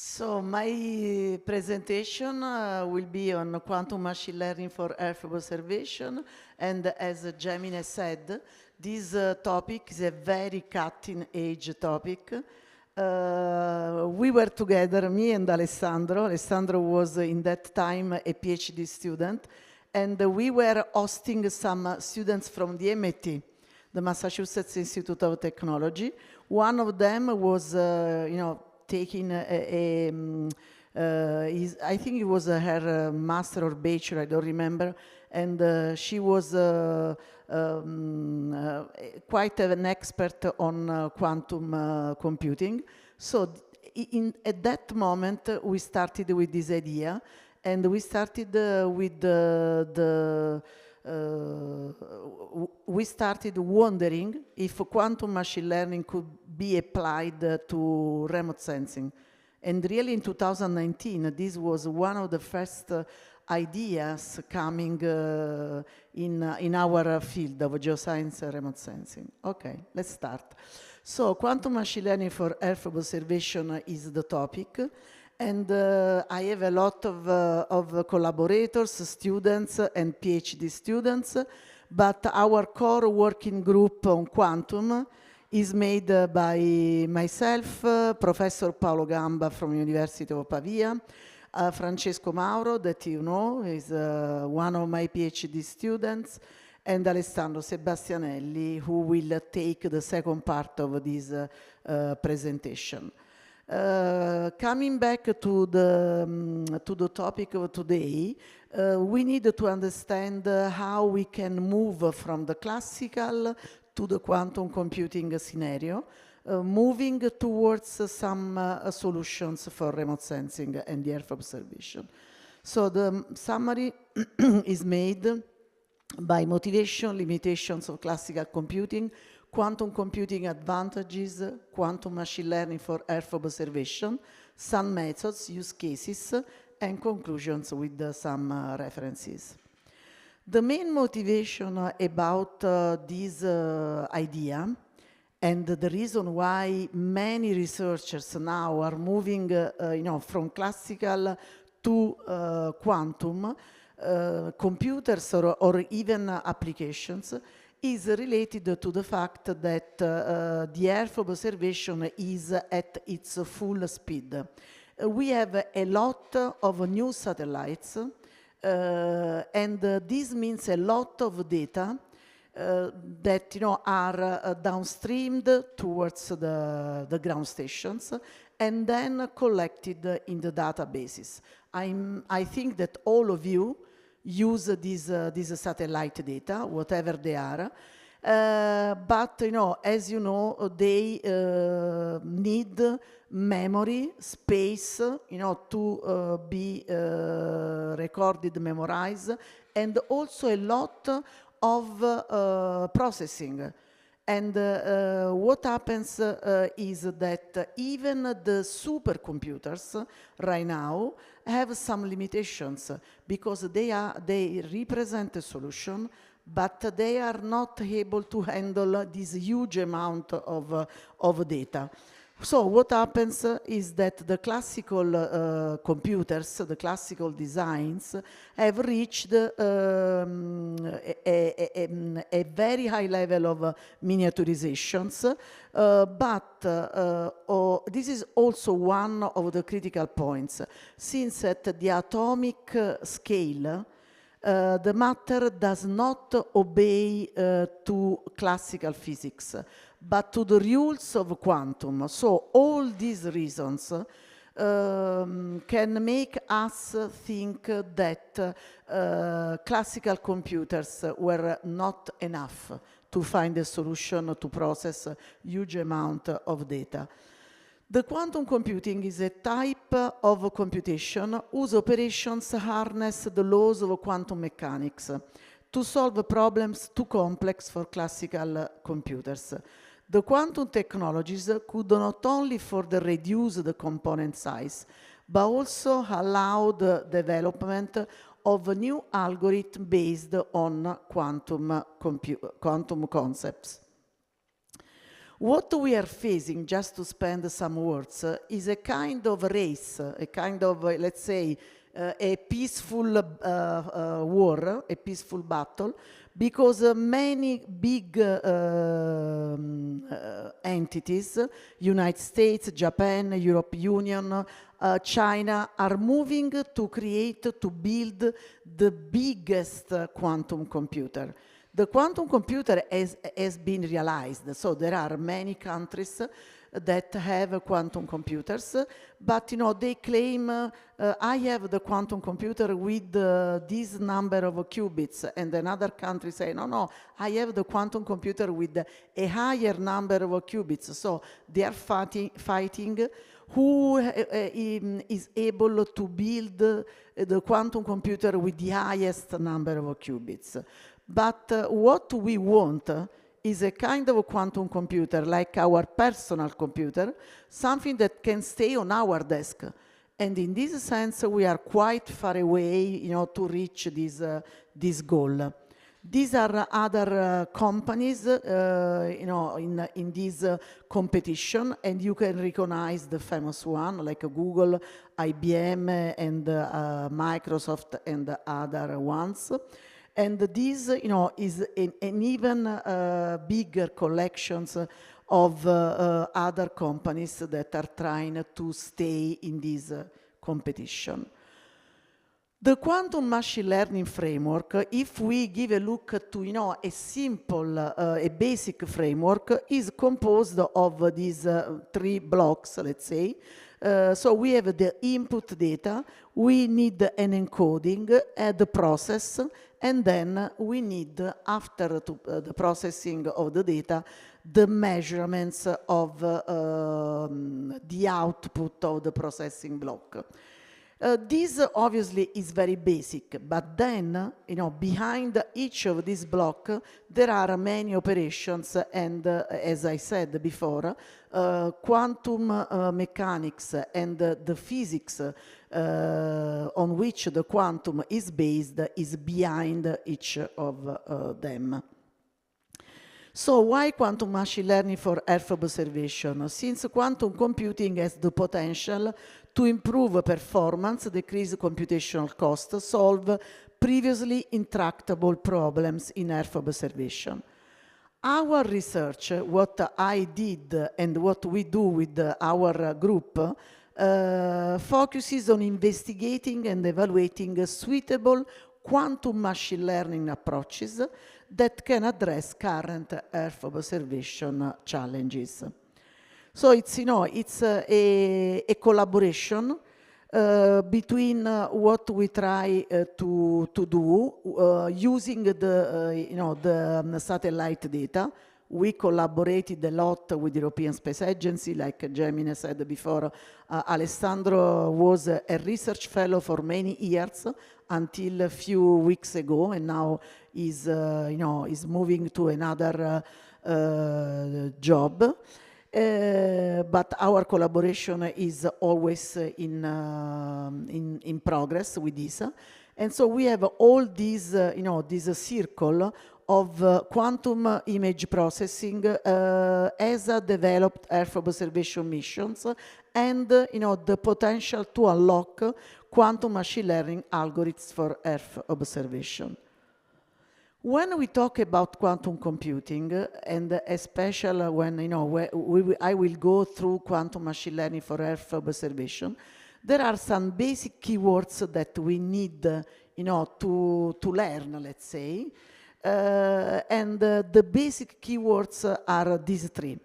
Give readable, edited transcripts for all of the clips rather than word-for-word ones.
So my presentation will be on quantum machine learning for Earth observation, and as Gemini said, this topic is a very cutting-edge topic. We were together, me and Alessandro. Alessandro was in that time a PhD student, and we were hosting some students from the MIT, the Massachusetts Institute of Technology. One of them was, taking I think it was her master or bachelor, I don't remember, and she was quite an expert on quantum computing. So at that moment, we started with this idea, and we started we started wondering if quantum machine learning could be applied to remote sensing. And really in 2019, this was one of the first ideas coming in our field of geoscience and remote sensing. Okay, let's start. So quantum machine learning for Earth observation is the topic. And I have a lot of collaborators, students, and PhD students, but our core working group on quantum is made by myself, Professor Paolo Gamba from University of Pavia, Francesco Mauro, that you know, is one of my PhD students, and Alessandro Sebastianelli, who will take the second part of this presentation. Coming back to the topic of today, we need to understand how we can move from the classical to the quantum computing scenario, moving towards some solutions for remote sensing and the Earth observation. So the summary is made by motivation, limitations of classical computing, quantum computing advantages, quantum machine learning for Earth observation, some methods, use cases, and conclusions with some references. The main motivation about this idea, and the reason why many researchers now are moving from classical to quantum computers or even applications, is related to the fact that the Earth observation is at its full speed. We have a lot of new satellites, and this means a lot of data that are downstreamed towards the ground stations and then collected in the databases. I think that all of you use these satellite data, whatever they are, but as you know, they need memory, space, to be recorded, memorized, and also a lot of processing. And what happens is that even the supercomputers right now have some limitations because they represent a solution, but they are not able to handle this huge amount of data. So what happens is that the classical computers, the classical designs, have reached a very high level of miniaturizations, but this is also one of the critical points, since at the atomic scale, the matter does not obey to classical physics, but to the rules of quantum. So all these reasons can make us think that classical computers were not enough to find a solution to process a huge amount of data. The quantum computing is a type of computation whose operations harness the laws of quantum mechanics to solve problems too complex for classical computers. The quantum technologies could not only further reduce the component size, but also allow the development of a new algorithm based on quantum concepts. What we are facing, just to spend some words, is a kind of race, a kind of, let's say, a peaceful war, a peaceful battle, because many big entities, United States, Japan, European Union, China, are moving to create, to build the biggest quantum computer. The quantum computer has been realized, so there are many countries that have quantum computers, but they claim, I have the quantum computer with this number of qubits, and another country say, no, I have the quantum computer with a higher number of qubits. So they are fighting who is able to build the quantum computer with the highest number of qubits. But what we want is a kind of a quantum computer, like our personal computer, something that can stay on our desk. And in this sense, we are quite far away, to reach this goal. These are other companies, in this competition, and you can recognize the famous one, like Google, IBM, and Microsoft, and other ones. And this, is an even bigger collections of other companies that are trying to stay in this competition. The quantum machine learning framework, if we give a look to, a simple, a basic framework, is composed of these three blocks, let's say. So we have the input data, we need an encoding, the process, and then we need, after the processing of the data, the measurements of the output of the processing block. This obviously is very basic, but then, behind each of these blocks, there are many operations, and as I said before, quantum mechanics and the physics on which the quantum is based is behind each of them. So why quantum machine learning for Earth observation? Since quantum computing has the potential to improve performance, decrease computational cost, solve previously intractable problems in Earth observation. Our research, what I did and what we do with our group, focuses on investigating and evaluating suitable quantum machine learning approaches that can address current Earth observation challenges. So it's, it's a collaboration between what we try to do using the satellite data. We collaborated a lot with the European Space Agency, like Gemini said before. Alessandro was a research fellow for many years until a few weeks ago, and now is is moving to another job. But our collaboration is always in progress with this. And so we have all these, this circle of quantum image processing as developed Earth observation missions, and the potential to unlock quantum machine learning algorithms for Earth observation. When we talk about quantum computing, and especially when I will go through quantum machine learning for Earth observation, there are some basic keywords that we need to learn, let's say. And the basic keywords are these three.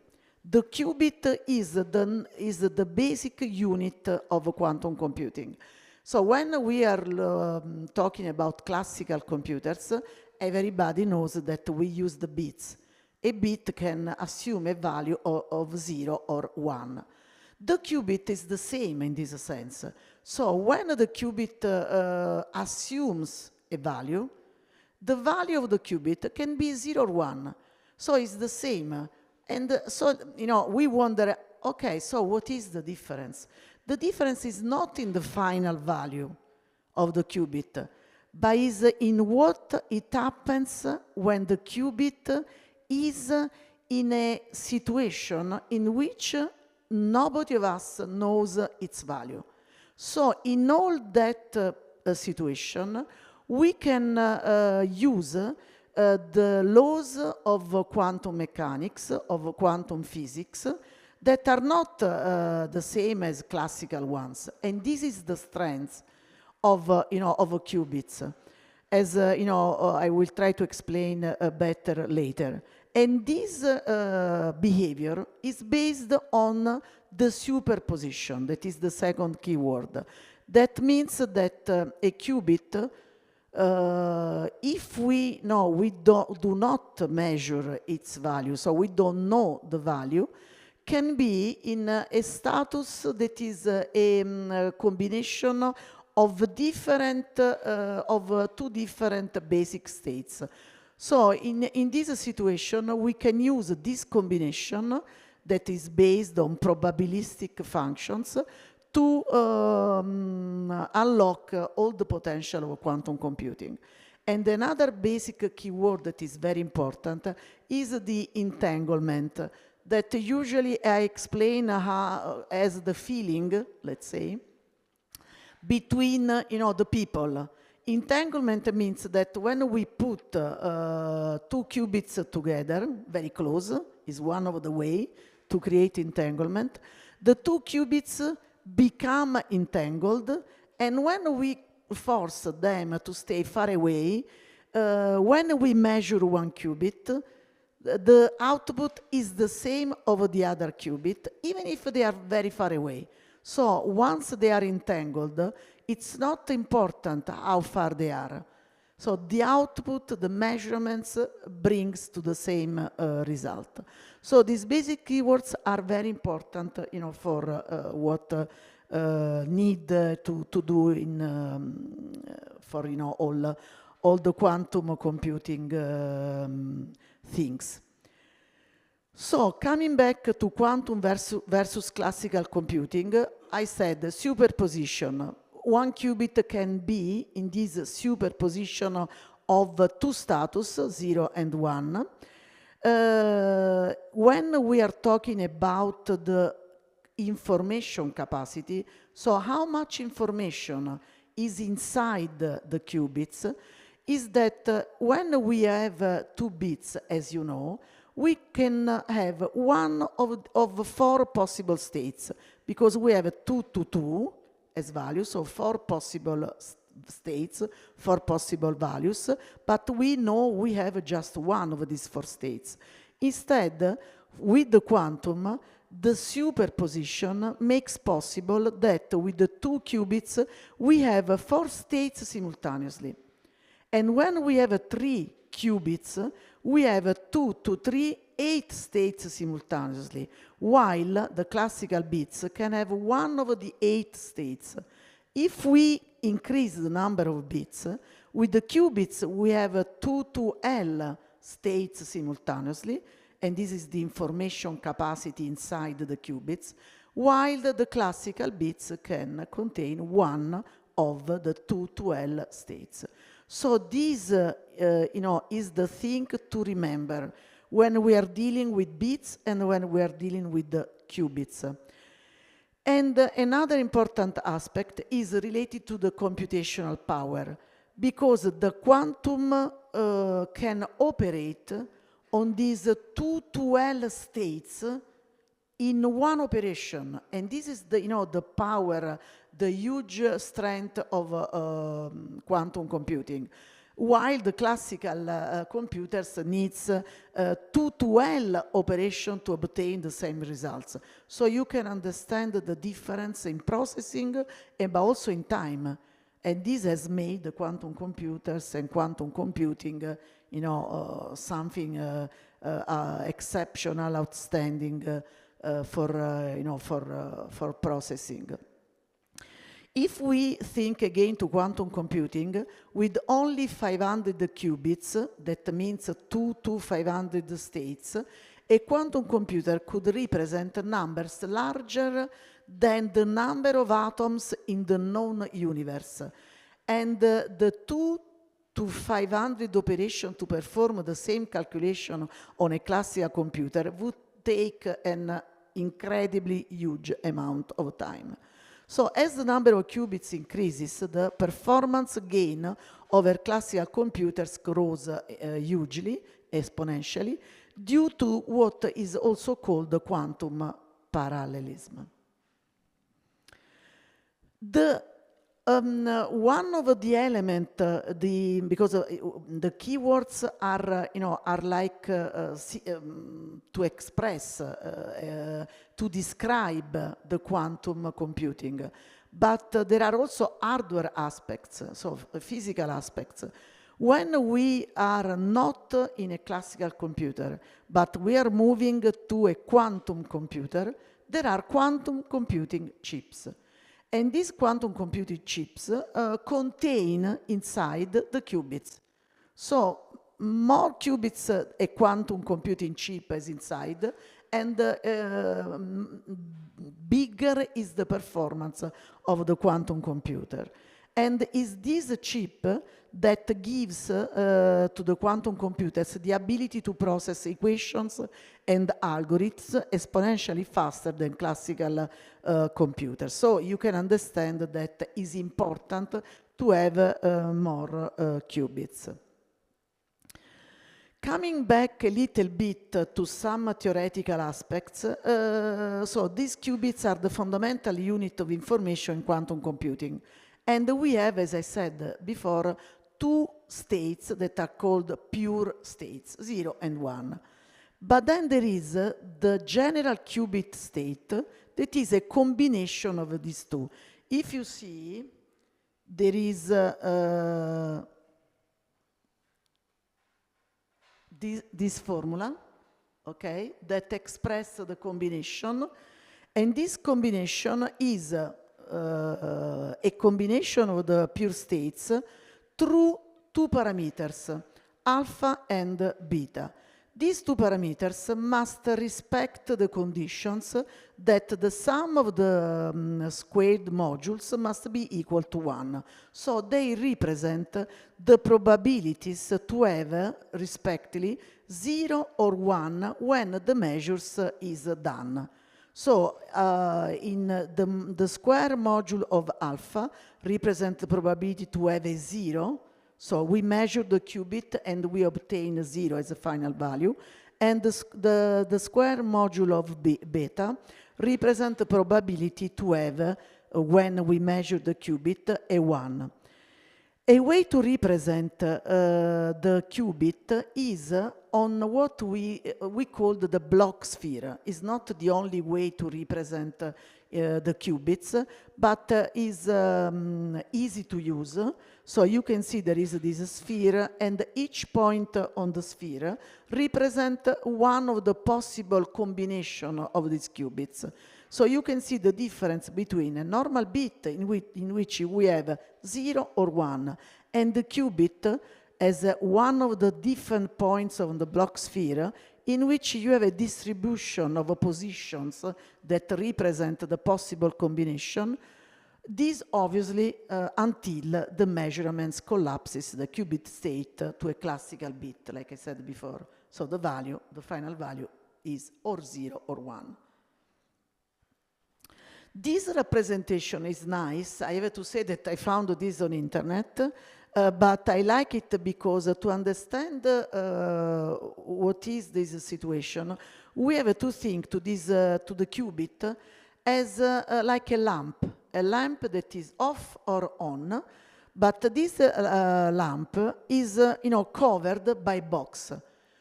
The qubit is the basic unit of quantum computing. So when we are talking about classical computers, everybody knows that we use the bits. A bit can assume a value of 0 or 1. The qubit is the same in this sense. So when the qubit assumes a value, the value of the qubit can be 0 or 1. So it's the same. And so, we wonder, okay, so what is the difference? The difference is not in the final value of the qubit, but is in what it happens when the qubit is in a situation in which nobody of us knows its value. So in all that situation, we can use the laws of quantum mechanics, of quantum physics, that are not the same as classical ones. And this is the strength of qubits. As I will try to explain better later. And this behavior is based on the superposition, that is the second keyword. That means that a qubit, if we do not measure its value, so we don't know the value, can be in a status that is a combination of different, of two different basic states. So in this situation, we can use this combination that is based on probabilistic functions to unlock all the potential of quantum computing. And another basic keyword that is very important is the entanglement, that usually I explain as the feeling, let's say, between the people. Entanglement means that when we put two qubits together, very close, is one of the way to create entanglement, the two qubits become entangled, and when we force them to stay far away, when we measure one qubit, the output is the same of the other qubit, even if they are very far away. So once they are entangled, it's not important how far they are. So the output, the measurements brings to the same result. So these basic keywords are very important, for what need to do in for all the quantum computing things. So coming back to quantum versus classical computing, I said superposition. One qubit can be in this superposition of two status, 0 and 1. When we are talking about the information capacity, so how much information is inside the qubits, is that when we have 2 bits, as you know, we can have one of 4 possible states, because we have 2 to 2 as values, so 4 possible states, 4 possible values, but we know we have just one of these 4 states. Instead, with the quantum, the superposition makes possible that with the 2 qubits, we have 4 states simultaneously. And when we have 3 qubits, we have 2 to 3, 8 states simultaneously, while the classical bits can have one of the 8 states. If we increase the number of bits, with the qubits we have 2 to L states simultaneously, and this is the information capacity inside the qubits, while the classical bits can contain one of the 2 to L states. So this is the thing to remember when we are dealing with bits and when we are dealing with the qubits. And another important aspect is related to the computational power, because the quantum can operate on these 2 to L states in one operation. And this is the power, the huge strength of quantum computing. While the classical computers needs 2 to L operation to obtain the same results. So you can understand the difference in processing, but also in time. And this has made the quantum computers and quantum computing, something exceptional, outstanding for processing. If we think again to quantum computing, with only 500 qubits, that means 2 to 500 states, a quantum computer could represent numbers larger than the number of atoms in the known universe. And the 2 to 500 operations to perform the same calculation on a classical computer would take an incredibly huge amount of time. So as the number of qubits increases, the performance gain over classical computers grows hugely, exponentially, due to what is also called the quantum parallelism. One of the elements, because the keywords are, are like to express, to describe the quantum computing, but there are also hardware aspects, so physical aspects. When we are not in a classical computer, but we are moving to a quantum computer, there are quantum computing chips. And these quantum computing chips contain inside the qubits. So more qubits a quantum computing chip is inside, and bigger is the performance of the quantum computer. And is this chip that gives to the quantum computers the ability to process equations and algorithms exponentially faster than classical computers. So you can understand that it is important to have more qubits. Coming back a little bit to some theoretical aspects, so these qubits are the fundamental unit of information in quantum computing. And we have, as I said before, two states that are called pure states, 0 and 1. But then there is the general qubit state that is a combination of these two. If you see, there is this formula, okay, that expresses the combination. And this combination is a combination of the pure states through two parameters, alpha and beta. These two parameters must respect the conditions that the sum of the squared modules must be equal to 1. So they represent the probabilities to have, respectively, 0 or 1 when the measures is done. So in the square module of alpha represents the probability to have a 0. So we measure the qubit and we obtain a 0 as a final value. And the square module of beta represents the probability to have, when we measure the qubit, a 1. A way to represent the qubit is on what we call the block sphere. It's not the only way to represent the qubits, but is easy to use. So you can see there is this sphere, and each point on the sphere represents one of the possible combination of these qubits. So you can see the difference between a normal bit in which we have 0 or 1, and the qubit as one of the different points on the block sphere in which you have a distribution of positions that represent the possible combination. This obviously until the measurements collapses the qubit state to a classical bit, like I said before. So the value, the final value, is or 0 or 1. This representation is nice. I have to say that I found this on internet, but I like it because to understand what is this situation, we have to think to the qubit as like a lamp that is off or on, but this lamp is covered by box.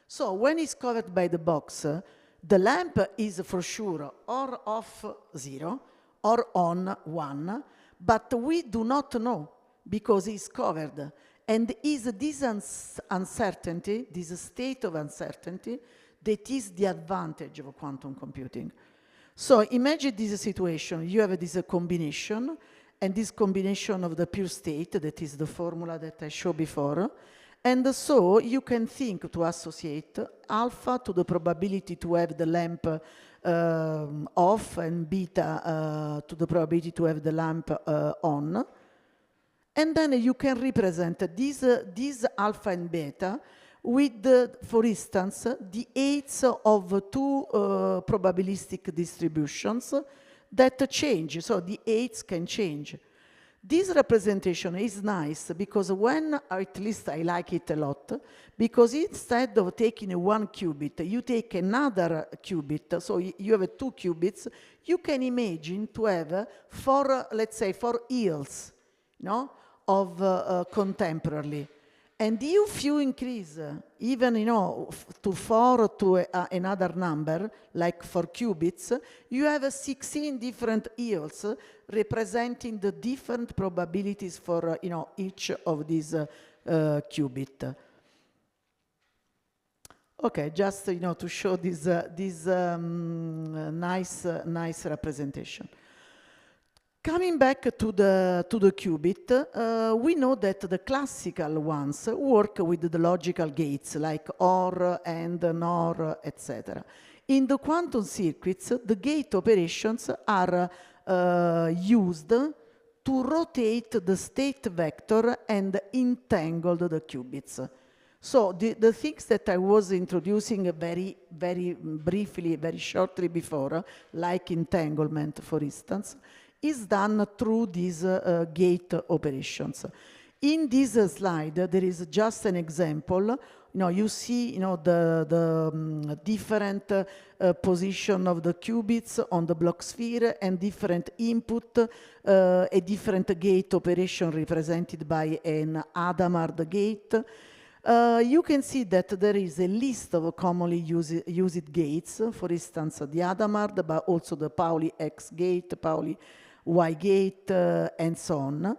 So when it's covered by the box, the lamp is for sure or off 0 or on 1, but we do not know because it's covered. And is this uncertainty, this state of uncertainty, that is the advantage of quantum computing. So imagine this situation. You have this combination, and this combination of the pure state, that is the formula that I showed before. And so you can think to associate alpha to the probability to have the lamp off, and beta to the probability to have the lamp on. And then you can represent these alpha and beta with, for instance, the weights of two probabilistic distributions that change. So the weights can change. This representation is nice because when, at least I like it a lot, because instead of taking one qubit, you take another qubit, so you have two qubits, you can imagine to have four, let's say, 4 yields, no, of contemporarily. And if you increase even, to 4 to another number, like 4 qubits, you have 16 different yields representing the different probabilities for, each of these qubit. Okay, just, to show this, nice representation. Coming back to the qubit, we know that the classical ones work with the logical gates like OR, AND, NOR, etc. In the quantum circuits, the gate operations are used to rotate the state vector and entangle the qubits. So the things that I was introducing very briefly, very shortly before, like entanglement, for instance, is done through these gate operations. In this slide, there is just an example. You see, the different position of the qubits on the block sphere and different input, a different gate operation represented by an Hadamard gate. You can see that there is a list of commonly used gates, for instance, the Hadamard, but also the Pauli X gate, Pauli Y gate, and so on.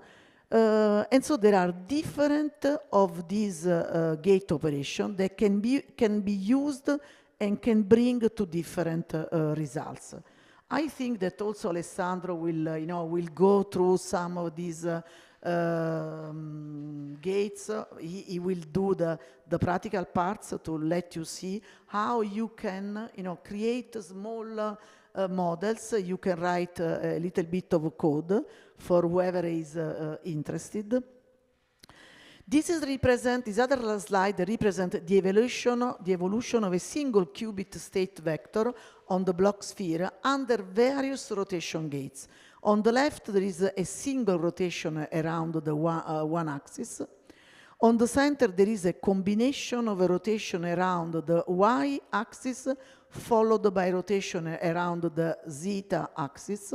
And so there are different of these gate operations that can be used and can bring to different results. I think that also Alessandro will go through some of these gates. He will do the practical parts to let you see how you can create small models. You can write a little bit of code for whoever is interested. This other slide represents the evolution of a single qubit state vector on the block sphere under various rotation gates. On the left, there is a single rotation around the one axis. On the center, there is a combination of a rotation around the y-axis, followed by rotation around the zeta-axis.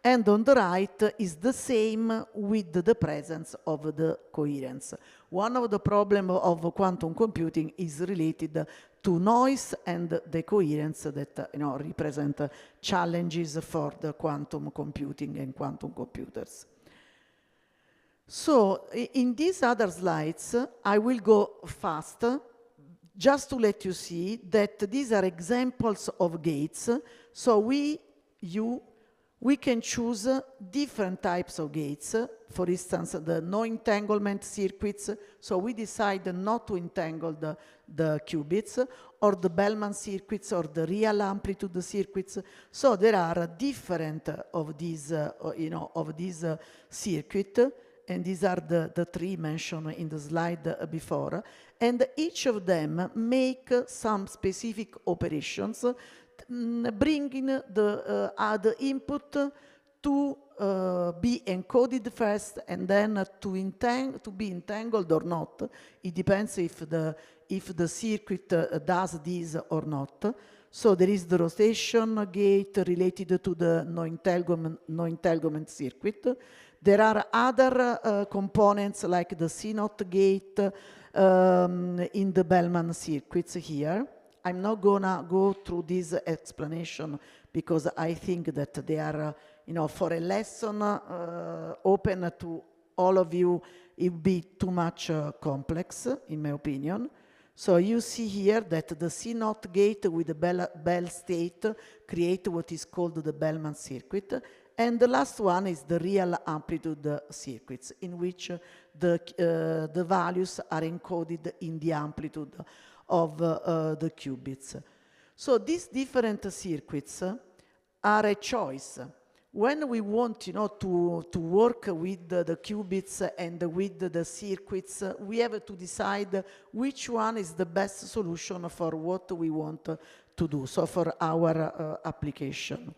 And on the right is the same with the presence of the coherence. One of the problems of quantum computing is related to noise and the coherence that represent challenges for the quantum computing and quantum computers. So in these other slides, I will go fast just to let you see that these are examples of gates. So we can choose different types of gates. For instance, the no entanglement circuits. So we decide not to entangle the qubits, or the Bellman circuits, or the real amplitude circuits. So there are different of these, circuit, and these are the three mentioned in the slide before. And each of them make some specific operations, bringing the input to be encoded first, and then to be entangled or not. It depends if the circuit does this or not. So there is the rotation gate related to the no entanglement circuit. There are other components like the CNOT gate in the Bellman circuits here. I'm not gonna go through this explanation because I think that they are, for a lesson open to all of you, it would be too much complex, in my opinion. So you see here that the CNOT gate with the Bell state create what is called the Bellman circuit. And the last one is the real amplitude circuits, in which the values are encoded in the amplitude of the qubits. So these different circuits are a choice. when we want, to work with the qubits and with the circuits, we have to decide which one is the best solution for what we want to do, so for our application.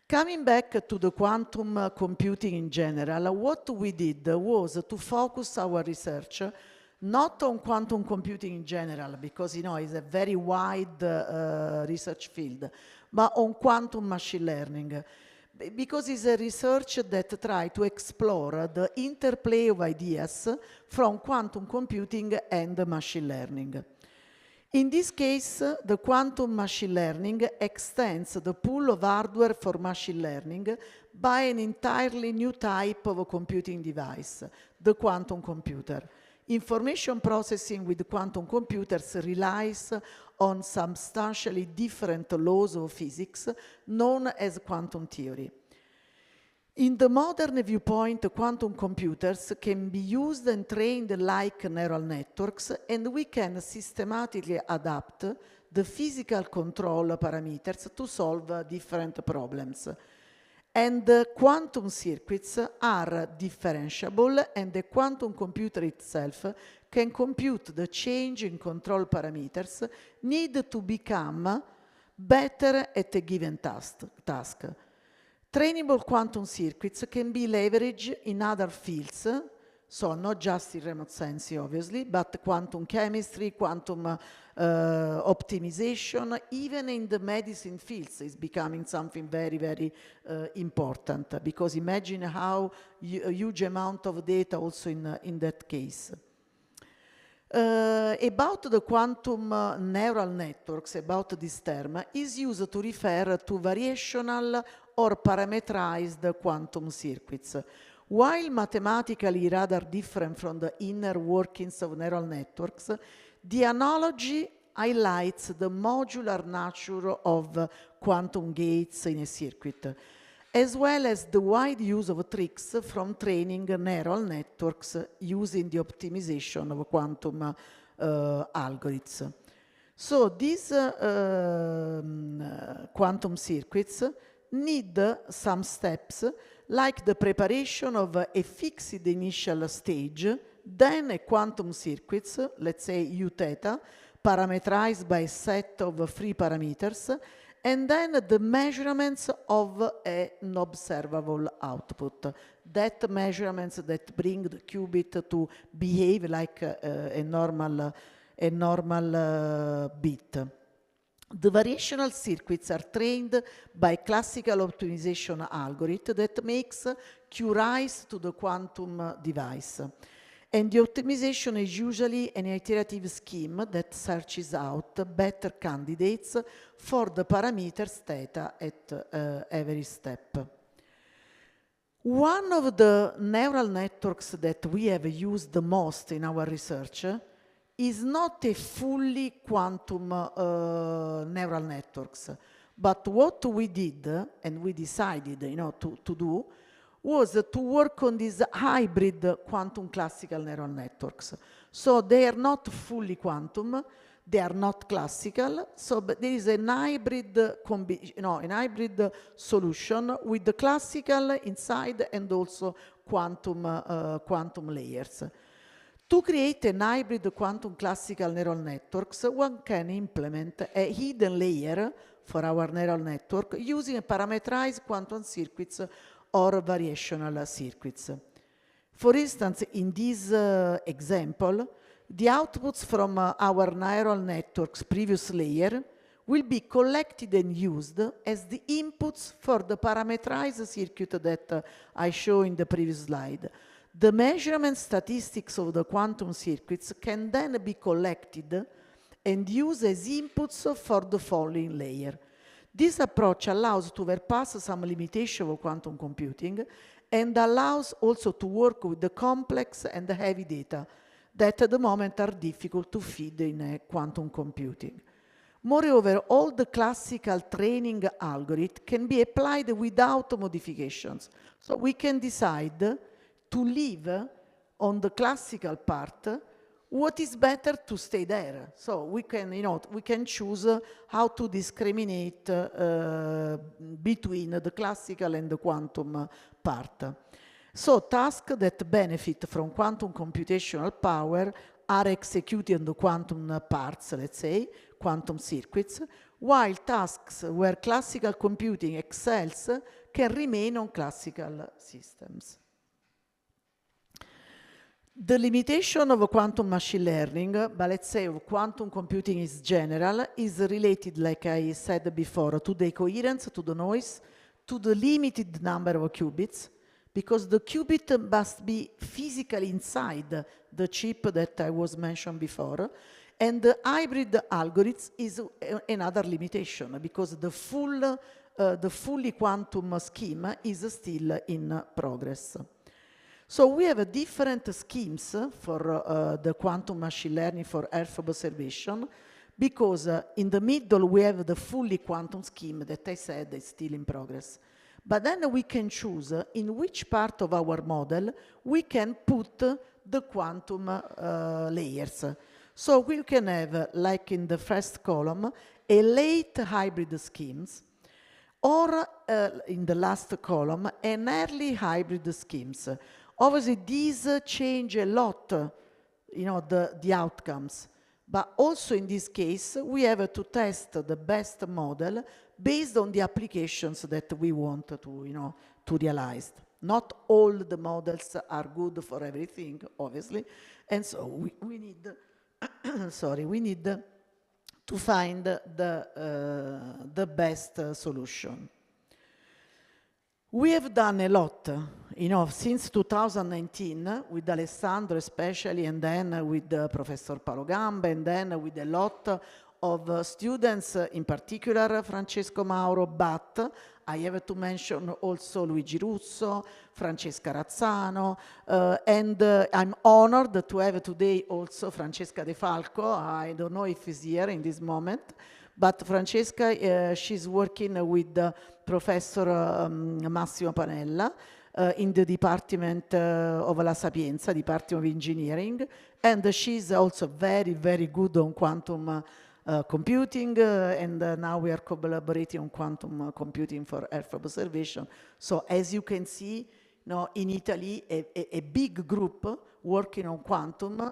Coming back to the quantum computing in general, what we did was to focus our research not on quantum computing in general, because it's a very wide research field, but on quantum machine learning, because it's a research that tries to explore the interplay of ideas from quantum computing and machine learning. In this case, the quantum machine learning extends the pool of hardware for machine learning by an entirely new type of a computing device, the quantum computer. Information processing with quantum computers relies on substantially different laws of physics known as quantum theory. In the modern viewpoint, quantum computers can be used and trained like neural networks, and we can systematically adapt the physical control parameters to solve different problems. And the quantum circuits are differentiable, and the quantum computer itself can compute the change in control parameters needed to become better at a given task. Trainable quantum circuits can be leveraged in other fields, so not just in remote sensing, obviously, but quantum chemistry, quantum optimization, even in the medicine fields is becoming something very, very important, because imagine how a huge amount of data also in that case. About the quantum neural networks, about this term, is used to refer to variational or parameterized quantum circuits. While mathematically rather different from the inner workings of neural networks, the analogy highlights the modular nature of quantum gates in a circuit, as well as the wide use of tricks from training neural networks using the optimization of quantum algorithms. So these quantum circuits need some steps, like the preparation of a fixed initial stage, then a quantum circuits, let's say U theta, parameterized by a set of free parameters, and then the measurements of an observable output. That measurements that bring the qubit to behave like a normal bit. The variational circuits are trained by classical optimization algorithm that makes Q rise to the quantum device. And the optimization is usually an iterative scheme that searches out better candidates for the parameters theta at every step. One of the neural networks that we have used the most in our research is not a fully quantum neural networks, but what we did and we decided to do was to work on these hybrid quantum classical neural networks. So they are not fully quantum, they are not classical, so but there is an hybrid an hybrid solution with the classical inside and also quantum layers. To create an hybrid quantum classical neural networks, one can implement a hidden layer for our neural network using parameterized quantum circuits or variational circuits. For instance, in this example, the outputs from our neural network's previous layer will be collected and used as the inputs for the parameterized circuit that I showed in the previous slide. The measurement statistics of the quantum circuits can then be collected and used as inputs for the following layer. This approach allows to overpass some limitation of quantum computing and allows also to work with the complex and the heavy data that at the moment are difficult to feed in a quantum computing. Moreover, all the classical training algorithm can be applied without modifications. So we can decide to leave on the classical part what is better to stay there. So we can, we can choose how to discriminate between the classical and the quantum part. So tasks that benefit from quantum computational power are executed on the quantum parts, let's say, quantum circuits, while tasks where classical computing excels can remain on classical systems. The limitation of quantum machine learning, but let's say of quantum computing is general, is related, like I said before, to the coherence, to the noise, to the limited number of qubits, because the qubit must be physically inside the chip that I was mentioned before, and the hybrid algorithm is another limitation, because the fully quantum scheme is still in progress. So we have different schemes for the quantum machine learning for Earth observation, because in the middle we have the fully quantum scheme that I said is still in progress. But then we can choose in which part of our model we can put the quantum layers. So we can have, like in the first column, a late hybrid schemes, or in the last column, an early hybrid schemes. Obviously, these change a lot, the outcomes. But also in this case, we have to test the best model based on the applications that we want to realize. Not all the models are good for everything, obviously, and so we need, we need to find the best solution. We have done a lot, since 2019 with Alessandro especially, and then with Professor Paolo Gamba, and then with a lot of students, in particular Francesco Mauro, but I have to mention also Luigi Russo, Francesca Razzano, and I'm honored to have today also Francesca De Falco. I don't know if she's here in this moment, but Francesca, she's working with Professor Massimo Panella in the Department of La Sapienza, Department of Engineering, and she's also very, very good on quantum computing, and now we are collaborating on quantum computing for Earth observation. So as you can see, in Italy, a big group working on quantum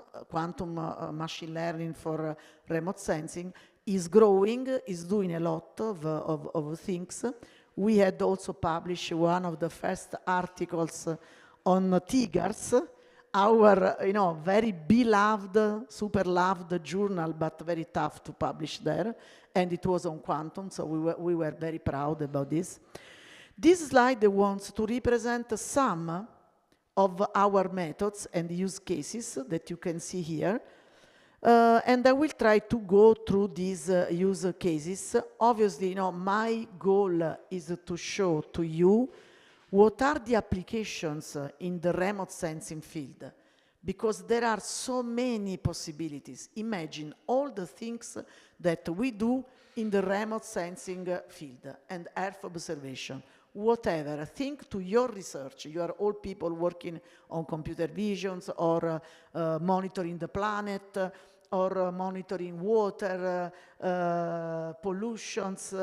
machine learning for remote sensing is growing, is doing a lot of things. We had also published one of the first articles on TIGARS, our very beloved, super loved journal, but very tough to publish there, and it was on quantum, so we were very proud about this. This slide wants to represent some of our methods and use cases that you can see here. And I will try to go through these use cases. Obviously, my goal is to show to you what are the applications in the remote sensing field, because there are so many possibilities. Imagine all the things that we do in the remote sensing field and Earth observation. Whatever, think to your research. You are all people working on computer visions or monitoring the planet, or monitoring water, pollutions,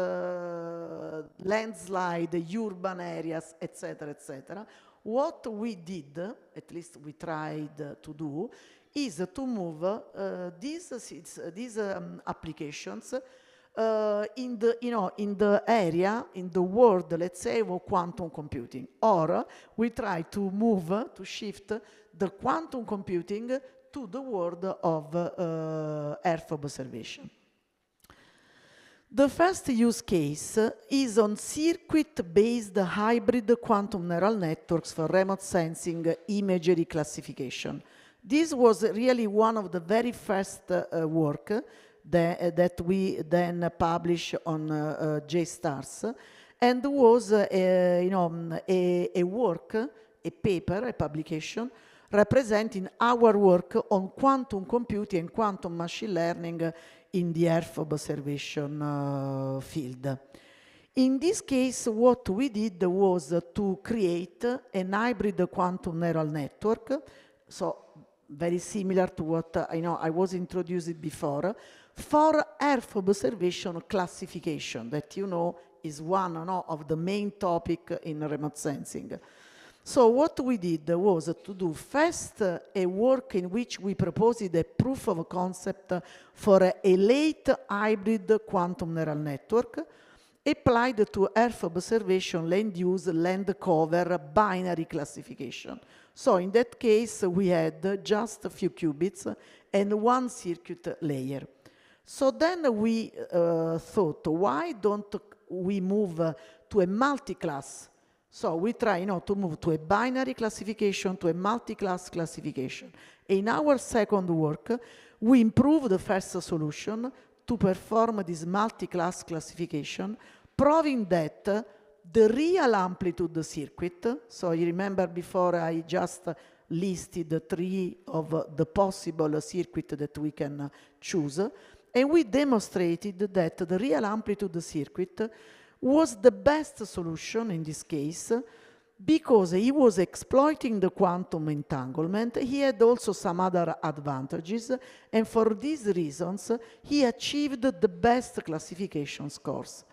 landslide, urban areas, etc., etc. What we did, at least we tried to do, is to move these applications in the area, in the world, let's say, of quantum computing. Or we try to move, to shift the quantum computing to the world of Earth observation. The first use case is on circuit-based hybrid quantum neural networks for remote sensing imagery classification. This was really one of the very first work that we then published on JSTARS, and was a work, a paper, a publication, representing our work on quantum computing and quantum machine learning in the Earth observation field. In this case, what we did was to create an hybrid quantum neural network. So very similar to what I was introduced before, for Earth observation classification, that is one of the main topic in remote sensing. So what we did was to do first a work in which we proposed a proof of concept for a late hybrid quantum neural network applied to Earth observation land use land cover binary classification. So in that case, we had just a few qubits and one circuit layer. So then we thought, why don't we move to a multi-class? So we try to move to a binary classification, to a multi-class classification. In our second work, we improved the first solution to perform this multi-class classification, proving that the real amplitude circuit, so you remember before I just listed 3 of the possible circuit that we can choose, and we demonstrated that the real amplitude circuit was the best solution in this case because he was exploiting the quantum entanglement. He had also some other advantages, and for these reasons, he achieved the best classification scores.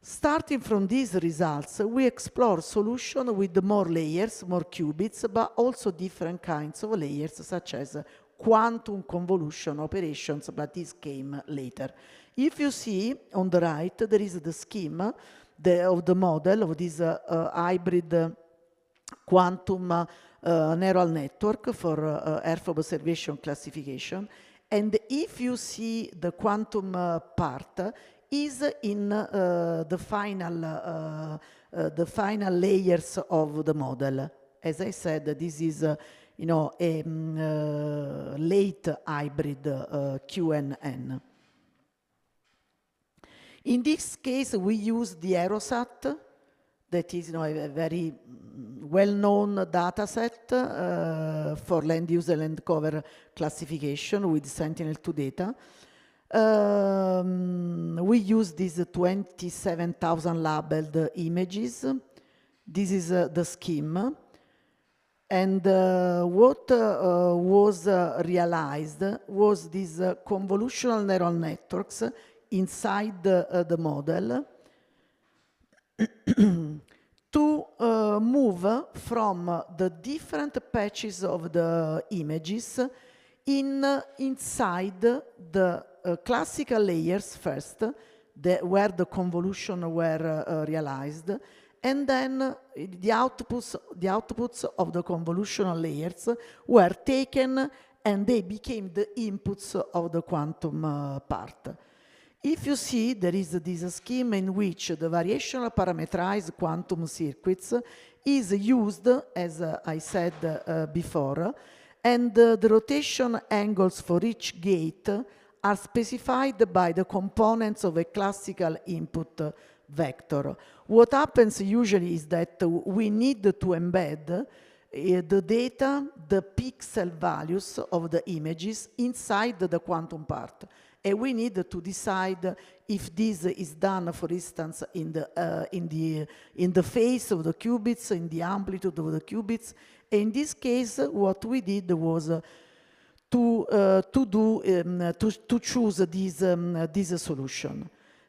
Starting from these results, we explore solutions with more layers, more qubits, but also different kinds of layers, such as quantum convolution operations, but this came later. If you see on the right, there is the scheme of the model of this hybrid quantum neural network for Earth observation classification. And if you see the quantum part is in the final layers of the model. As I said, this is a late hybrid QNN. In this case, we use the AeroSat, that is a very well-known data set for land use and land cover classification with Sentinel-2 data. We use these 27,000 labeled images. This is the scheme. And what was realized was these convolutional neural networks inside the model to move from the different patches of the images inside the classical layers first, where the convolution were realized, and then the outputs of the convolutional layers were taken and they became the inputs of the quantum part. If you see, there is this scheme in which the variational parameterized quantum circuits is used, as I said before, and the rotation angles for each gate are specified by the components of a classical input vector. What happens usually is that we need to embed the data, the pixel values of the images inside the quantum part. And we need to decide if this is done, for instance, in the phase of the qubits, in the amplitude of the qubits. In this case, what we did was to choose this solution.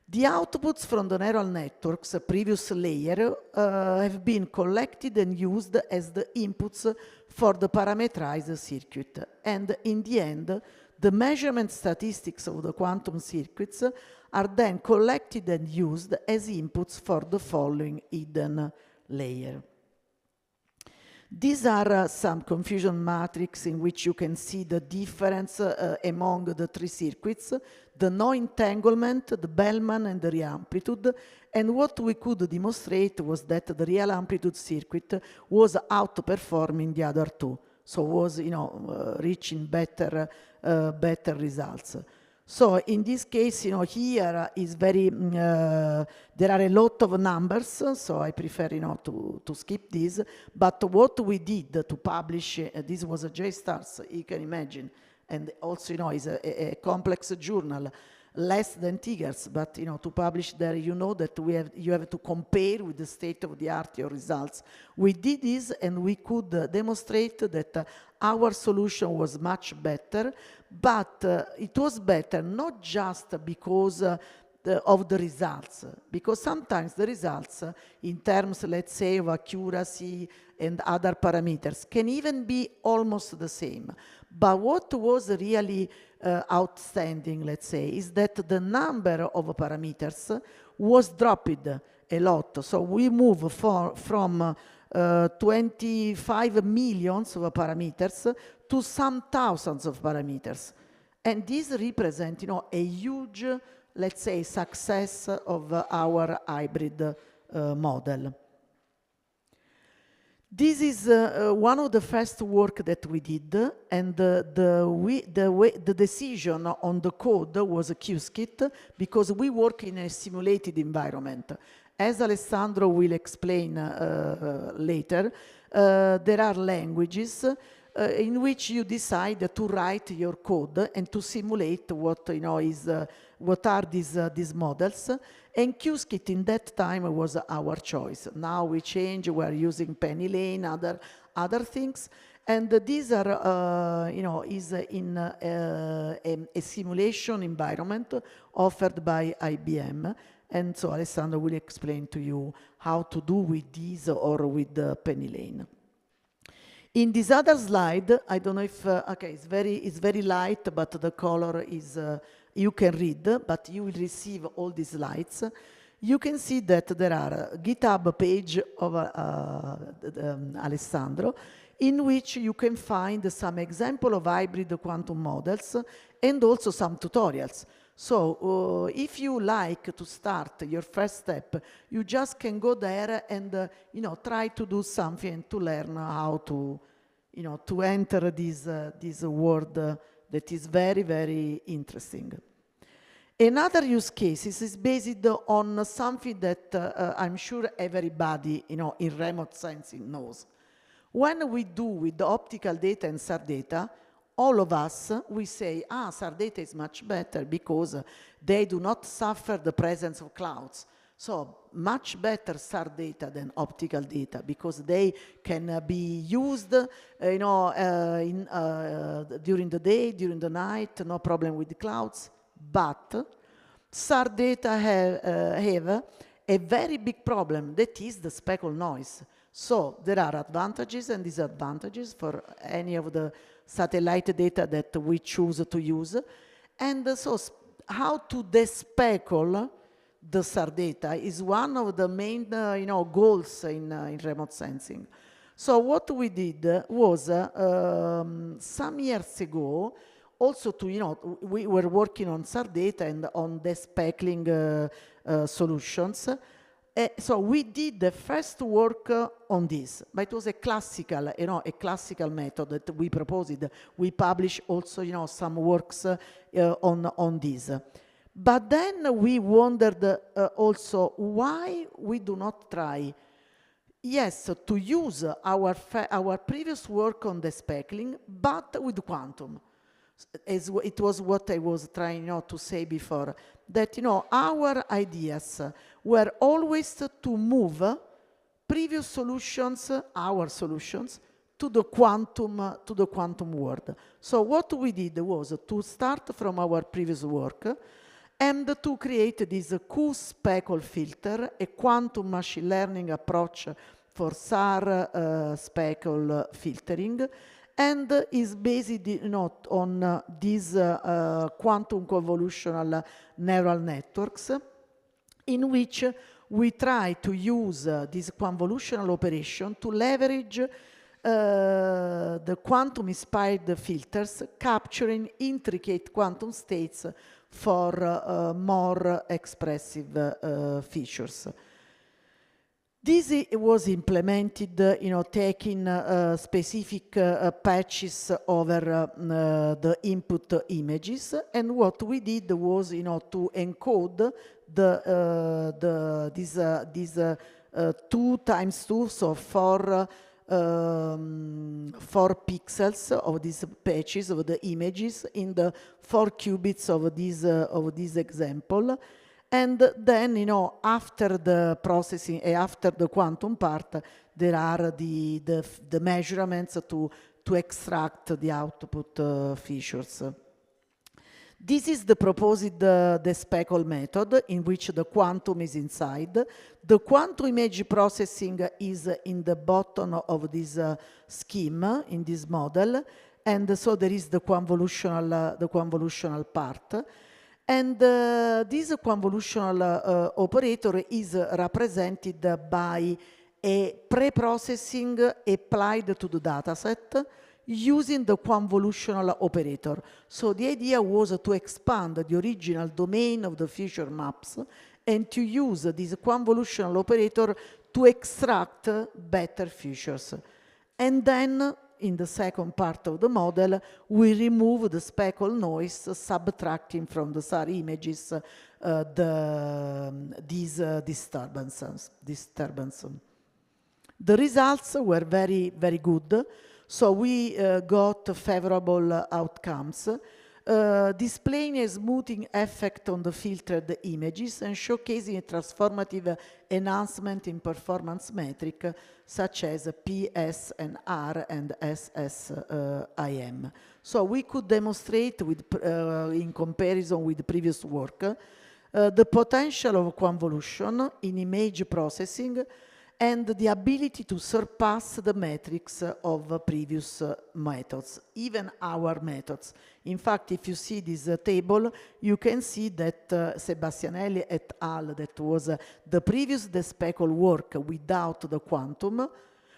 The outputs from the neural network's previous layer have been collected and used as the inputs for the parameterized circuit. And in the end, the measurement statistics of the quantum circuits are then collected and used as inputs for the following hidden layer. These are some confusion matrix in which you can see the difference among the 3 circuits, the no entanglement, the Bellman, and the real amplitude. And what we could demonstrate was that the real amplitude circuit was outperforming the other 2. So was, reaching better results. So in this case, here is very, there are a lot of numbers, so I prefer, to skip this. But what we did to publish, this was a JSTARS, you can imagine, and also, is a complex journal, less than Tigers, but, to publish there, that you have to compare with the state of the art your results. We did this, and we could demonstrate that our solution was much better, but it was better not just because of the results, because sometimes the results in terms, let's say, of accuracy and other parameters can even be almost the same. But what was really outstanding, let's say, is that the number of parameters was dropped a lot. So we move from 25 millions of parameters to some thousands of parameters. And this represents, a huge, let's say, success of our hybrid model. This is one of the first work that we did, and the decision on the code was a QSkit, because we work in a simulated environment. As Alessandro will explain later, there are languages in which you decide to write your code and to simulate what what are these models. And QSkit in that time was our choice. Now we change, we're using Penny Lane, other things. And these are, is in a simulation environment offered by IBM. And so Alessandro will explain to you how to do with these or with Penny Lane. In this other slide, I don't know if, okay, it's very light, but the color is, you can read, but you will receive all these slides. You can see that there are a GitHub page of Alessandro, in which you can find some example of hybrid quantum models and also some tutorials. So if you like to start your first step, you just can go there and try to do something to learn how to to enter this world that is very, very interesting. Another use case is based on something that I'm sure everybody in remote sensing knows. When we do with the optical data and SAR data, all of us, we say, SAR data is much better because they do not suffer the presence of clouds. So much better SAR data than optical data because they can be used during the day, during the night, no problem with the clouds. But SAR data have a very big problem, that is the speckle noise. So there are advantages and disadvantages for any of the satellite data that we choose to use. And so how to despeckle the SAR data is one of the main goals in remote sensing. So what we did was some years ago, also to, we were working on SAR data and on despeckling solutions. So we did the first work on this, but it was a classical, a classical method that we proposed. We published also, some works on this. But then we wondered also why we do not try, yes, to use our previous work on the speckling, but with quantum. As it was what I was trying to say before, that our ideas were always to move previous solutions, our solutions, to the quantum world. So what we did was to start from our previous work and to create this Q-speckle filter, a quantum machine learning approach for SAR speckle filtering, and is based on these quantum convolutional neural networks, in which we try to use this convolutional operation to leverage the quantum-inspired filters, capturing intricate quantum states for more expressive features. This was implemented, taking specific patches over the input images, and what we did was, to encode these 2 times 2, so 4 pixels of these patches of the images in the 4 qubits of this example. And then, after the processing, after the quantum part, there are the measurements to to extract the output features. This is the proposed the speckle method, in which the quantum is inside. The quantum image processing is in the bottom of this scheme, in this model, and so there is the convolutional part. And this convolutional operator is represented by a pre-processing applied to the dataset using the convolutional operator. So the idea was to expand the original domain of the feature maps and to use this convolutional operator to extract better features. And then, in the second part of the model, we remove the speckle noise, subtracting from the SAR images these disturbances. The results were very, very good. So we got favorable outcomes, displaying a smoothing effect on the filtered images and showcasing a transformative enhancement in performance metric such as PSNR and SSIM. So we could demonstrate with, in comparison with the previous work, the potential of convolution in image processing and the ability to surpass the metrics of previous methods, even our methods. In fact, if you see this table, you can see that Sebastianelli et al., that was the previous speckle work without the quantum,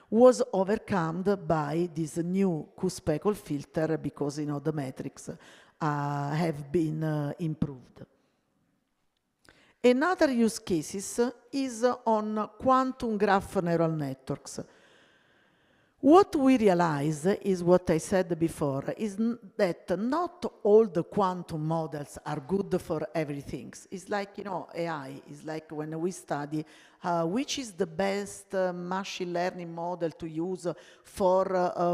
was overcome by this new Q-speckle filter because, you know, the metrics have been improved. Another use cases is on quantum graph neural networks. What we realize is what I said before, is that not all the quantum models are good for everything. It's like, you know, AI. It's like when we study which is the best machine learning model to use for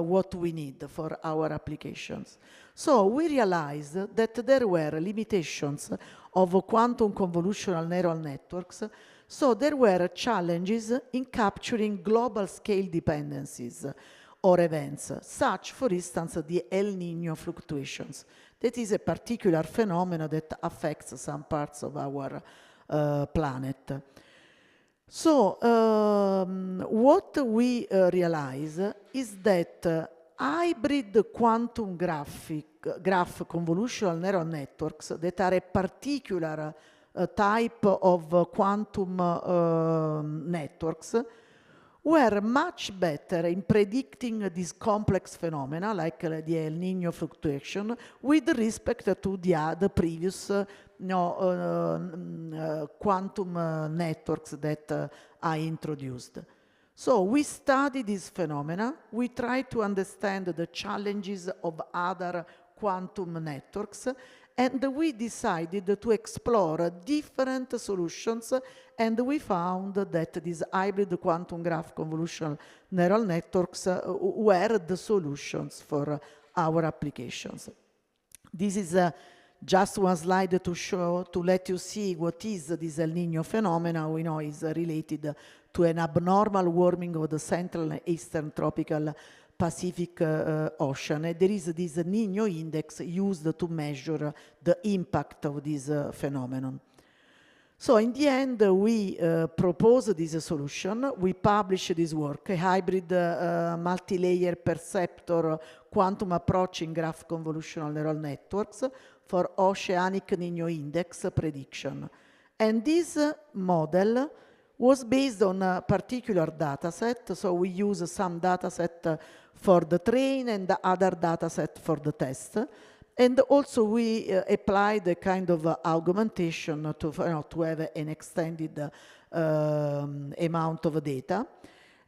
what we need for our applications. So we realized that there were limitations of quantum convolutional neural networks. So there were challenges in capturing global scale dependencies or events, such, for instance, the El Niño fluctuations. That is a particular phenomenon that affects some parts of our planet. So what we realize is that hybrid quantum graph convolutional neural networks that are a particular type of quantum networks were much better in predicting these complex phenomena like the El Niño fluctuation with respect to the previous quantum networks that I introduced. So we study these phenomena, we try to understand the challenges of other quantum networks, and we decided to explore different solutions, and we found that these hybrid quantum graph convolutional neural networks were the solutions for our applications. This is just one slide to show, to let you see what is this El Niño phenomena. We know is related to an abnormal warming of the central and eastern tropical Pacific Ocean. And there is this Niño index used to measure the impact of this phenomenon. So in the end, we proposed this solution. We published this work, a hybrid multi-layer perceptor quantum approach in graph convolutional neural networks for oceanic Niño index prediction. And this model was based on a particular data set. So we use some data set for the train and the other data set for the test. And also we applied a kind of augmentation to have an extended amount of data.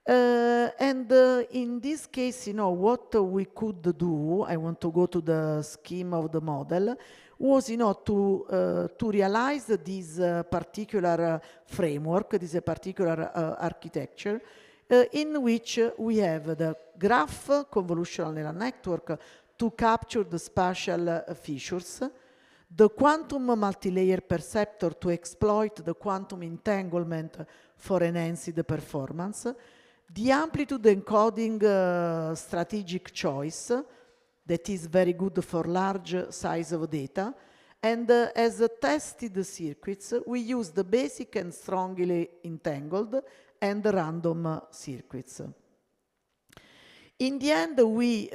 In this case, what we could do, I want to go to the scheme of the model, was, to realize this particular framework, this particular architecture, in which we have the graph convolutional neural network to capture the spatial features, the quantum multi-layer perceptor to exploit the quantum entanglement for enhanced performance, The amplitude encoding strategic choice, that is very good for large size of data. And as tested circuits, we use the basic and strongly entangled and random circuits. In the end, we,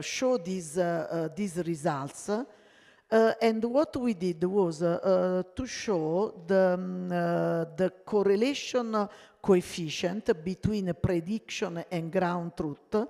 show these results. And what we did was to show the correlation coefficient between prediction and ground truth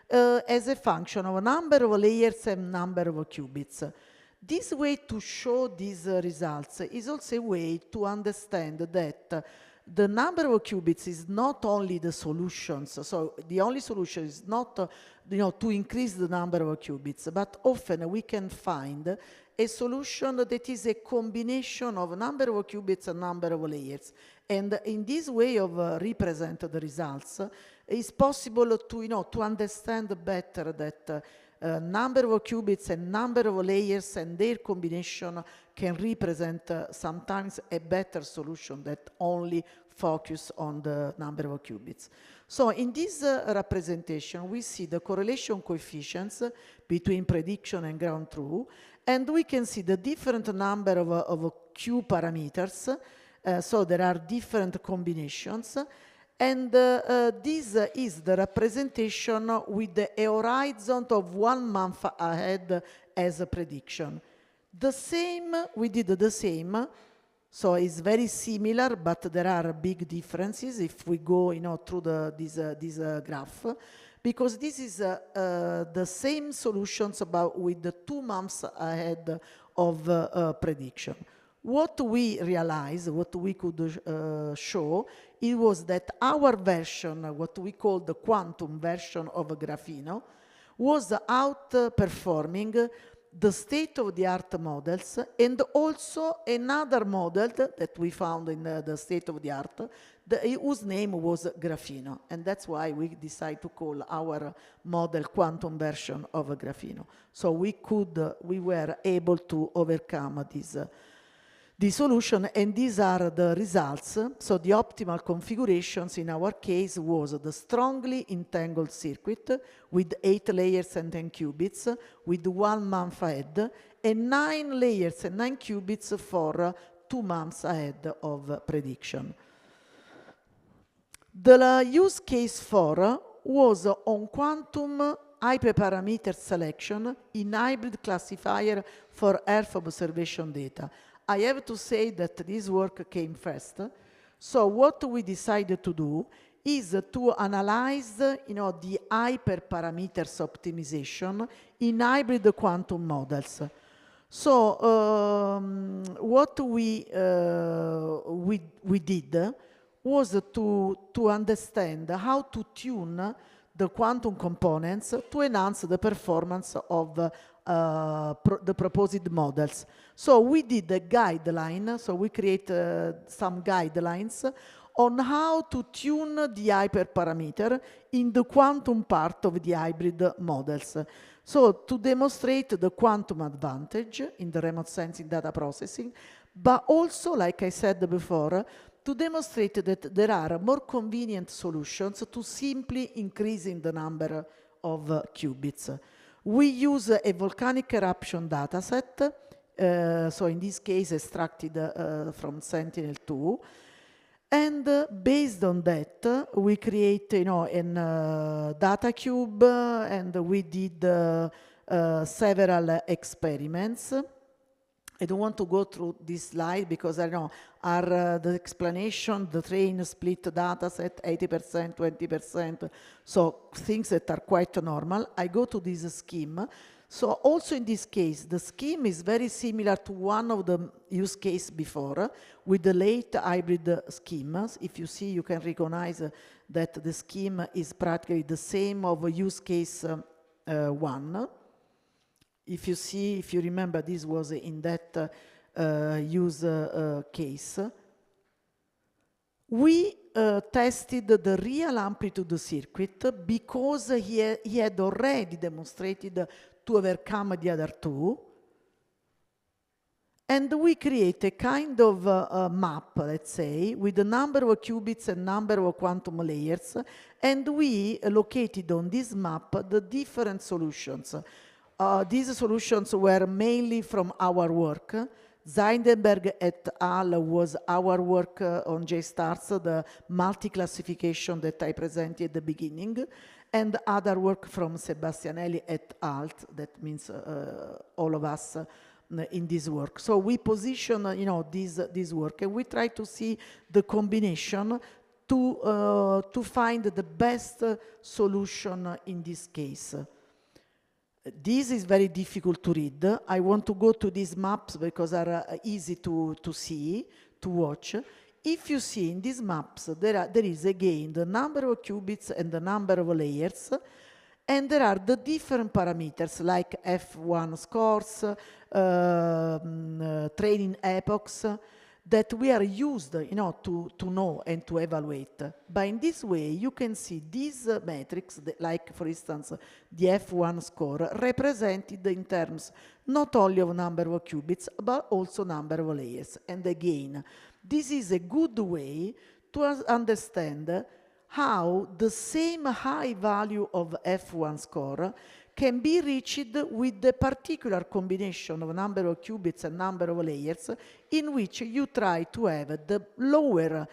as a function of a number of layers and number of qubits. This way to show these results is also a way to understand that the number of qubits is not only the solutions, so the only solution is not to increase the number of qubits, but often we can find a solution that is a combination of number of qubits and number of layers. And in this way of represent the results, it's possible to understand better that number of qubits and number of layers and their combination can represent sometimes a better solution that only focus on the number of qubits. So in this representation, we see the correlation coefficients between prediction and ground truth, and we can see the different number of Q parameters. So there are different combinations. And this is the representation with a horizon of 1 month ahead as a prediction. The same, we did the same, so it's very similar, but there are big differences if we go through this graph, because this is the same solutions about with the 2 months ahead of prediction. What we realized, what we could show, it was that our version, what we call the quantum version of Grapheno, was outperforming the state-of-the-art models and also another model that we found in the state-of-the-art, whose name was Grapheno. And that's why we decided to call our model quantum version of Grapheno. So we were able to overcome the solution, and these are the results. So the optimal configurations in our case was the strongly entangled circuit with 8 layers and 10 qubits with 1 month ahead, and 9 layers and 9 qubits for 2 months ahead of prediction. The use case 4 was on quantum hyperparameter selection in hybrid classifier for Earth observation data. I have to say that this work came first. So what we decided to do is to analyze, the hyperparameters optimization in hybrid quantum models. So what we did was to understand how to tune the quantum components to enhance the performance of the proposed models. So we did a guideline, so we create some guidelines on how to tune the hyperparameter in the quantum part of the hybrid models. So to demonstrate the quantum advantage in the remote sensing data processing, but also, like I said before, to demonstrate that there are more convenient solutions to simply increasing the number of qubits. We use a volcanic eruption dataset, so in this case extracted from Sentinel-2, and based on that, we create, a data cube, and we did several experiments. I don't want to go through this slide because I know the explanation, the train split data set, 80%, 20%, so things that are quite normal. I go to this scheme. So also in this case, the scheme is very similar to one of the use case before with the late hybrid schemes. If you see, you can recognize that the scheme is practically the same of use case 1. If you remember, this was in that use case. We tested the real amplitude circuit because he had already demonstrated to overcome the other two. And we create a kind of map, let's say, with the number of qubits and number of quantum layers, and we located on this map the different solutions. These solutions were mainly from our work. Zeidenberg et al. Was our work on J-stars, the multi-classification that I presented at the beginning, and other work from Sebastianelli et al. That means all of us in this work. So we position, this work, and we try to see the combination to find the best solution in this case. This is very difficult to read. I want to go to these maps because they are easy to see, to watch. If you see in these maps, there is again the number of qubits and the number of layers, and there are the different parameters like F1 scores, training epochs, that we are used to know and to evaluate. But in this way, you can see these metrics, like for instance, the F1 score, represented in terms not only of number of qubits, but also number of layers. And again, this is a good way to understand how the same high value of F1 score can be reached with the particular combination of number of qubits and number of layers, in which you try to have the lowest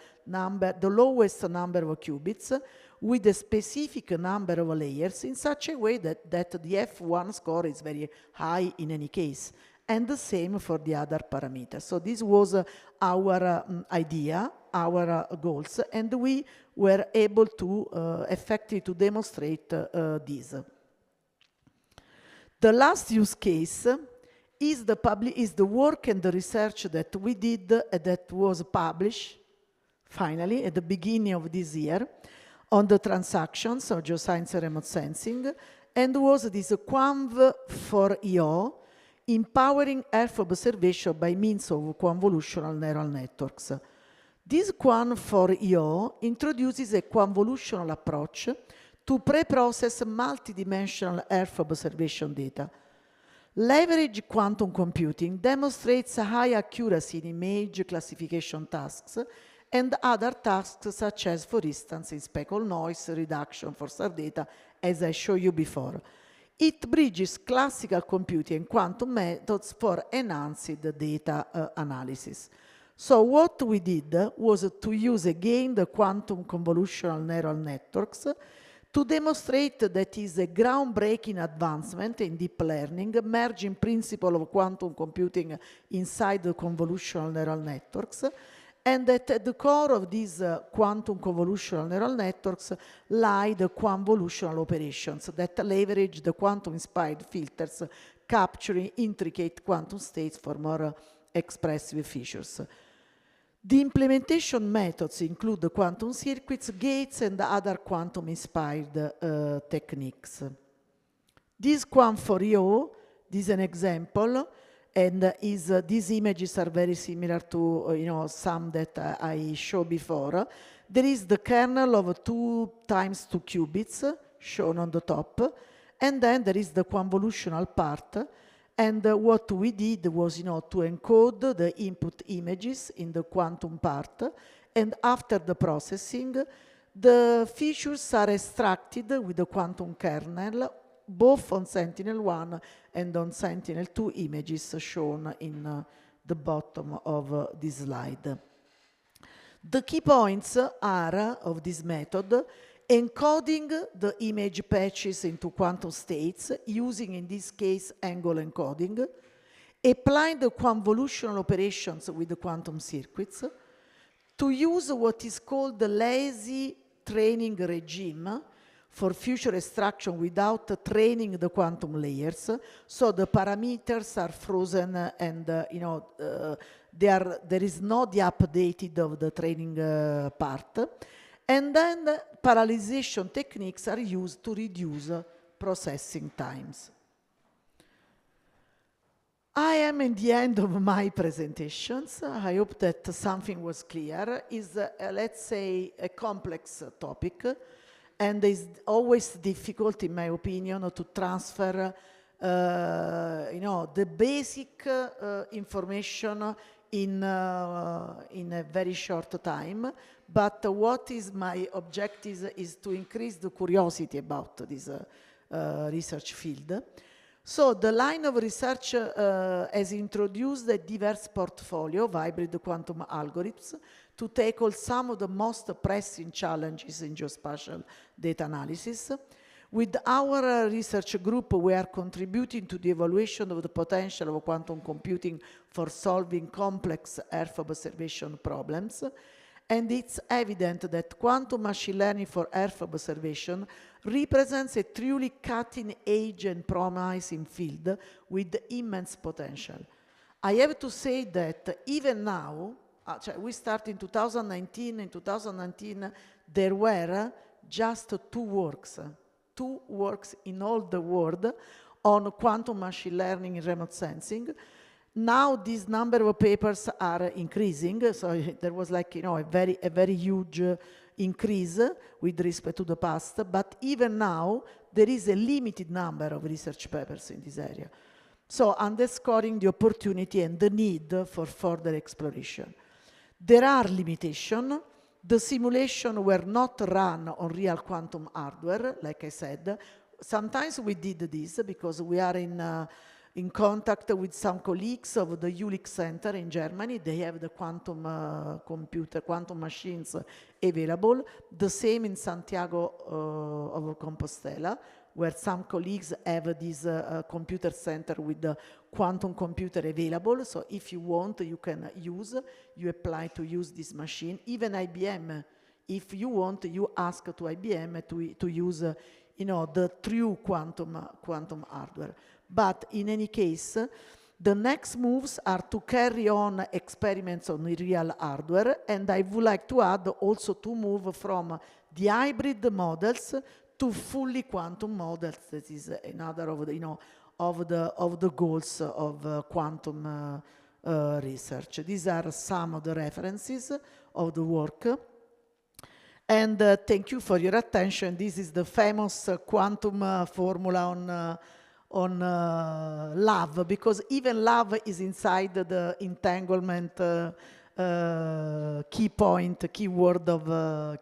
number of qubits with a specific number of layers in such a way that the F1 score is very high in any case, and the same for the other parameters. So this was our idea, our goals, and we were able to effectively to demonstrate this. The last use case is the work and the research that we did that was published finally at the beginning of this year on the transactions of geoscience and remote sensing, and was this QANV for EO, empowering Earth observation by means of convolutional neural networks. This QANV for EO introduces a convolutional approach to pre-process multidimensional Earth observation data. Leverage quantum computing demonstrates a high accuracy in image classification tasks and other tasks such as, for instance, in speckle noise reduction for star data, as I showed you before. It bridges classical computing and quantum methods for enhanced data analysis. So what we did was to use again the quantum convolutional neural networks to demonstrate that is a groundbreaking advancement in deep learning, merging principle of quantum computing inside the convolutional neural networks, and that at the core of these quantum convolutional neural networks lie the convolutional operations that leverage the quantum-inspired filters, capturing intricate quantum states for more expressive features. The implementation methods include the quantum circuits, gates, and other quantum-inspired techniques. This QANV4EO, this is an example, and these images are very similar to some that I showed before. There is the kernel of 2 times 2 qubits shown on the top, and then there is the convolutional part. And what we did was, to encode the input images in the quantum part, and after the processing, the features are extracted with the quantum kernel, both on Sentinel-1 and on Sentinel-2 images shown in the bottom of this slide. The key points are, of this method, encoding the image patches into quantum states, using, in this case, angle encoding, applying the convolutional operations with the quantum circuits, to use what is called the lazy training regime for future extraction without training the quantum layers. So the parameters are frozen and, there is no the updated of the training part. And then parallelization techniques are used to reduce processing times. I am in the end of my presentations. I hope that something was clear. It's, let's say, a complex topic, and it's always difficult, in my opinion, to transfer the basic information in a very short time. But what is my objective is to increase the curiosity about this research field. So the line of research has introduced a diverse portfolio of hybrid quantum algorithms to tackle some of the most pressing challenges in geospatial data analysis. With our research group, we are contributing to the evaluation of the potential of quantum computing for solving complex Earth observation problems. And it's evident that quantum machine learning for Earth observation represents a truly cutting-edge and promising field with immense potential. I have to say that even now, we started in 2019. In 2019, there were just two works in all the world on quantum machine learning in remote sensing. Now this number of papers are increasing, so there was like, a very huge increase with respect to the past, but even now there is a limited number of research papers in this area. So underscoring the opportunity and the need for further exploration. There are limitations. The simulations were not run on real quantum hardware, like I said. Sometimes we did this because we are in contact with some colleagues of the Jülich Center in Germany. They have the quantum quantum machines available. The same in Santiago of Compostela, where some colleagues have this computer center with the quantum computer available. So if you want, you can you apply to use this machine. Even IBM, if you want, you ask to IBM to use the true quantum hardware. But in any case, the next moves are to carry on experiments on real hardware, and I would like to add also to move from the hybrid models to fully quantum models. That is another of the goals of quantum research. These are some of the references of the work. And thank you for your attention. This is the famous quantum formula on love, because even love is inside the entanglement keyword of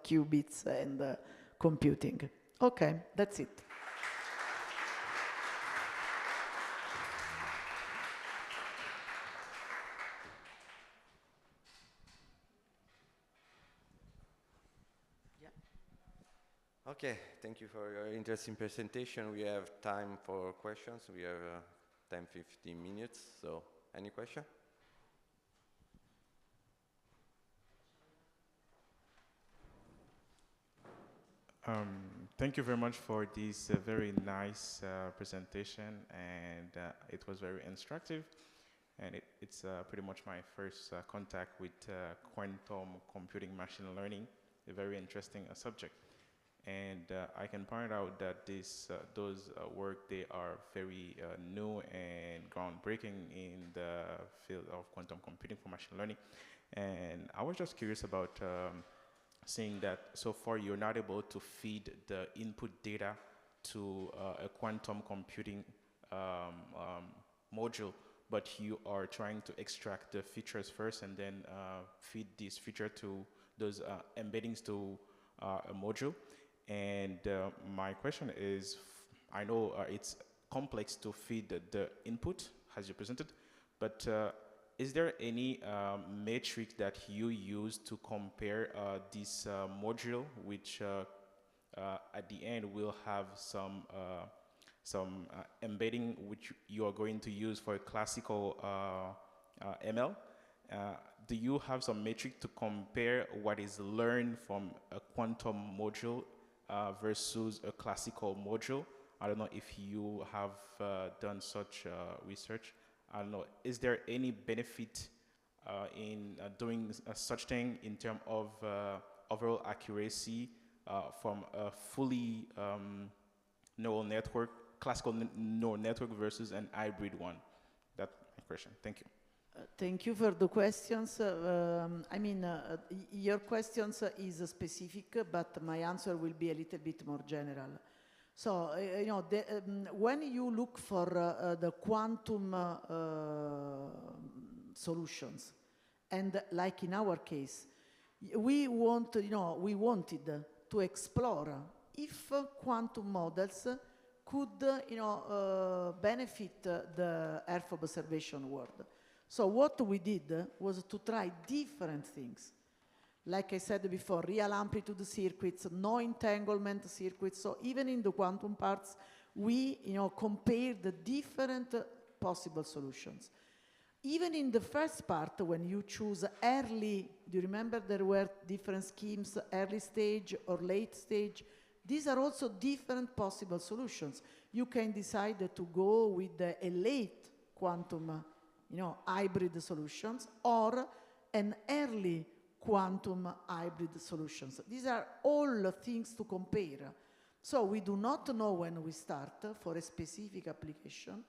qubits and computing. Okay, that's it. Okay, thank you for your interesting presentation. We have time for questions. We have 10-15 minutes, so any question? Thank you very much for this very nice presentation, and it was very instructive. And it's pretty much my first contact with quantum computing machine learning, a very interesting subject. And I can point out that those work, they are very new and groundbreaking in the field of quantum computing for machine learning. And I was just curious about seeing that so far you're not able to feed the input data to a quantum computing module, but you are trying to extract the features first and then feed this feature to those embeddings to a module. And my question is, I know it's complex to feed the input as you presented, but is there any metric that you use to compare this module, which at the end will have some embedding which you are going to use for a classical ML? Do you have some metric to compare what is learned from a quantum module versus a classical module? I don't know if you have done such research. I don't know, is there any benefit in doing such thing in terms of overall accuracy from a fully neural network, classical neural network versus an hybrid one? That's my question. Thank you. Thank you for the questions. Your questions is specific, but my answer will be a little bit more general. So, when you look for the quantum solutions, and like in our case, we wanted to explore if quantum models could, benefit the Earth observation world. So what we did was to try different things. Like I said before, real amplitude circuits, no entanglement circuits. So even in the quantum parts, we compared the different possible solutions. Even in the first part, when you choose early, do you remember there were different schemes, early stage or late stage? These are also different possible solutions. You can decide to go with a late quantum, hybrid solutions, or an early quantum hybrid solutions. These are all things to compare. So we do not know when we start for a specific application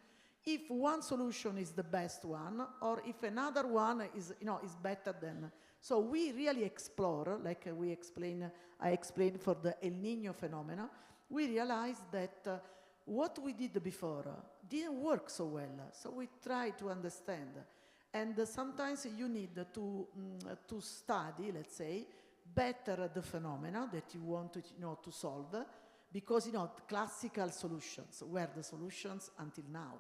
if one solution is the best one or if another one is better than. So we really explore, like I explained for the El Niño phenomena, we realized that what we did before didn't work so well. So we try to understand. And sometimes you need to study, let's say, better the phenomena that you want to solve, because classical solutions were the solutions until now.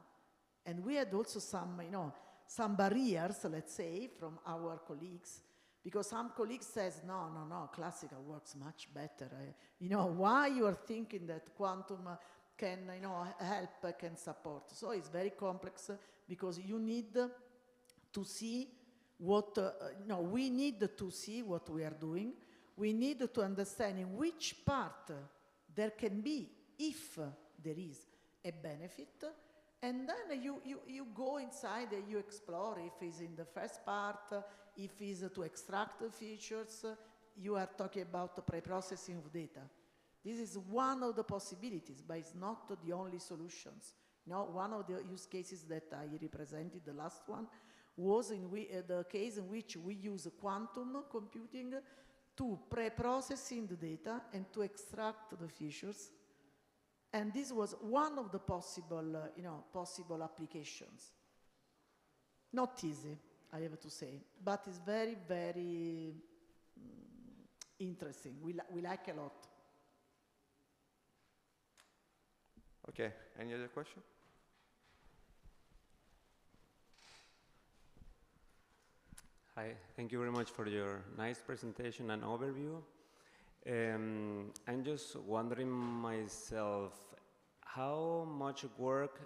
And we had also some barriers, let's say, from our colleagues, because some colleagues says, no, classical works much better. Why you are thinking that quantum can, help, can support? So it's very complex because you need to see what, we need to see what we are doing. We need to understand in which part there can be, if there is a benefit, and then you go inside and you explore if it's in the first part, if it's to extract the features. You are talking about the pre-processing of data. This is one of the possibilities, but it's not the only solutions. One of the use cases that I represented, the last one, was the case in which we use quantum computing to pre-processing the data and to extract the features. And this was one of the possible applications. Not easy, I have to say, but it's very, very interesting. We like a lot. Okay, any other question? Hi, thank you very much for your nice presentation and overview. I'm just wondering myself, how much work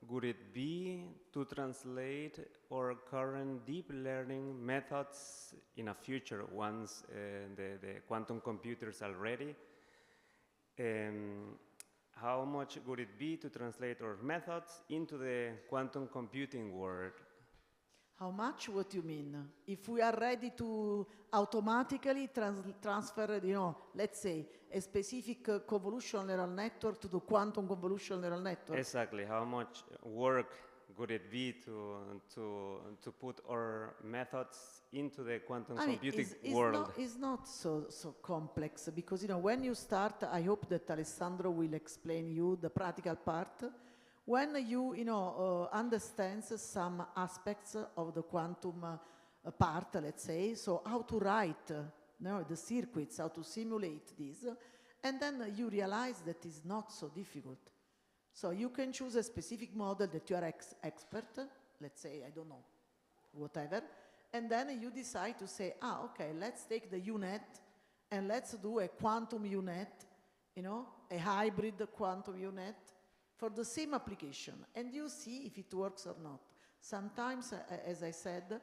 would it be to translate our current deep learning methods in a future once the quantum computers are ready? How much would it be to translate our methods into the quantum computing world? How much? What do you mean? If we are ready to automatically transfer, let's say, a specific convolutional neural network to the quantum convolutional neural network? Exactly. How much work would it be to put our methods into the quantum computing world? It's not so complex, because when you start, I hope that Alessandro will explain you the practical part. When you understand some aspects of the quantum part, let's say, so how to write the circuits, how to simulate this, and then you realize that it's not so difficult. So you can choose a specific model that you are expert, let's say, I don't know, whatever, and then you decide to say, okay, let's take the UNet and let's do a quantum UNet, a hybrid quantum UNet, for the same application, and you see if it works or not. Sometimes, as I said,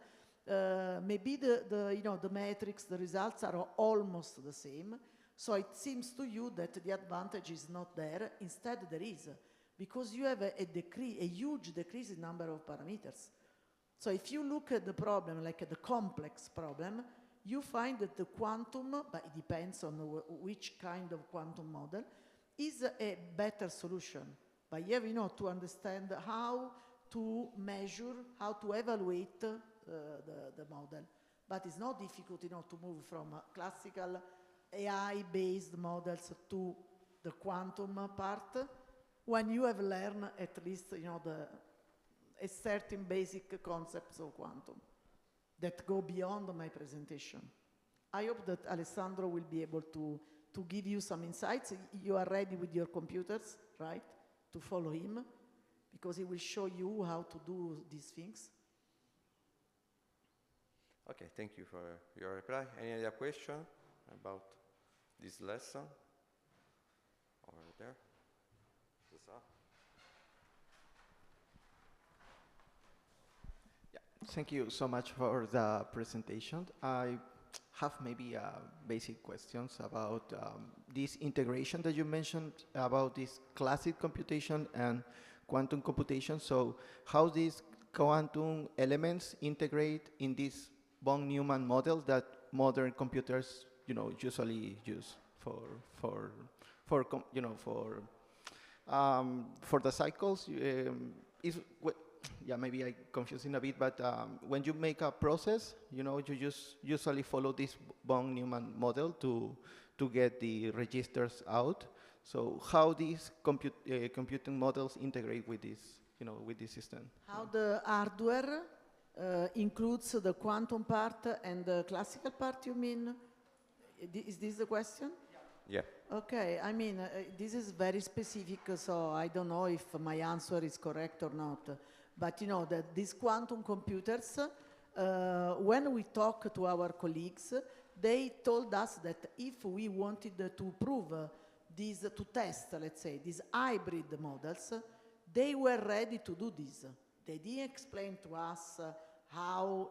maybe the metrics, the results are almost the same, so it seems to you that the advantage is not there. Instead, there is, because you have a huge decrease in number of parameters. So if you look at the problem, like the complex problem, you find that the quantum, but it depends on which kind of quantum model, is a better solution. But you have to understand how to measure, how to evaluate the model. But it's not difficult to move from classical AI-based models to the quantum part, when you have learned at least, a certain basic concepts of quantum that go beyond my presentation. I hope that Alessandro will be able to give you some insights. You are ready with your computers, right, to follow him, because he will show you how to do these things. Okay, thank you for your reply. Any other question about this lesson? Over there. Thank you so much for the presentation. I have maybe basic questions about this integration that you mentioned about this classic computation and quantum computation. So how these quantum elements integrate in this von Neumann model that modern computers, usually use for the cycles. Yeah, maybe I'm confusing a bit, but when you make a process, you just usually follow this von Neumann model to get the registers out. So how these computing models integrate with this, with this system? How the hardware includes the quantum part and the classical part, you mean? Is this the question? Yeah. Okay, I mean, this is very specific, so I don't know if my answer is correct or not. But that these quantum computers, when we talk to our colleagues, they told us that if we wanted to prove to test, let's say, these hybrid models, they were ready to do this. They didn't explain to us how,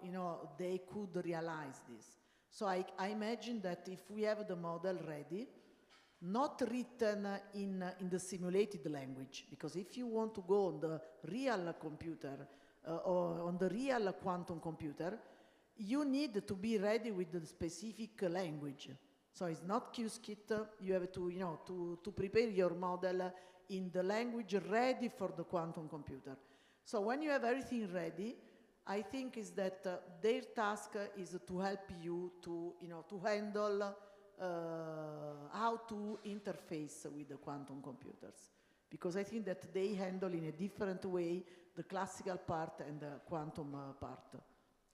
they could realize this. So I imagine that if we have the model ready, not written in the simulated language, because if you want to go on the real computer or on the real quantum computer, you need to be ready with the specific language. So it's not Qiskit. You have to, to prepare your model in the language ready for the quantum computer. So when you have everything ready, I think is that their task is to help you to, to handle how to interface with the quantum computers. Because I think that they handle in a different way the classical part and the quantum part.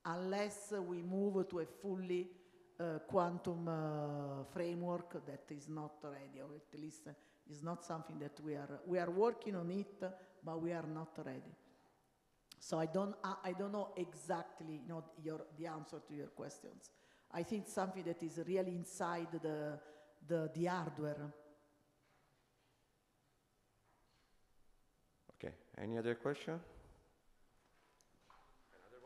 Unless we move to a fully quantum framework that is not ready, or at least is not something that we are working on it, but we are not ready. So I don't know exactly the answer to your questions. I think something that is really inside the hardware. Okay, any other question? Another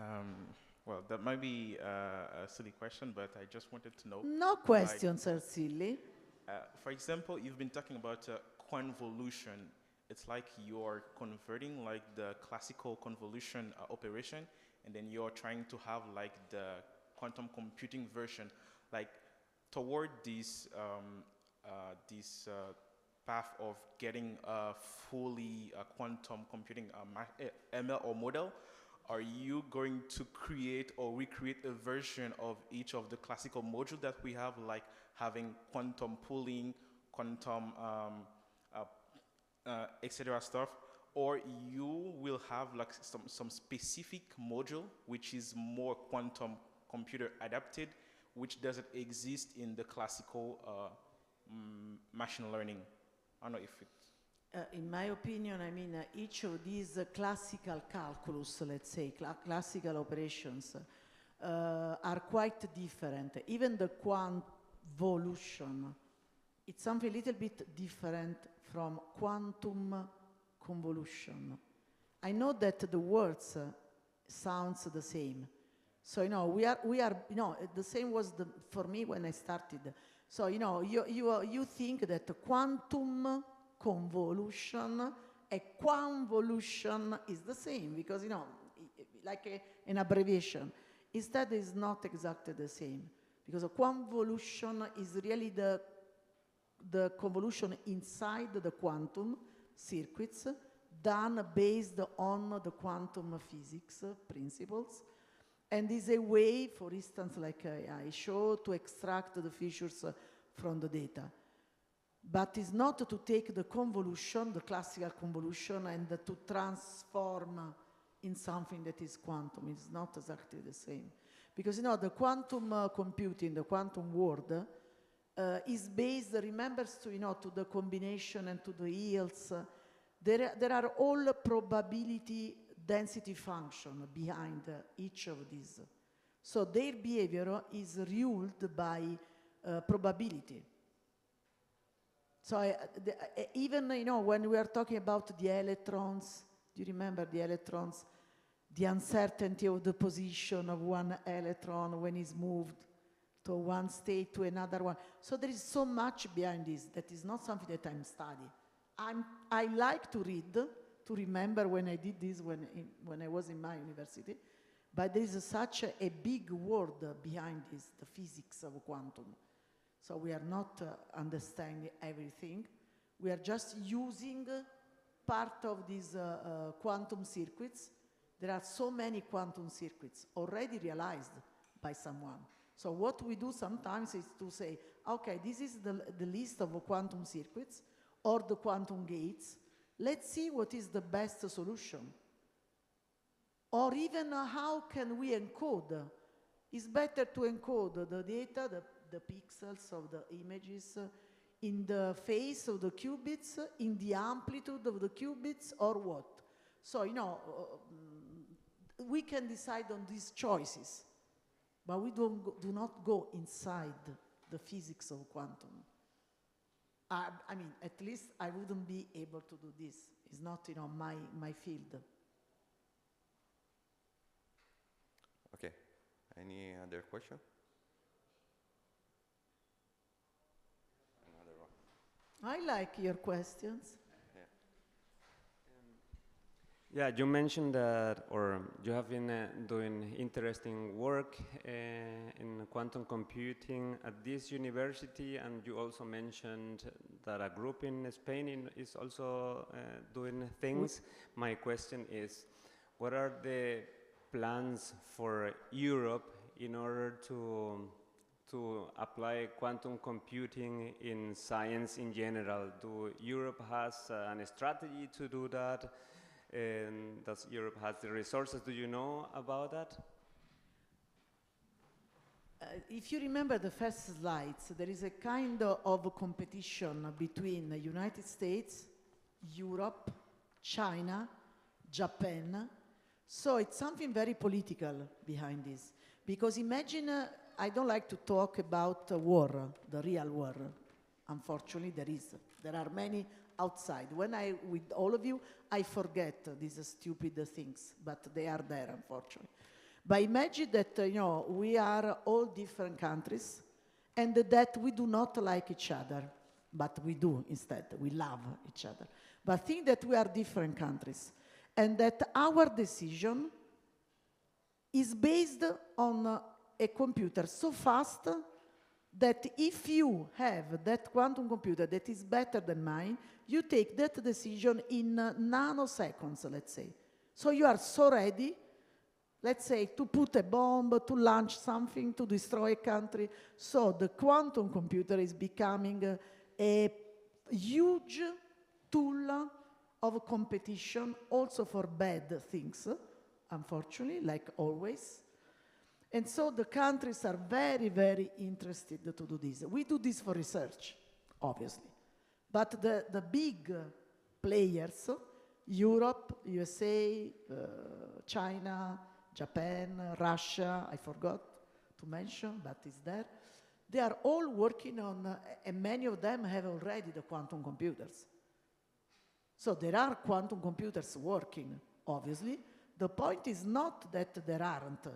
one? Well, that might be a silly question, but I just wanted to know. No questions are silly. For example, you've been talking about convolution. It's like you're converting like the classical convolution operation, and then you're trying to have like the quantum computing version, like toward this path of getting a fully quantum computing ML or model. Are you going to create or recreate a version of each of the classical modules that we have, like having quantum pooling, quantum etc. stuff, or you will have like some specific module which is more quantum computer adapted, which doesn't exist in the classical machine learning? I don't know if it... in my opinion, I mean, each of these classical calculus, let's say, classical operations, are quite different. Even the quantvolution, it's something a little bit different from quantum convolution. I know that the words sounds the same. So, we are, the same was for me when I started. So, you think that quantum convolution and convolution is the same because, like an abbreviation. Instead, it's not exactly the same because a convolution is really the convolution inside the quantum circuits done based on the quantum physics principles. And is a way, for instance, like I show, to extract the features from the data. But it's not to take the convolution, the classical convolution, and to transform in something that is quantum. It's not exactly the same. Because, the quantum computing, the quantum world, is based, remembers to, to the combination and to the yields. There are all probability density function behind each of these. So their behavior is ruled by probability. So even, when we are talking about the electrons, do you remember the electrons? The uncertainty of the position of one electron when it's moved to one state to another one. So there is so much behind this that is not something that I'm studying. I like to read, to remember when I did this when I was in my university, but there is such a big world behind this, the physics of quantum. So we are not understanding everything. We are just using part of these quantum circuits. There are so many quantum circuits already realized by someone. So what we do sometimes is to say, okay, this is the list of quantum circuits or the quantum gates. Let's see what is the best solution. Or even how can we encode? It's better to encode the data, the pixels of the images, in the phase of the qubits, in the amplitude of the qubits, or what? So, we can decide on these choices, but we do not go inside the physics of quantum. I mean, at least I wouldn't be able to do this. It's not, my field. Okay. Any other question? Another one. I like your questions. Yeah, you mentioned that, or you have been doing interesting work in quantum computing at this university, and you also mentioned that a group in Spain is also doing things. My question is, what are the plans for Europe in order to apply quantum computing in science in general? Do Europe has a strategy to do that? And does Europe have the resources? Do you know about that? If you remember the first slides, there is a kind of competition between the United States, Europe, China, Japan. So it's something very political behind this. Because imagine, I don't like to talk about war, the real war. Unfortunately, there are many outside. When with all of you, I forget these stupid things, but they are there, unfortunately. But imagine that, we are all different countries, and that we do not like each other, but we do instead. We love each other. But think that we are different countries, and that our decision is based on a computer so fast that if you have that quantum computer that is better than mine, you take that decision in nanoseconds, let's say. So you are so ready, let's say, to put a bomb, to launch something, to destroy a country. So the quantum computer is becoming a huge tool of competition, also for bad things, unfortunately, like always. And so the countries are very, very interested to do this. We do this for research, obviously. But the big players, Europe, USA, China, Japan, Russia, I forgot to mention, but it's there. They are all working on, and many of them have already the quantum computers. So there are quantum computers working, obviously. The point is not that there aren't.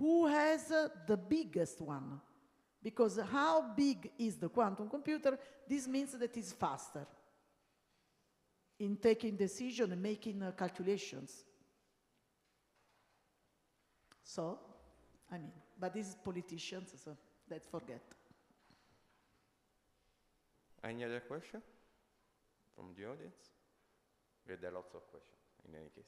Who has the biggest one? Because how big is the quantum computer? This means that it's faster in taking decisions and making calculations. So, but these politicians, so let's forget. Any other question from the audience? We had lots of questions in any case.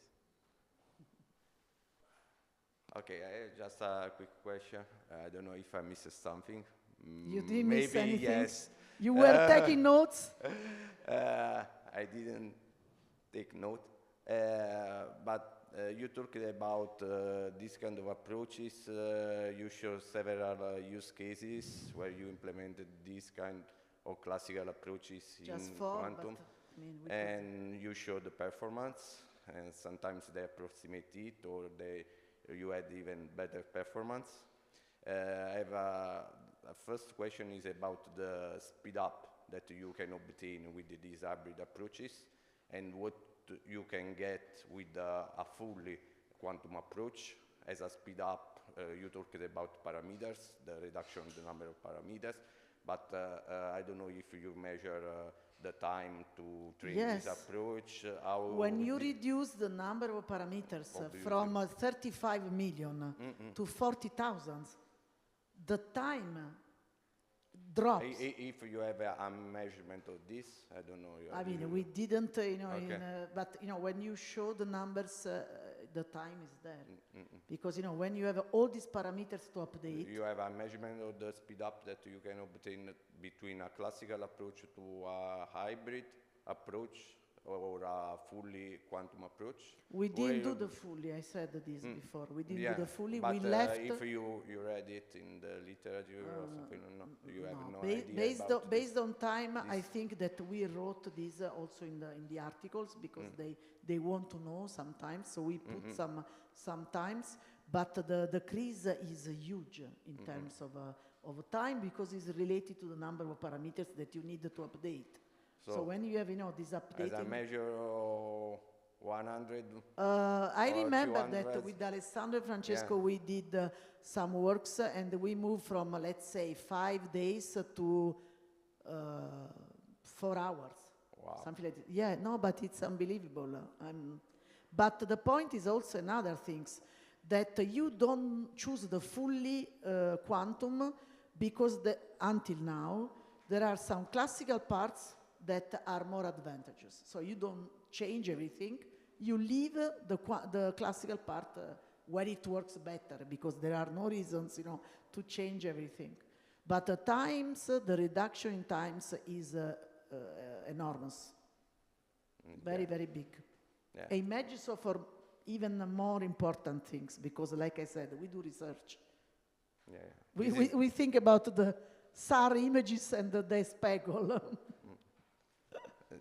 Okay, just a quick question. I don't know if I missed something. You didn't miss Maybe anything? yes. You were taking notes? I didn't take note, but you talked about this kind of approaches. You showed several use cases where you implemented this kind of classical approaches Just in four, quantum, but I mean, we and you showed the performance, and sometimes they approximate it, or you had even better performance. I have a first question is about the speed up that you can obtain with these hybrid approaches, and what you can get with a fully quantum approach. As a speed up, you talked about parameters, the reduction of the number of parameters, but I don't know if you measure the time to train this approach. When you reduce the number of parameters from 35 million to 40,000, the time drops. If you have a measurement of this, I don't know. I mean, we didn't, but when you show the numbers, the time is there. Because, when you have all these parameters to update. You have a measurement of the speed up that you can obtain between a classical approach to a hybrid approach or a fully quantum approach. We didn't do the fully, I said this before. We didn't do the fully, but we left. If you read it in the literature or something, you have no idea based on time, I think that we wrote this also in the articles because they want to know sometimes, so we put some times, but the decrease is huge in terms of time because it's related to the number of parameters that you need to update. So when you have, this updating... As a measure of 100 I remember 200. that with Alessandro and Francesco we did some works and we moved from, let's say, 5 days to 4 hours. Wow. Something like that. Yeah, no, but it's unbelievable. But the point is also another things, that you don't choose the fully quantum because until now there are some classical parts that are more advantageous. So you don't change everything. You leave the classical part where it works better because there are no reasons, to change everything. But the reduction in times is enormous. Very, very big. Yeah. Imagine so for even more important things because, like I said, we do research. Yeah. We think about the SAR images and the speckle.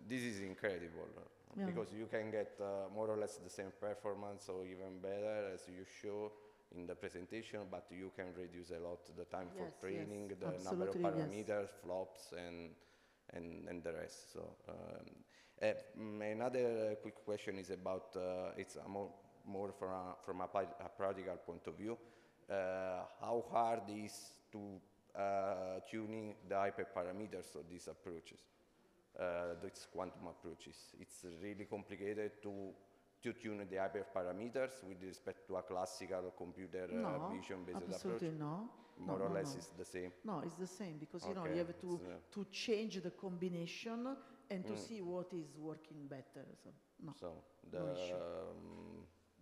This is incredible because you can get more or less the same performance or even better as you show in the presentation, but you can reduce a lot the time for training, the number of parameters, flops, and the rest. So another quick question is about it's more from a practical point of view. How hard is to tuning the hyperparameters of these approaches? These quantum approaches. It's really complicated to tune the hyperparameters with respect to a classical computer vision-based approach. Absolutely no. More or less it's the same. No, it's the same because you have to change the combination and to see what is working better. So no. So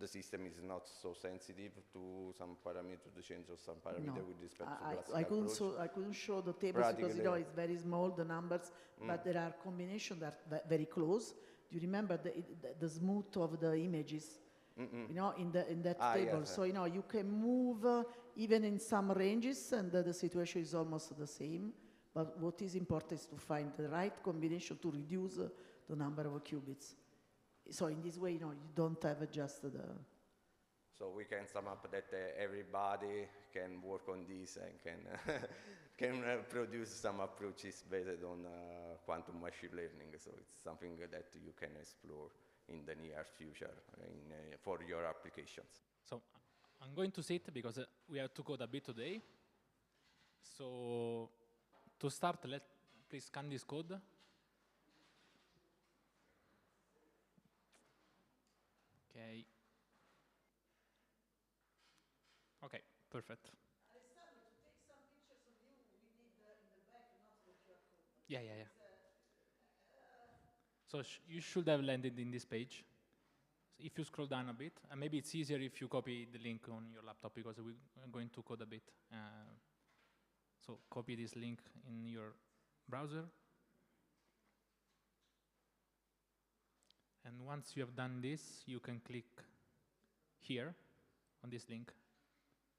the system is not so sensitive to some parameter, the change of some parameter with respect to classical approach. I couldn't show the tables because it's very small, the numbers, but there are combinations that are very close. Do you remember the smooth of the images? In that table. Yes, so you can move even in some ranges, and the situation is almost the same. But what is important is to find the right combination to reduce the number of qubits. So in this way, you don't have just the... So we can sum up that everybody can work on this and can produce some approaches based on quantum machine learning. So it's something that you can explore in the near future for your applications. So I'm going to sit because we have to code a bit today. So to start, please scan this code. Okay. Okay, perfect. Alessandro, to take some pictures of you, we need in the back, not the QR code. Yeah. So you should have landed in this page. if you scroll down a bit, maybe it's easier if you copy the link on your laptop because we're going to code a bit. So copy this link in your browser. And once you have done this, you can click here on this link,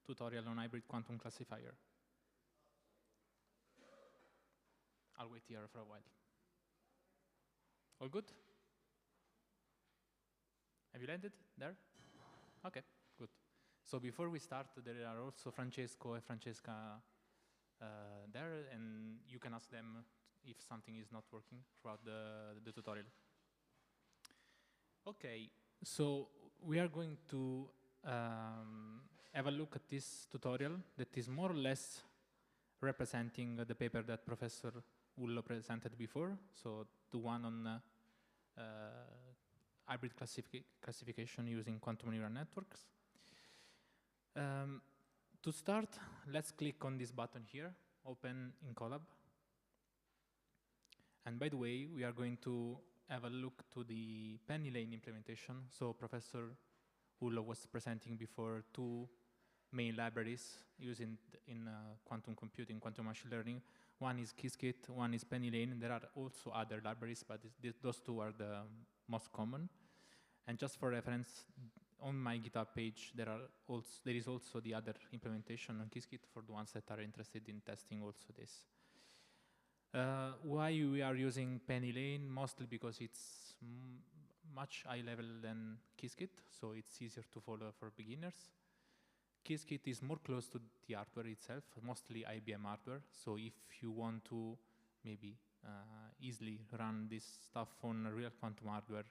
tutorial on hybrid quantum classifier. I'll wait here for a while. All good? Have you landed there? Okay, good. So before we start, there are also Francesco and Francesca there, and you can ask them if something is not working throughout the tutorial. Okay, so we are going to have a look at this tutorial that is more or less representing the paper that Professor Ullo presented before, so the one on hybrid classification using quantum neural networks. To start, let's click on this button here, open in Colab. And by the way, we are going to have a look to the penny lane implementation. So Professor Ullo was presenting before two main libraries used in quantum computing, quantum machine learning. One is Qiskit, one is penny lane. There are also other libraries, but those two are the most common. And just for reference, on my GitHub page, there is also the other implementation on Qiskit for the ones that are interested in testing also this. Why we are using penny lane? Mostly because it's much higher level than Qiskit, so it's easier to follow for beginners. Qiskit is more close to the hardware itself, mostly IBM hardware. So if you want to maybe easily run this stuff on real quantum hardware,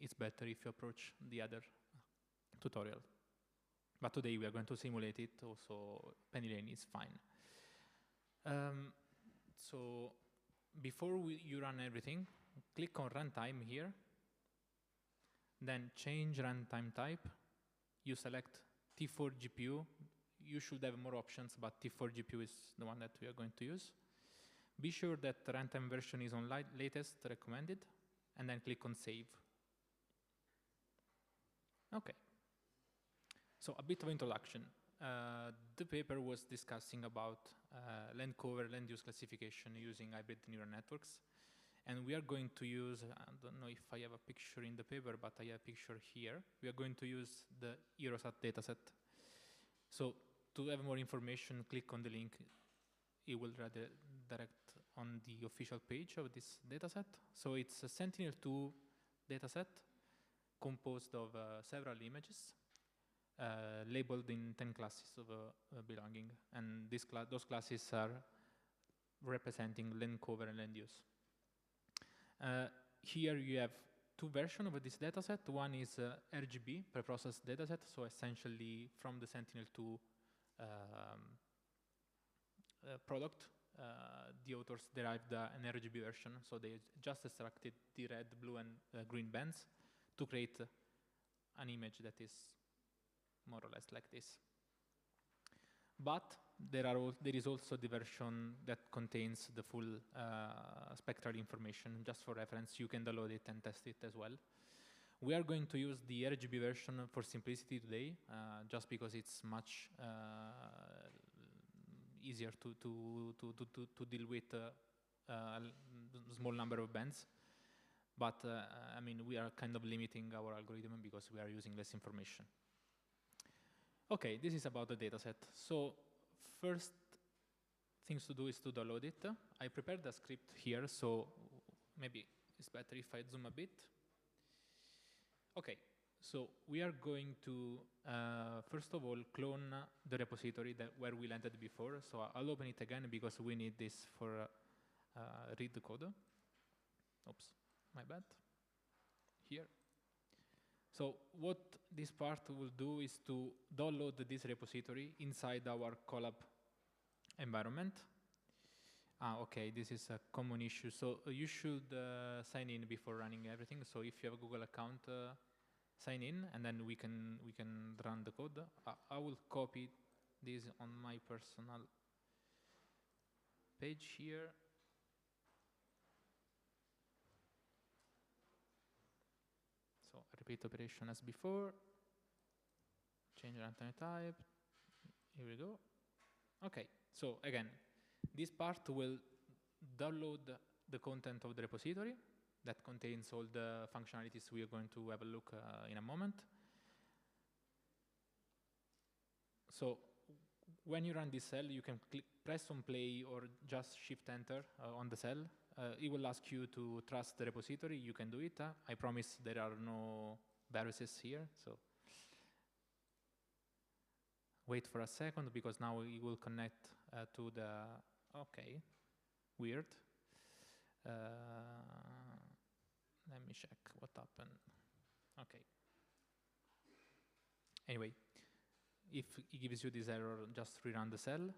it's better if you approach the other tutorial. But today we are going to simulate it, also penny lane is fine. So before you run everything, click on runtime here, then change runtime type. You select T4 GPU. You should have more options, but T4 GPU is the one that we are going to use. Be sure that the runtime version is on latest recommended, and then click on save. Okay. So a bit of introduction. The paper was discussing about land cover, land use classification using hybrid neural networks. And we are going to use, I don't know if I have a picture in the paper, but I have a picture here. We are going to use the Eurosat dataset. So to have more information, click on the link. It will direct on the official page of this dataset. So it's a Sentinel-2 dataset composed of several images labeled in 10 classes of belonging. And those classes are representing land cover and land use. Here you have two versions of this dataset. One is RGB, preprocessed dataset, so essentially from the Sentinel-2 product, the authors derived an RGB version, so they just extracted the red, blue, and green bands to create an image that is more or less like this. But there is also the version that contains the full spectral information. Just for reference, you can download it and test it as well. We are going to use the RGB version for simplicity today, just because it's much easier to deal with a small number of bands. But I mean, we are kind of limiting our algorithm because we are using less information. Okay, this is about the dataset. So first things to do is to download it. I prepared the script here, so maybe it's better if I zoom a bit. Okay, so we are going to, first of all, clone the repository where we landed before. So I'll open it again because we need this for read the code. Oops, my bad. Here. So what this part will do is to download this repository inside our Colab environment. Okay, this is a common issue. So you should sign in before running everything. So if you have a Google account, sign in, and then we can run the code. I will copy this on my personal page here. So So repeat operation as before. Change runtime type. Here we go. Okay, so again, this part will download the content of the repository that contains all the functionalities we are going to have a look in a moment. So when you run this cell, you can press on play or just shift enter on the cell. It will ask you to trust the repository. You can do it. I promise there are no viruses here. So wait for a second, because now it will connect to the, okay, weird. Let me check what happened. Okay. Anyway, if it gives you this error, just rerun the cell.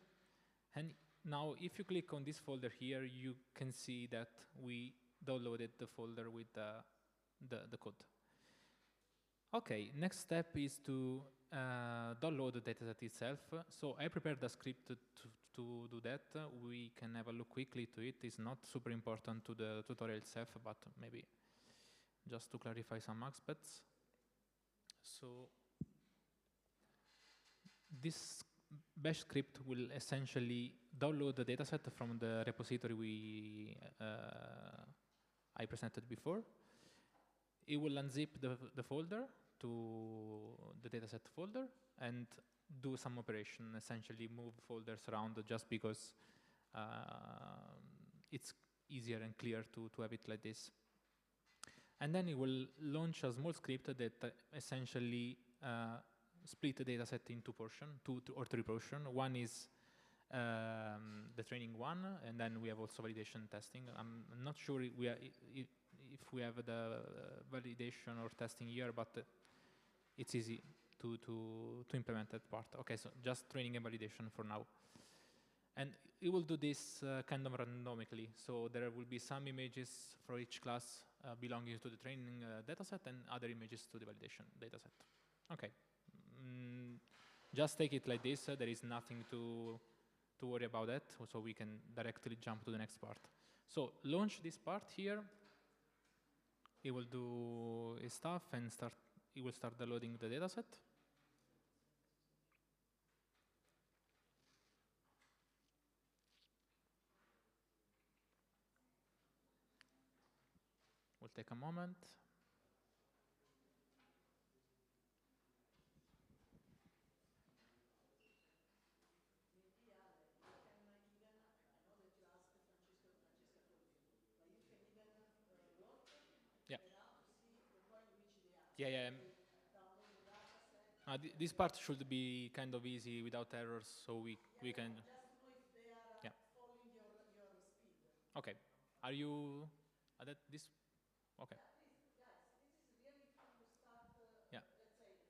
And now if you click on this folder here, you can see that we downloaded the folder with the code. Okay, next step is to download the dataset itself. So I prepared a script to do that. We can have a look quickly to it. It's not super important to the tutorial itself, but maybe just to clarify some aspects. So this bash script will essentially download the dataset from the repository I presented before. It will unzip the folder to the dataset folder and do some operation, essentially move folders around, just because it's easier and clear to have it like this. And then it will launch a small script that essentially split the dataset into two or three portions. One is the training one, and then we have also validation testing. I'm not sure if we have the validation or testing here, but it's easy to implement that part. Okay, so just training and validation for now. And it will do this kind of randomically. So there will be some images for each class belonging to the training dataset and other images to the validation dataset. Okay. Just take it like this. There is nothing to worry about that. So we can directly jump to the next part. So launch this part here. It will do its stuff and it will start downloading the dataset. Will take a moment. Yeah. This part should be kind of easy without errors, so we can. Just to know if they are following your speed. Okay. Are you at this? Okay. Yeah, please, guys, this is really fun to start, Yeah. let's say, the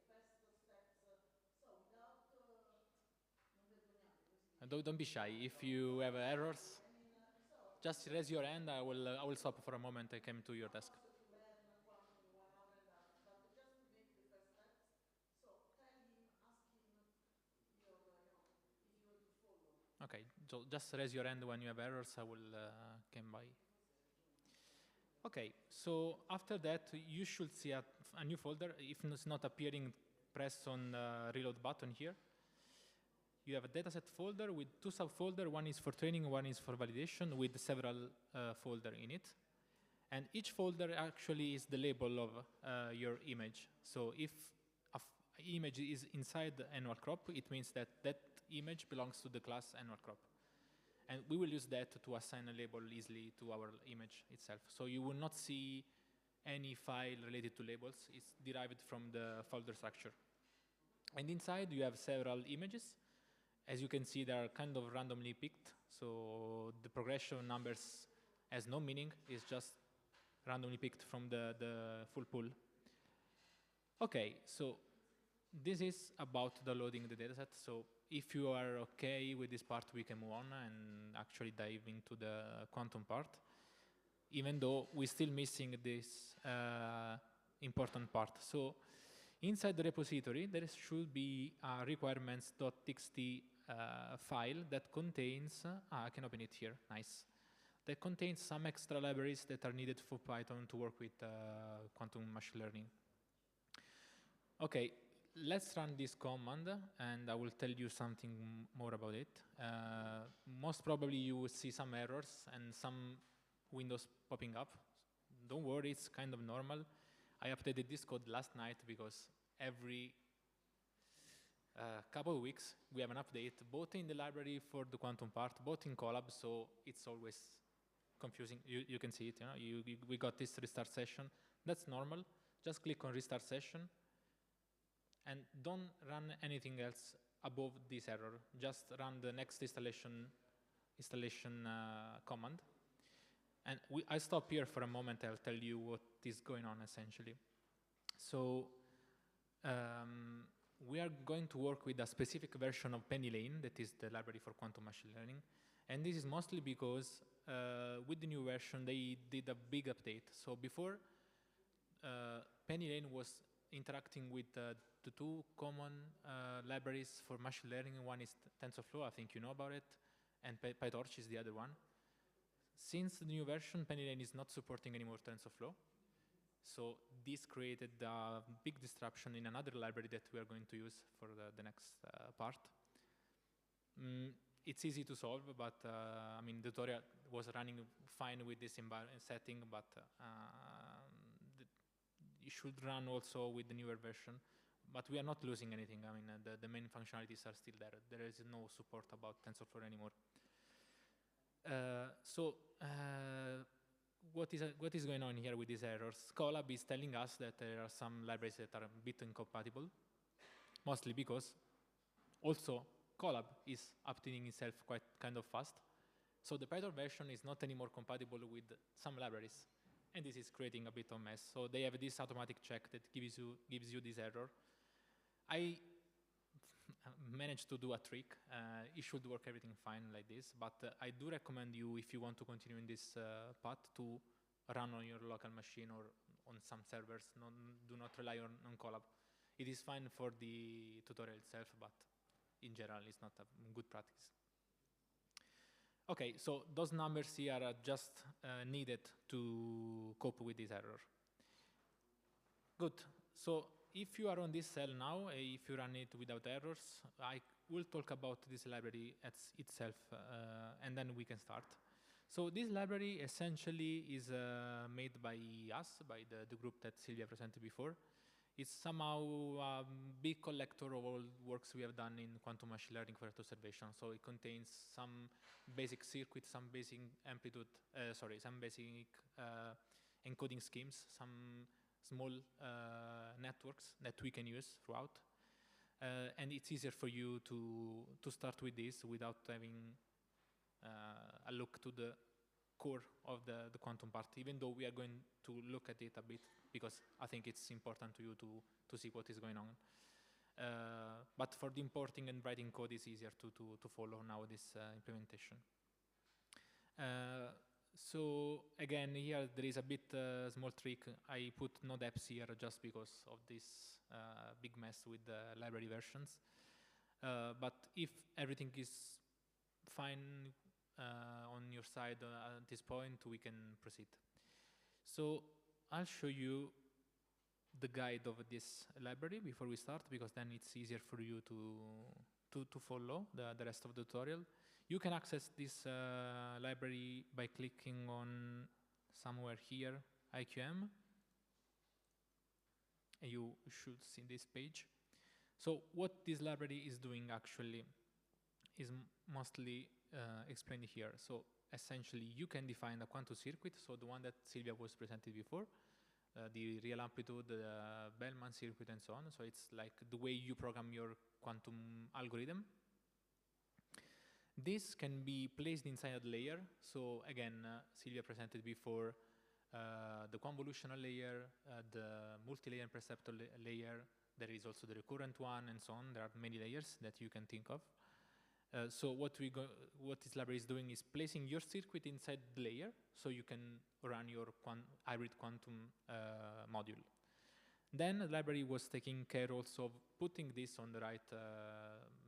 first steps. So without, non vergognatevi, Don't be shy. If you have errors, just raise your hand. I will stop for a moment. I came to your desk. to learn quantum in 1 hour and a half, but just to make the first steps. So tell him, ask him if you want to follow. Okay. So just raise your hand when you have errors. I will come by. Okay. So after that, you should see a new folder. If it's not appearing, press on the reload button here. You have a dataset folder with two subfolders. One is for training, one is for validation, with several folders in it. And each folder actually is the label of your image. So if an image is inside the annual crop, it means that that image belongs to the class annual crop. And we will use that to assign a label easily to our image itself. So you will not see any file related to labels. It's derived from the folder structure. And inside, you have several images. As you can see, they are kind of randomly picked. So the progression numbers has no meaning. It's just randomly picked from the full pool. Okay, so this is about downloading the dataset. So if you are okay with this part, we can move on and actually dive into the quantum part, even though we're still missing this important part. So inside the repository, there should be a requirements.txt file that contains, I can open it here, nice. That contains some extra libraries that are needed for Python to work with quantum machine learning. Okay, let's run this command, and I will tell you something more about it. Most probably you will see some errors and some windows popping up. Don't worry, it's kind of normal. I updated this code last night because every couple of weeks we have an update, both in the library for the quantum part, both in Colab, so it's always confusing. You can see it, we got this restart session. That's normal. Just click on restart session and don't run anything else above this error. Just run the next installation command. And I stop here for a moment. I'll tell you what is going on essentially. So we are going to work with a specific version of PennyLane, that is the library for quantum machine learning. And this is mostly because with the new version, they did a big update. So before, PennyLane was interacting with the two common libraries for machine learning. One is TensorFlow, I think you know about it, and PyTorch is the other one. Since the new version, PennyLane is not supporting anymore TensorFlow. So this created a big disruption in another library that we are going to use for the next part. It's easy to solve, but I mean, the tutorial was running fine with this setting, but it should run also with the newer version. But we are not losing anything. I mean, the main functionalities are still there. There is no support about TensorFlow anymore. What is going on here with these errors? Colab is telling us that there are some libraries that are a bit incompatible, mostly because also Colab is updating itself quite kind of fast. So the Python version is not anymore compatible with some libraries, and this is creating a bit of mess. So they have this automatic check that gives you this error. I managed to do a trick. It should work everything fine like this, but I do recommend you, if you want to continue in this path, to run on your local machine or on some servers. Do not rely on Colab. It is fine for the tutorial itself, but in general, it's not a good practice. Okay, so those numbers here are just needed to cope with this error. Good. So if you are on this cell now, if you run it without errors, I will talk about this library itself, and then we can start. So this library essentially is made by us, by the group that Silvia presented before. It's somehow a big collector of all works we have done in quantum machine learning for Earth observation. So it contains some basic circuits, some basic amplitude, some basic encoding schemes, some small networks that we can use throughout. And it's easier for you to start with this without having a look to the core of the quantum part, even though we are going to look at it a bit, because I think it's important to you to see what is going on. But for the importing and writing code, it's easier to follow now this implementation. So again, here there is a bit small trick. I put no depths here just because of this big mess with the library versions. But if everything is fine on your side at this point, we can proceed. So I'll show you the guide of this library before we start, because then it's easier for you to follow the rest of the tutorial. You can access this library by clicking on somewhere here, IQM. And you should see this page. So what this library is doing actually is mostly explained here. So essentially, you can define a quantum circuit, so the one that Silvia was presented before, the real amplitude, the Bellman circuit, and so on. So it's like the way you program your quantum algorithm. This can be placed inside a layer. So again, Silvia presented before the convolutional layer, the multi-layer perceptor layer. There is also the recurrent one, and so on. There are many layers that you can think of. So what this library is doing is placing your circuit inside the layer, so you can run your hybrid quantum module. Then the library was taking care also of putting this on the right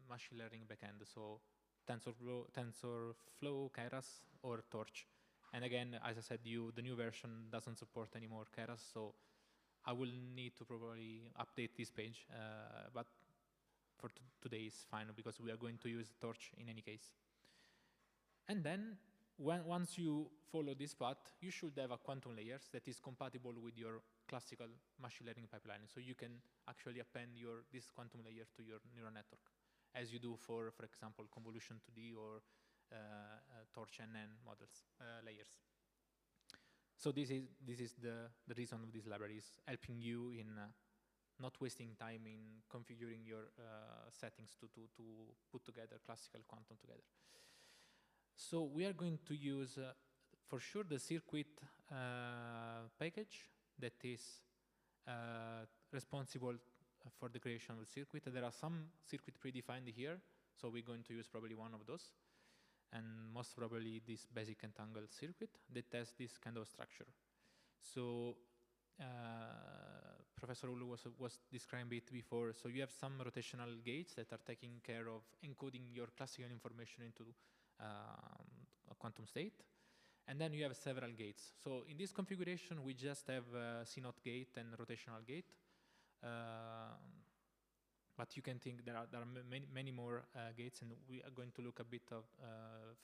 machine learning backend, so TensorFlow, Keras, or Torch. And again, as I said, the new version doesn't support anymore Keras, so I will need to probably update this page, but for today is fine because we are going to use Torch in any case. And then once you follow this path, you should have a quantum layers that is compatible with your classical machine learning pipeline. So you can actually append this quantum layer to your neural network, as you do for example, convolution 2D or Torch NN models layers. So this is the reason of these libraries, helping you in not wasting time in configuring your settings to put together classical quantum together. So we are going to use, for sure, the circuit package that is responsible for the creation of the circuit. There are some circuit predefined here, so we're going to use probably one of those, and most probably this basic entangled circuit that has this kind of structure. So Professor Ullo was describing it before. So you have some rotational gates that are taking care of encoding your classical information into a quantum state. And then you have several gates. So in this configuration, we just have CNOT gate and rotational gate. But you can think there are many more gates, and we are going to look a bit of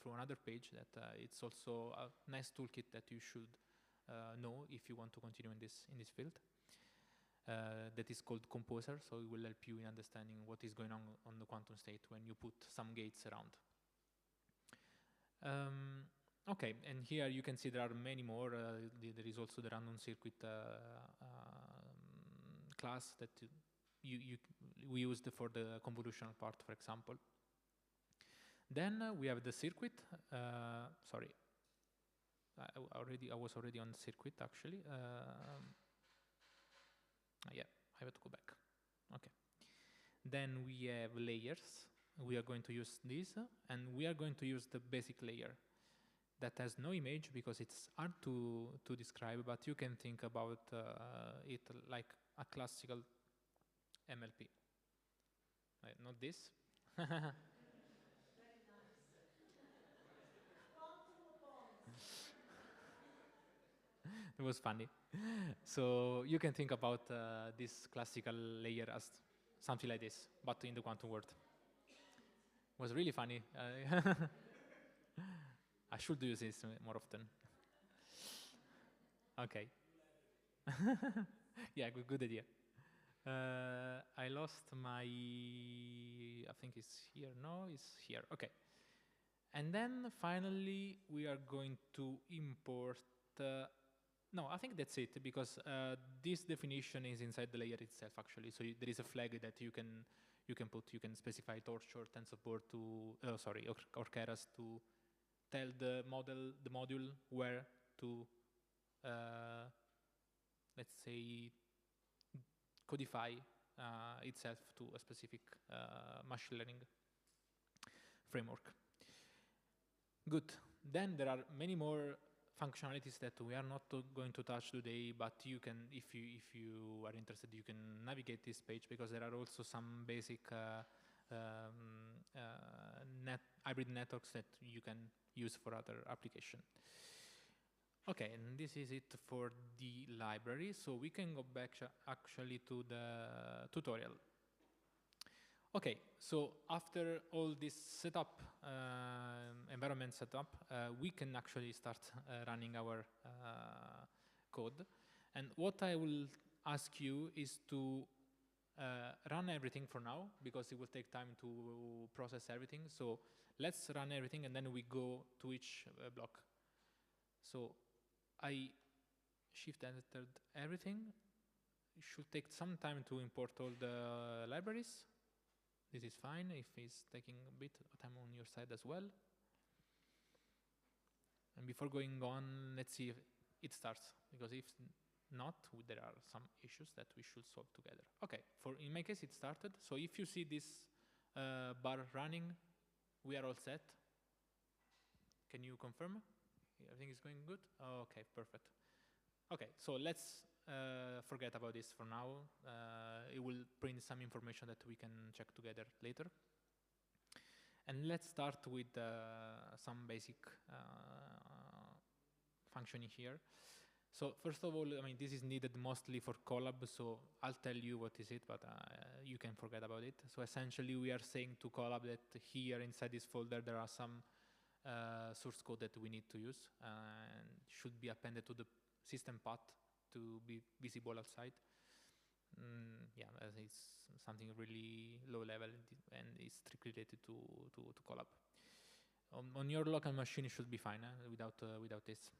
through another page that it's also a nice toolkit that you should know if you want to continue in this field. That is called Composer, so it will help you in understanding what is going on the quantum state when you put some gates around. Okay, and here you can see there are many more. There is also the random circuit class that we used for the convolutional part, for example. Then we have the circuit. Sorry, I was already on the circuit actually. Yeah, I have to go back. Okay. Then we have layers. We are going to use this, and we are going to use the basic layer that has no image because it's hard to describe, but you can think about it like a classical MLP. Not this. It was funny. So you can think about this classical layer as something like this, but in the quantum world. It was really funny. I should use this more often. Okay. Yeah, good idea. I lost my, I think it's here, no, it's here, okay. And then finally, we are going to import, no, I think that's it, because this definition is inside the layer itself, actually. So there is a flag that you can specify Torch or TensorBoard to, or Keras to tell the module where to, let's say, codify itself to a specific machine learning framework. Good. Then there are many more functionalities that we are not going to touch today, but you can, if you are interested, you can navigate this page because there are also some basic hybrid networks that you can use for other application. Okay, and this is it for the library. So we can go back actually to the tutorial. Okay, so after all this setup, environment setup, we can actually start running our code. And what I will ask you is to run everything for now, because it will take time to process everything. So let's run everything, and then we go to each block. So I shift-entered everything. It should take some time to import all the libraries. This is fine if it's taking a bit of time on your side as well. And before going on, let's see if it starts, because if not, there are some issues that we should solve together. Okay, in my case, it started. So if you see this bar running, we are all set. Can you confirm? Everything is going good? Okay, perfect. Okay, so let's forget about this for now. It will print some information that we can check together later. And let's start with some basic functioning here. So first of all, I mean, this is needed mostly for Colab, so I'll tell you what is it, but you can forget about it. So essentially, we are saying to Colab that here inside this folder there are some source code that we need to use and should be appended to the system path to be visible outside. Yeah, it's something really low level and it's strictly related to Colab. On your local machine, it should be fine without this.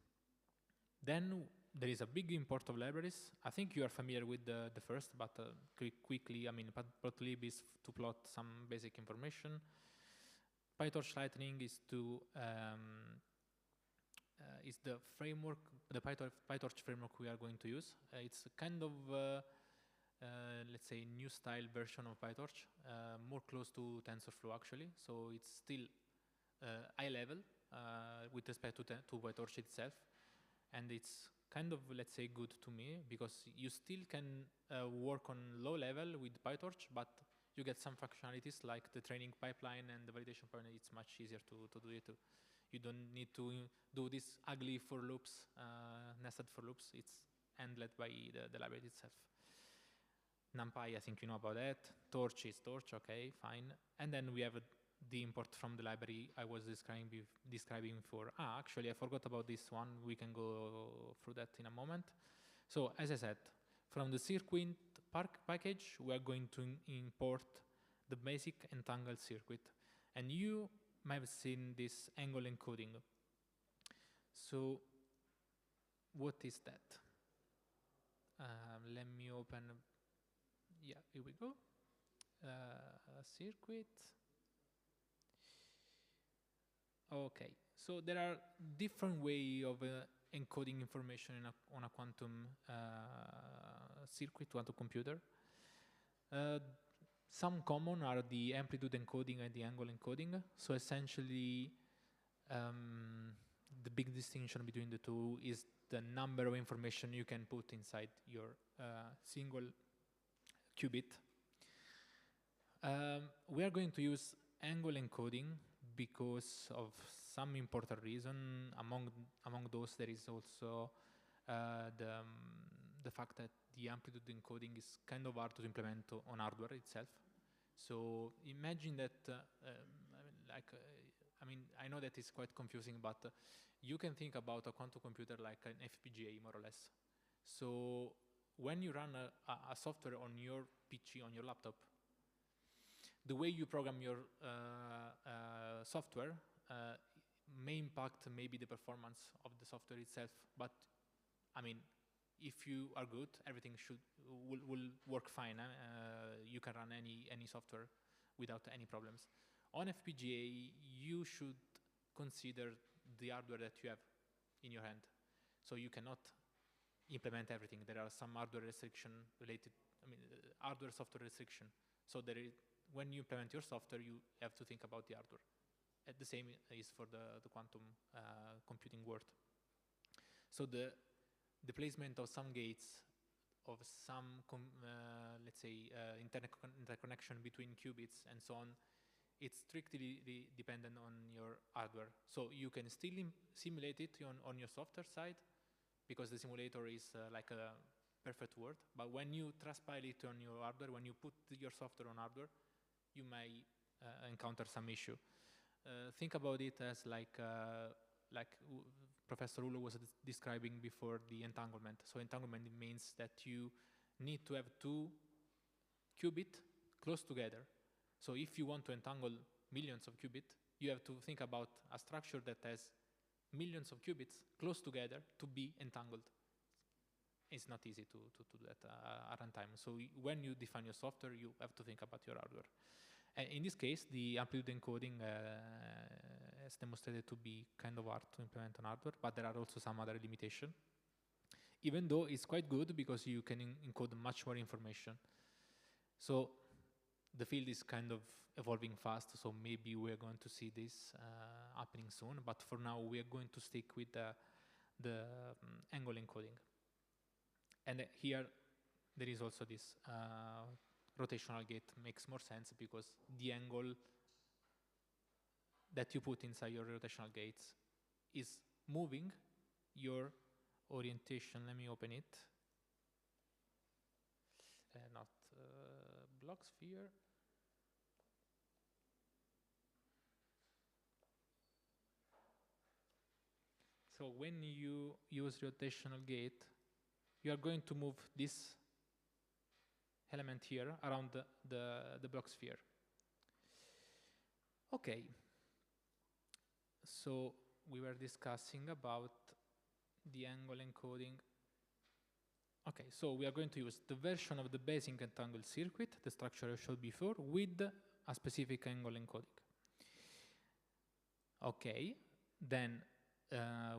Then there is a big import of libraries. I think you are familiar with the first, but quickly, I mean, plotlib is to plot some basic information. PyTorch Lightning is to is the framework, the PyTorch framework we are going to use. It's a kind of let's say new style version of PyTorch, more close to TensorFlow actually. So it's still high level with respect to PyTorch itself. And it's kind of, let's say, good to me because you still can work on low level with PyTorch, but you get some functionalities like the training pipeline and the validation pipeline. It's much easier to do it. You don't need to do this ugly for loops, nested for loops. It's handled by the library itself. NumPy, I think you know about that. Torch is Torch, okay, fine. And then we have the import from the library I was describing before. Actually, I forgot about this one. We can go through that in a moment. So, as I said, from the circuit package, we are going to import the basic entangled circuit. And you might have seen this angle encoding. So, what is that? Let me open, yeah, here we go. Circuit. Okay, so there are different ways of encoding information on a quantum circuit, quantum computer. Some common are the amplitude encoding and the angle encoding. So essentially, the big distinction between the two is the number of information you can put inside your single qubit. We are going to use angle encoding because of some important reason. Among those, there is also the fact that the amplitude encoding is kind of hard to implement on hardware itself. So imagine that, I know that it's quite confusing, but you can think about a quantum computer like an FPGA, more or less. So when you run a software on your PC, on your laptop, the way you program your software may impact maybe the performance of the software itself. But I mean, if you are good, everything will work fine. You can run any software without any problems. On FPGA, you should consider the hardware that you have in your hand. So you cannot implement everything. There are some hardware restriction related, hardware software restriction. So there is, when you implement your software, you have to think about the hardware. And the same is for the quantum computing world. So the placement of some gates, of some, let's say, interconnection between qubits and so on, it's strictly dependent on your hardware. So you can still simulate it on your software side, because the simulator is like a perfect world. But when you transpile it on your hardware, when you put your software on hardware, you may encounter some issue. Think about it as like Professor Ullo was describing before, the entanglement. So entanglement means that you need to have two qubits close together. So if you want to entangle millions of qubits, you have to think about a structure that has millions of qubits close together to be entangled. It's not easy to do that at runtime. So when you define your software, you have to think about your hardware. And in this case, the amplitude encoding is demonstrated to be kind of hard to implement on hardware, but there are also some other limitations. Even though it's quite good because you can encode much more information. So the field is kind of evolving fast, so maybe we're going to see this happening soon, but for now we are going to stick with the angle encoding. And here there is also this rotational gate. Makes more sense because the angle that you put inside your rotational gates is moving your orientation. Let me open it. Not block sphere. So when you use rotational gate, you are going to move this element here around the block sphere. Okay. So we were discussing about the angle encoding. Okay, so we are going to use the version of the basic entangled circuit, the structure I showed before, with a specific angle encoding. Okay, then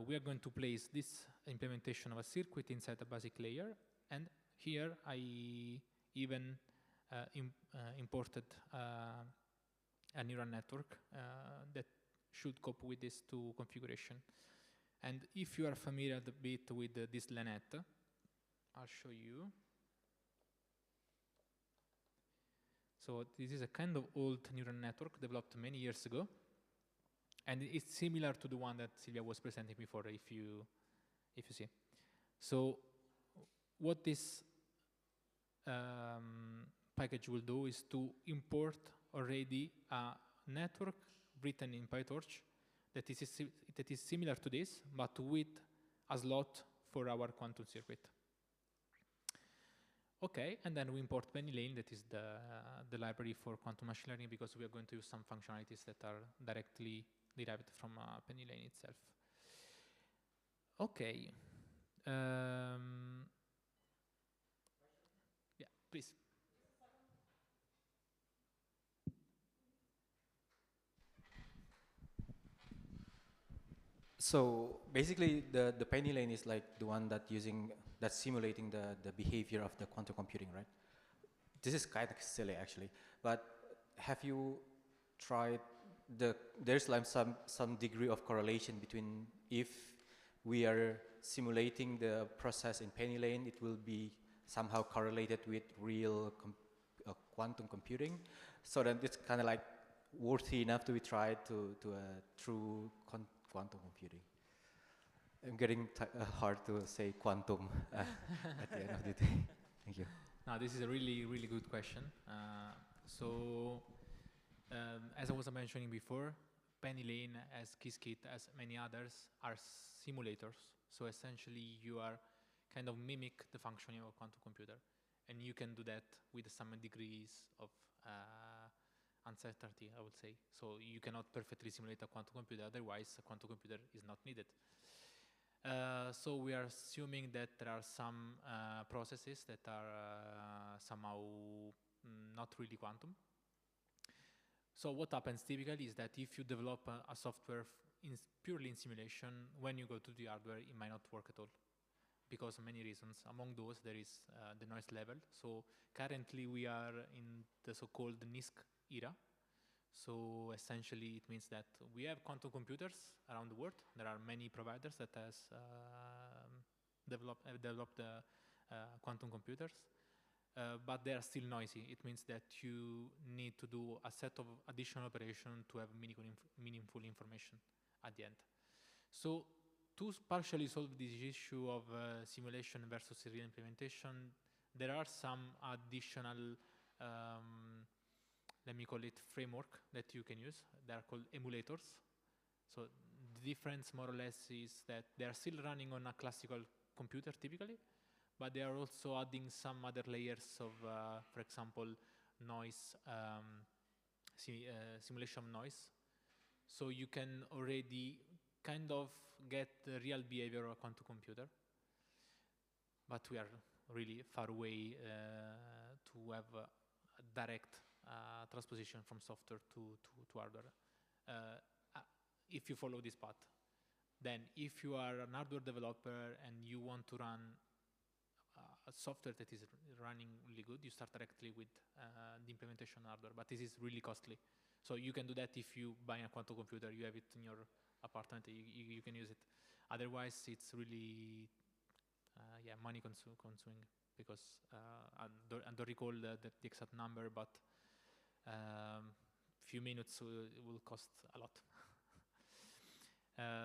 we are going to place this implementation of a circuit inside the basic layer, and here I even imported a neural network that should cope with these two configuration. And if you are familiar a bit with this LANET, I'll show you. So this is a kind of old neural network developed many years ago, and it's similar to the one that Silvia was presenting before, if you see. So what this package will do is to import already a network written in PyTorch that is similar to this, but with a slot for our quantum circuit. Okay, and then we import PennyLane, that is the library for quantum machine learning, because we are going to use some functionalities that are directly derived from PennyLane itself. Okay. Yeah, please. So basically, the penny lane is like the one that's simulating the behavior of the quantum computing, right? This is kind of silly, actually. But have you tried there's like some degree of correlation between if we are simulating the process in penny lane, it will be somehow correlated with real quantum computing, so that it's kind of like worthy enough to be tried to a true quantum computing. I'm getting hard to say quantum at the end of the day. Thank you. Now, this is a really, really good question. As I was mentioning before, PennyLane, as Qiskit, as many others, are simulators. So essentially, you are kind of mimic the functioning of a quantum computer. And you can do that with some degrees of uncertainty, I would say. So you cannot perfectly simulate a quantum computer, otherwise a quantum computer is not needed. So we are assuming that there are some processes that are somehow not really quantum. So what happens typically is that if you develop a software purely in simulation, when you go to the hardware, it might not work at all, because of many reasons. Among those, there is the noise level. So currently we are in the so-called NISQ era. So essentially it means that we have quantum computers around the world. There are many providers that have developed quantum computers, but they are still noisy. It means that you need to do a set of additional operations to have meaningful information at the end. So to partially solve this issue of simulation versus real implementation, there are some additional let me call it framework that you can use. They are called emulators. So the difference more or less is that they are still running on a classical computer typically, but they are also adding some other layers of, for example, noise, simulation of noise. So you can already kind of get the real behavior of a quantum computer, but we are really far away to have a direct transposition from software to hardware. If you follow this path, then if you are an hardware developer and you want to run a software that is running really good, you start directly with the implementation hardware, but this is really costly. So you can do that if you buy a quantum computer, you have it in your apartment, you can use it. Otherwise, it's really yeah, money consuming, because I don't recall the exact number, but few minutes it will cost a lot.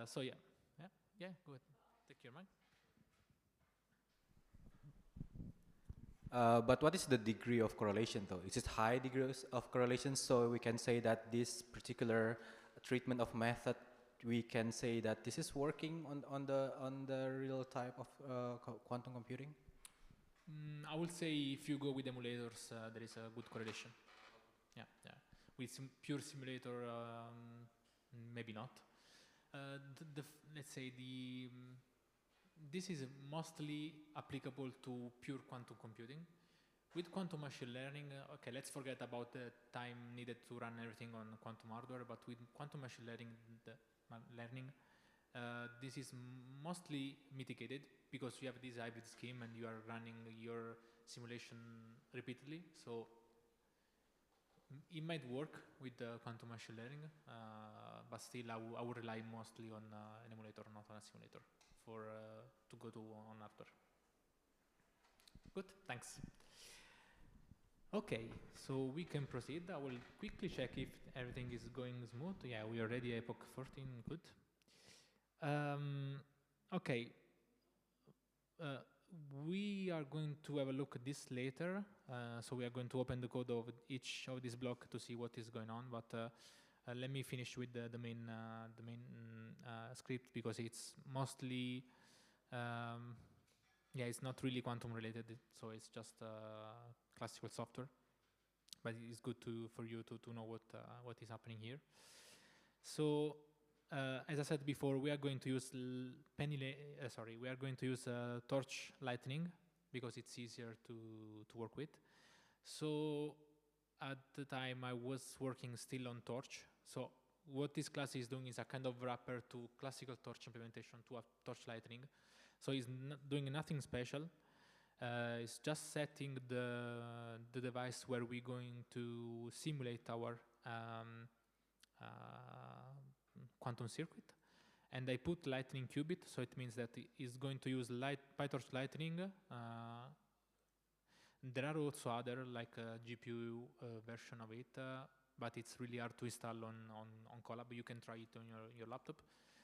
So yeah, go ahead, take your mic. But what is the degree of correlation though? Is it high degrees of correlation, so we can say that this particular treatment of method, we can say that this is working on the real type of quantum computing? I would say if you go with emulators, there is a good correlation. Yeah, yeah. With pure simulator, maybe not. Let's say this is mostly applicable to pure quantum computing. With quantum machine learning, okay, let's forget about the time needed to run everything on quantum hardware, but with quantum machine learning, this is mostly mitigated because you have this hybrid scheme and you are running your simulation repeatedly. So it might work with quantum machine learning, but still I would rely mostly on an emulator, not on a simulator, for to go to on hardware. Good, thanks. Okay, so we can proceed. I will quickly check if everything is going smooth. Yeah, we are ready, epoch 14, good. Okay, we are going to have a look at this later. So we are going to open the code of each of this block to see what is going on. But let me finish with the main script, because it's mostly, yeah, it's not really quantum related. So it's just classical software. But it's good for you to know what is happening here. So as I said before, we are going to use we are going to use torch lightning because it's easier to work with. So at the time I was working still on torch. So what this class is doing is a kind of wrapper to classical torch implementation to a torch lightning. So it's not doing nothing special. It's just setting the device where we're going to simulate our quantum circuit, and I put lightning qubit, so it means that it is going to use PyTorch lightning. There are also other like GPU version of it, but it's really hard to install on Colab. You can try it on your laptop,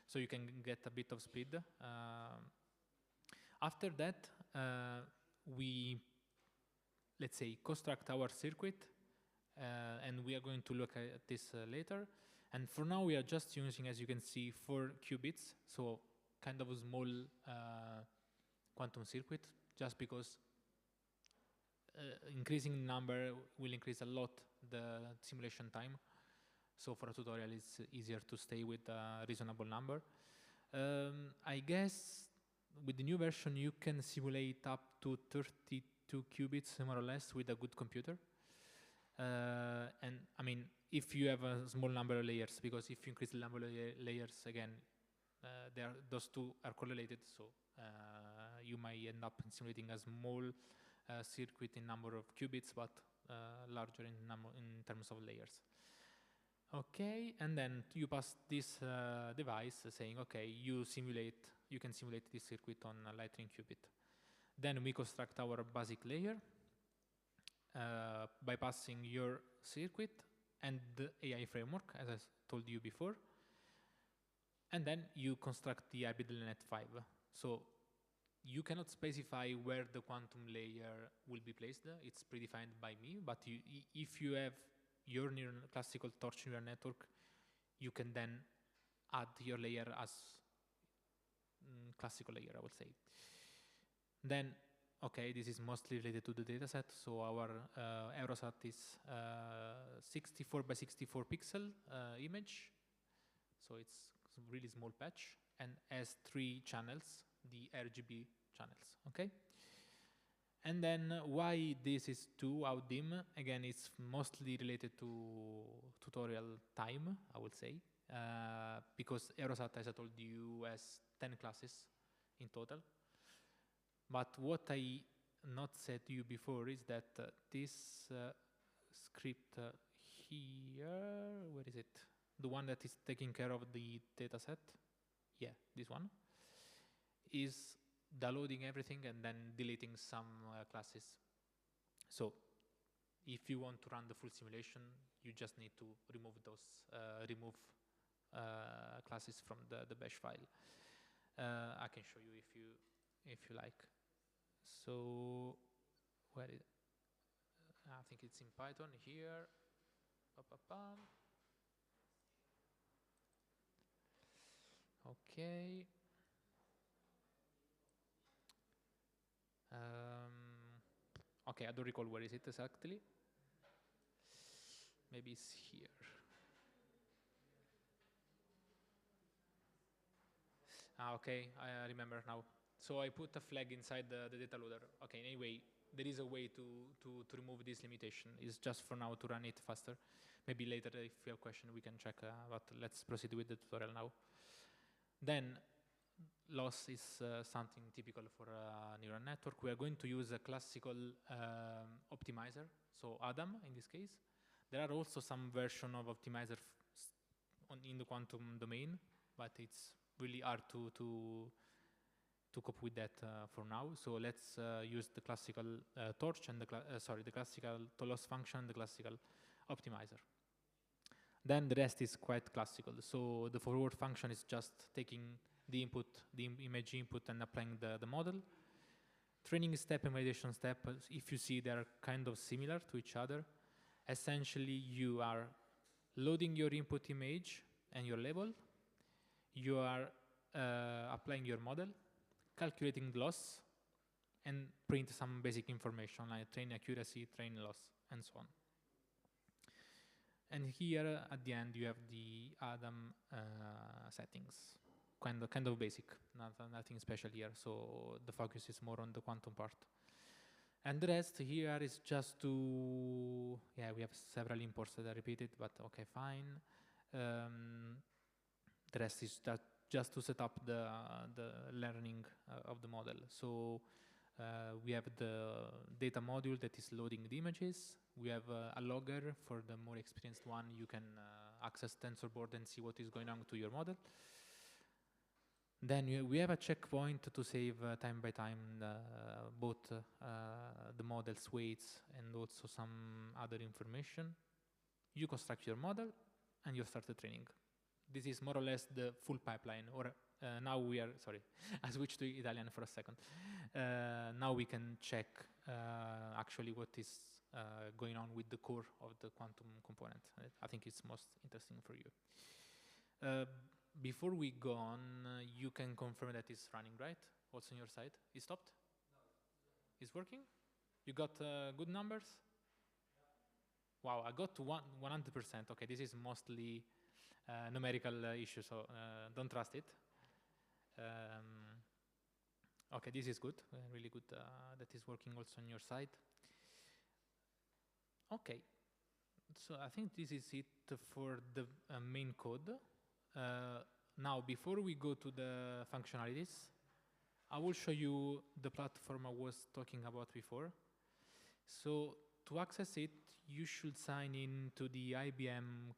so you can get a bit of speed. After that, we, let's say, construct our circuit, and we are going to look at this later. And for now, we are just using, as you can see, 4 qubits, so kind of a small quantum circuit, just because increasing number will increase a lot the simulation time. So for a tutorial, it's easier to stay with a reasonable number. I guess with the new version, you can simulate up to 32 qubits, more or less, with a good computer. And I mean, if you have a small number of layers, because if you increase the number of layers, again, those two are correlated, so you might end up simulating a small circuit in number of qubits, but larger in terms of layers. Okay, and then you pass this device saying, okay, you can simulate this circuit on a lightning qubit. Then we construct our basic layer, bypassing your circuit and the AI framework, as I told you before. And then you construct the IBDLNet 5. So you cannot specify where the quantum layer will be placed. It's predefined by me, but if you have your classical torch neural network, you can then add your layer as classical layer, I would say. Then, okay, this is mostly related to the dataset. So our Eurosat is 64 by 64 pixel image. So it's a really small patch and has 3 channels, the RGB channels, okay? And then why this is 2 out dim? Again, it's mostly related to tutorial time, I would say, because Eurosat, as I told you, has 10 classes in total. But what I not said to you before is that this script here, where is it? The one that is taking care of the dataset, yeah, this one, is downloading everything and then deleting some classes. So if you want to run the full simulation, you just need to remove those classes from the bash file. I can show you if you like. So where is, I think it's in Python here. Okay. Okay, I don't recall where is it exactly. Maybe it's here. Okay, I remember now. So I put a flag inside the data loader. Okay, anyway, there is a way to remove this limitation. It's just for now to run it faster. Maybe later, if you have a question, we can check, but let's proceed with the tutorial now. Then, loss is something typical for a neural network. We are going to use a classical optimizer, so Adam in this case. There are also some version of optimizer in the quantum domain, but it's really hard to cope with that for now. So let's use the classical torch and the classical loss function, the classical optimizer. Then the rest is quite classical. So the forward function is just taking the input, the image input, and applying the model. Training step and validation step, if you see, they are kind of similar to each other. Essentially, you are loading your input image and your label. You are applying your model, calculating the loss, and print some basic information like train accuracy, train loss, and so on. And here at the end you have the Adam settings, kind of basic, nothing special here. So the focus is more on the quantum part. And the rest here is just to, yeah, we have several imports that are repeated, but okay, fine. The rest is just to set up the learning of the model. So we have the data module that is loading the images. We have a logger for the more experienced one. You can access TensorBoard and see what is going on to your model. Then we have a checkpoint to save time by time both the model's weights and also some other information. You construct your model and you start the training. This is more or less the full pipeline. Or now we are, sorry, I switched to Italian for a second. Now we can check actually what is going on with the core of the quantum component. I think it's most interesting for you. Before we go on, you can confirm that it's running, right? What's on your side? It stopped? No. It's working? You got good numbers? Wow, I got to 100%. Okay, this is mostly numerical issue, so don't trust it. Okay, this is good, really good that is working also on your side. Okay, so I think this is it for the main code. Now, before we go to the functionalities, I will show you the platform I was talking about before. So to access it, you should sign in to the IBM.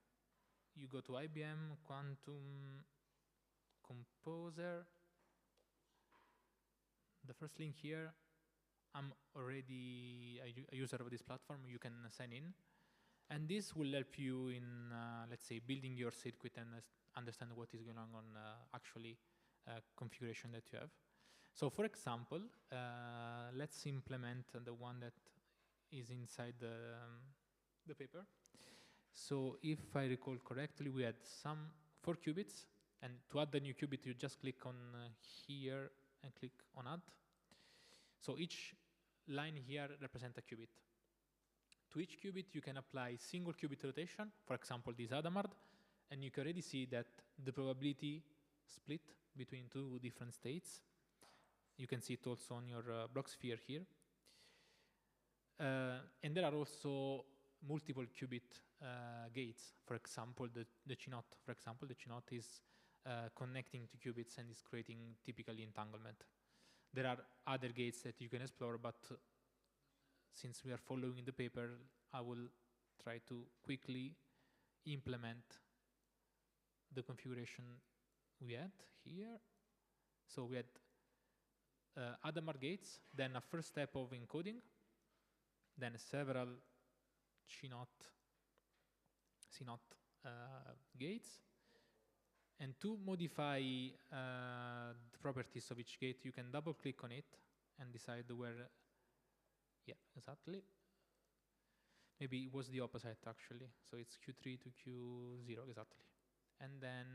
You go to IBM Quantum Composer. The first link here, I'm already a user of this platform. You can sign in. And this will help you in, let's say, building your circuit and understand what is going on actually configuration that you have. So for example, let's implement the one that is inside the paper. So if I recall correctly, we had 4 qubits, and to add the new qubit, you just click on here and click on add. So each line here represents a qubit. To each qubit, you can apply single qubit rotation, for example, this Hadamard, and you can already see that the probability split between 2 different states. You can see it also on your block sphere here. And there are also multiple qubit gates. For example, the CHI-NOT. For example, the CHI-NOT is connecting to qubits and is creating typically entanglement. There are other gates that you can explore, but since we are following the paper, I will try to quickly implement the configuration we had here. So we had Hadamard gates, then a first step of encoding, then several CHI-NOT gates. And to modify the properties of each gate, you can double click on it and decide where Yeah, exactly. Maybe it was the opposite actually. So it's Q3 to Q0 exactly. And then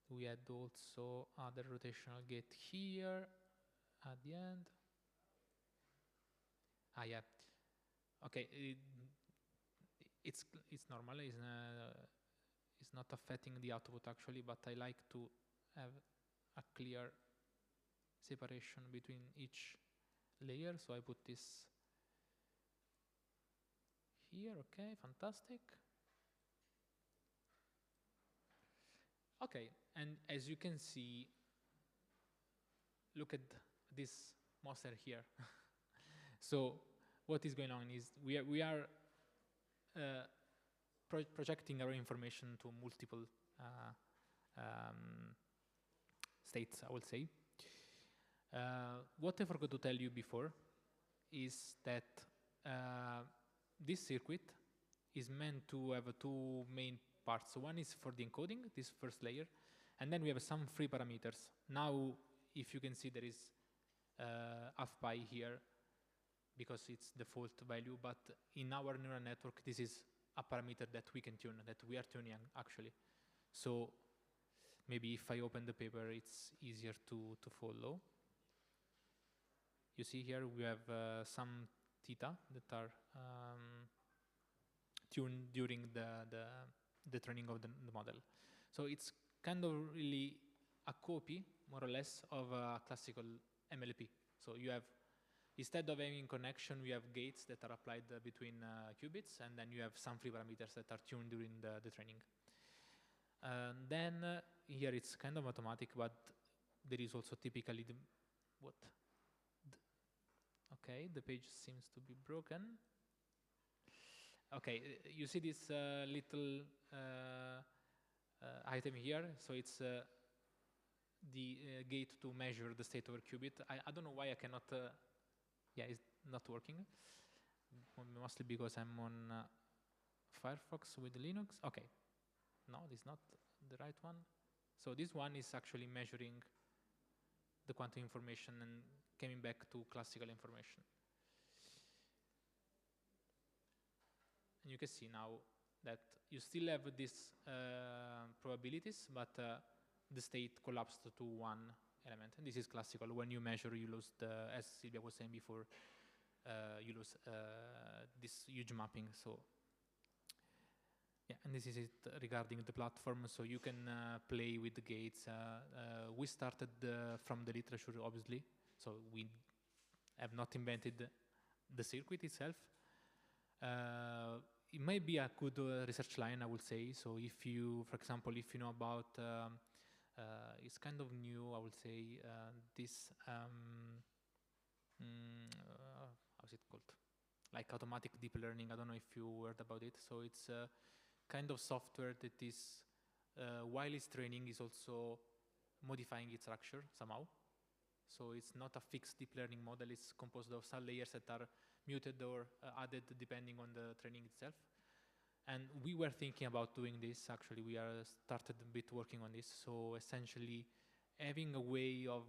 we had also other rotational gate here at the end. Ah, yeah. Okay, it's normal. It's not affecting the output actually, but I like to have a clear separation between each layer. So I put this here. Okay, fantastic. Okay, and as you can see, look at this monster here. So what is going on is we are projecting our information to multiple states, I would say. What I forgot to tell you before is that this circuit is meant to have two main parts. So one is for the encoding, this first layer, and then we have some free parameters. Now, if you can see, there is half pi here because it's default value, but in our neural network, this is a parameter that we can tune, that we are tuning actually. So maybe if I open the paper, it's easier to follow. You see here we have some theta that are tuned during the training of the model. So it's kind of really a copy, more or less, of a classical MLP. So you have, instead of having connection, we have gates that are applied between qubits, and then you have some free parameters that are tuned during the training. Then here it's kind of automatic, but there is also typically the, okay, the page seems to be broken. Okay, you see this little item here. So it's the gate to measure the state of a qubit. I don't know why I cannot, yeah, it's not working. Mostly because I'm on Firefox with Linux. Okay, no, this is not the right one. So this one is actually measuring the quantum information and coming back to classical information. And you can see now that you still have these probabilities, but the state collapsed to one element. And this is classical. When you measure, you lose the, as Silvia was saying before, you lose this huge mapping. So yeah, and this is it regarding the platform. So you can play with the gates. We started from the literature, obviously. So we have not invented the circuit itself. It might be a good research line, I would say. So if you, for example, if you know about, it's kind of new, I would say, this, how's it called? Like automatic deep learning. I don't know if you heard about it. So it's kind of software that is, while it's training, is also modifying its structure somehow. So it's not a fixed deep learning model. It's composed of some layers that are muted or added depending on the training itself. And we were thinking about doing this. Actually, we are started a bit working on this. So essentially, having a way of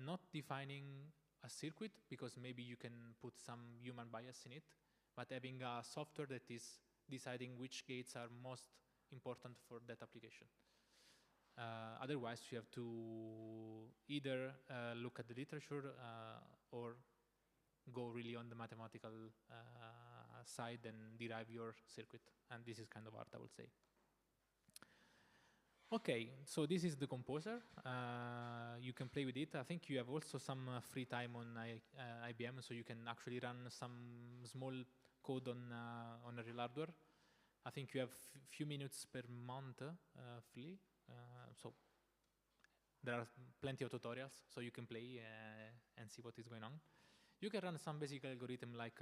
not defining a circuit, because maybe you can put some human bias in it, but having a software that is deciding which gates are most important for that application. Otherwise, you have to either look at the literature or go really on the mathematical side and derive your circuit. And this is kind of hard, I would say. Okay, so this is the composer. You can play with it. I think you have also some free time on IBM, so you can actually run some small code on a real hardware. I think you have few minutes per month free. So there are plenty of tutorials, so you can play and see what is going on. You can run some basic algorithm like,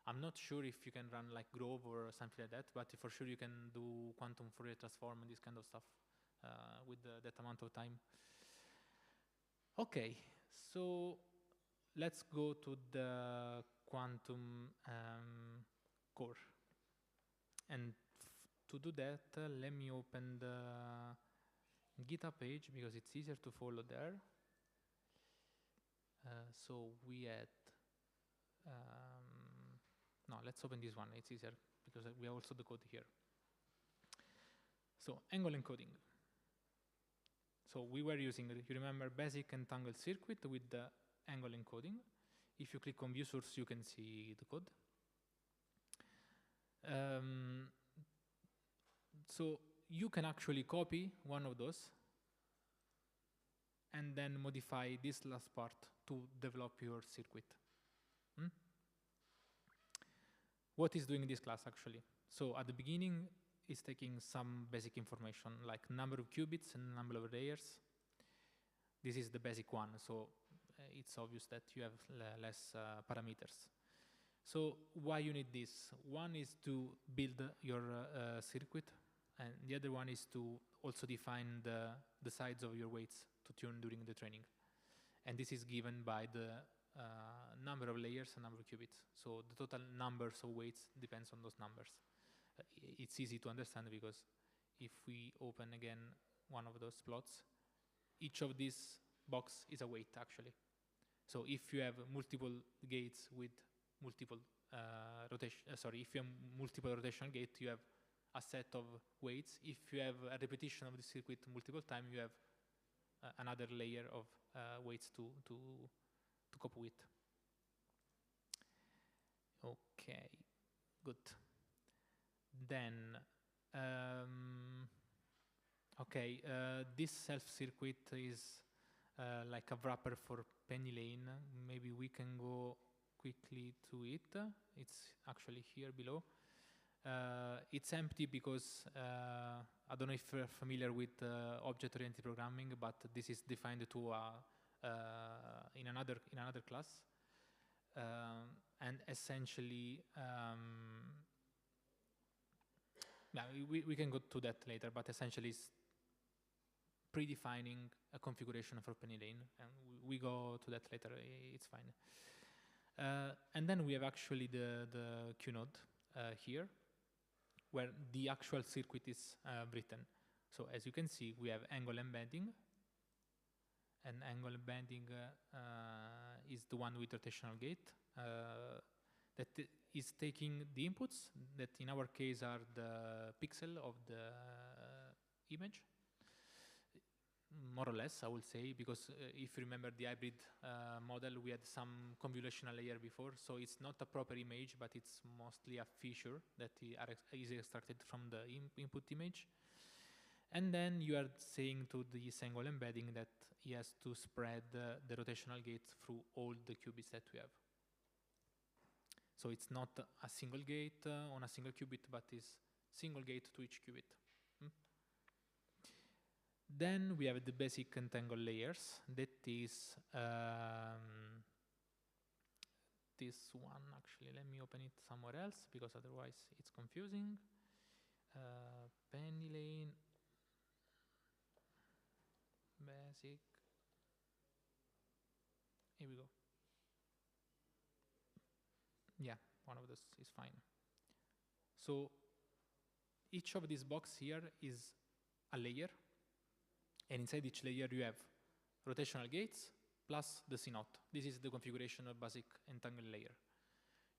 I'm not sure if you can run like Grove or something like that, but for sure you can do quantum Fourier transform and this kind of stuff with that amount of time. Okay, so let's go to the quantum core. And to do that, let me open the GitHub page because it's easier to follow there. So we had no, let's open this one. It's easier because we have also the code here. So angle encoding. So we were using, you remember, basic entangled circuit with the angle encoding. If you click on view source, you can see the code. So you can actually copy one of those and then modify this last part to develop your circuit. What is doing this class actually? So at the beginning, it's taking some basic information like number of qubits and number of layers. This is the basic one, so it's obvious that you have less parameters. So why you need this? One is to build your circuit, and the other one is to also define the size of your weights to tune during the training. And this is given by the number of layers and number of qubits. So the total numbers of weights depends on those numbers. It's easy to understand because if we open again one of those plots, each of these box is a weight actually. So if you have multiple gates with multiple if you have multiple rotational gates, you have a set of weights. If you have a repetition of the circuit multiple times, you have another layer of weights to cope with. Okay, good. Then, this self-circuit is like a wrapper for penny lane. Maybe we can go quickly to it. It's actually here below. It's empty because I don't know if you're familiar with object-oriented programming, but this is defined to in another class, and essentially, yeah, we can go to that later. But essentially, it's predefining a configuration for penny lane, and we go to that later. It's fine. And then we have actually the Q node here, where the actual circuit is written. So as you can see, we have angle embedding, and angle embedding is the one with rotational gate that is taking the inputs that in our case are the pixel of the image, more or less, I would say, because if you remember the hybrid model, we had some convolutional layer before, so it's not a proper image, but it's mostly a feature that is extracted from the input image. And then you are saying to this angle embedding that he has to spread the rotational gates through all the qubits that we have. So it's not a single gate on a single qubit, but is single gate to each qubit. Then we have the basic entangled layers. That is this one, actually. Let me open it somewhere else, because otherwise it's confusing. Penny lane, basic. Here we go. Yeah, one of those is fine. So each of these boxes here is a layer. And inside each layer, you have rotational gates plus the CNOT. This is the configuration of basic entangled layer.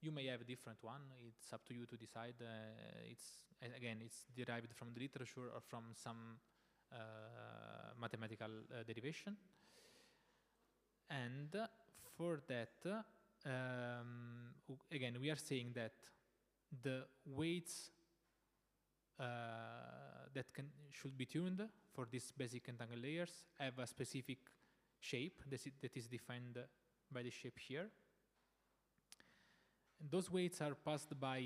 You may have a different one. It's up to you to decide. It's derived from the literature or from some mathematical derivation. And for that, again, we are saying that the weights that should be tuned for these basic entangled layers have a specific shape that is defined by the shape here. And those weights are passed by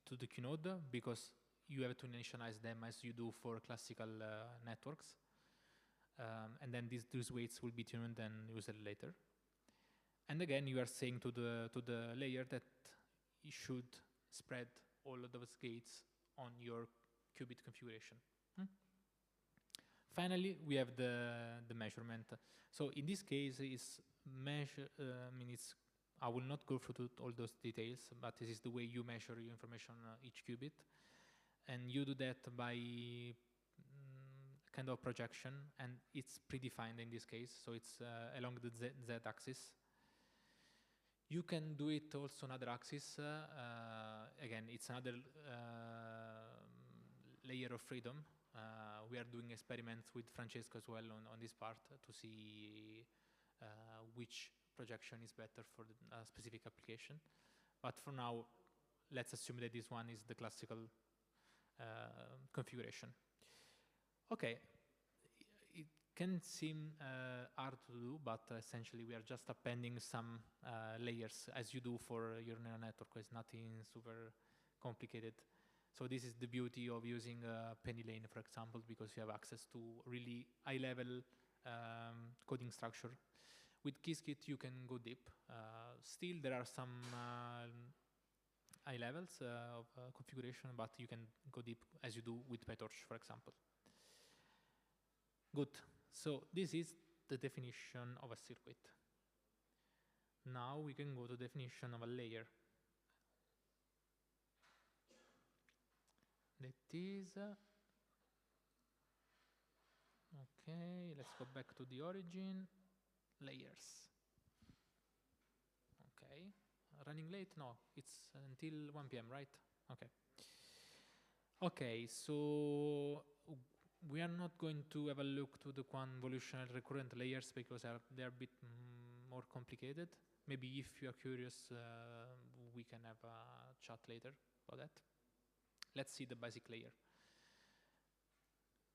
to the Q node because you have to initialize them as you do for classical networks. And then these weights will be tuned and used later. And again, you are saying to the layer that you should spread all of those gates on your qubit configuration. Finally, we have the measurement. So in this case, it's I will not go through all those details, but this is the way you measure your information on each qubit. And you do that by kind of projection, and it's predefined in this case. So it's along the z-axis. You can do it also on other axis. Again, it's another layer of freedom. We are doing experiments with Francesco as well on this part to see which projection is better for a specific application. But for now, let's assume that this one is the classical configuration. Okay, it can seem hard to do, but essentially we are just appending some layers as you do for your neural network. It's nothing super complicated. So this is the beauty of using penny lane, for example, because you have access to really high-level coding structure. With Qiskit, you can go deep. Still, there are some high levels of configuration, but you can go deep as you do with PyTorch, for example. Good. So this is the definition of a circuit. Now we can go to definition of a layer. That is, okay, let's go back to the origin, layers. Okay, running late? No, it's until 1 p.m., right? Okay. Okay, so we are not going to have a look to the convolutional recurrent layers because they are a bit more complicated. Maybe if you are curious, we can have a chat later about that. Let's see the basic layer.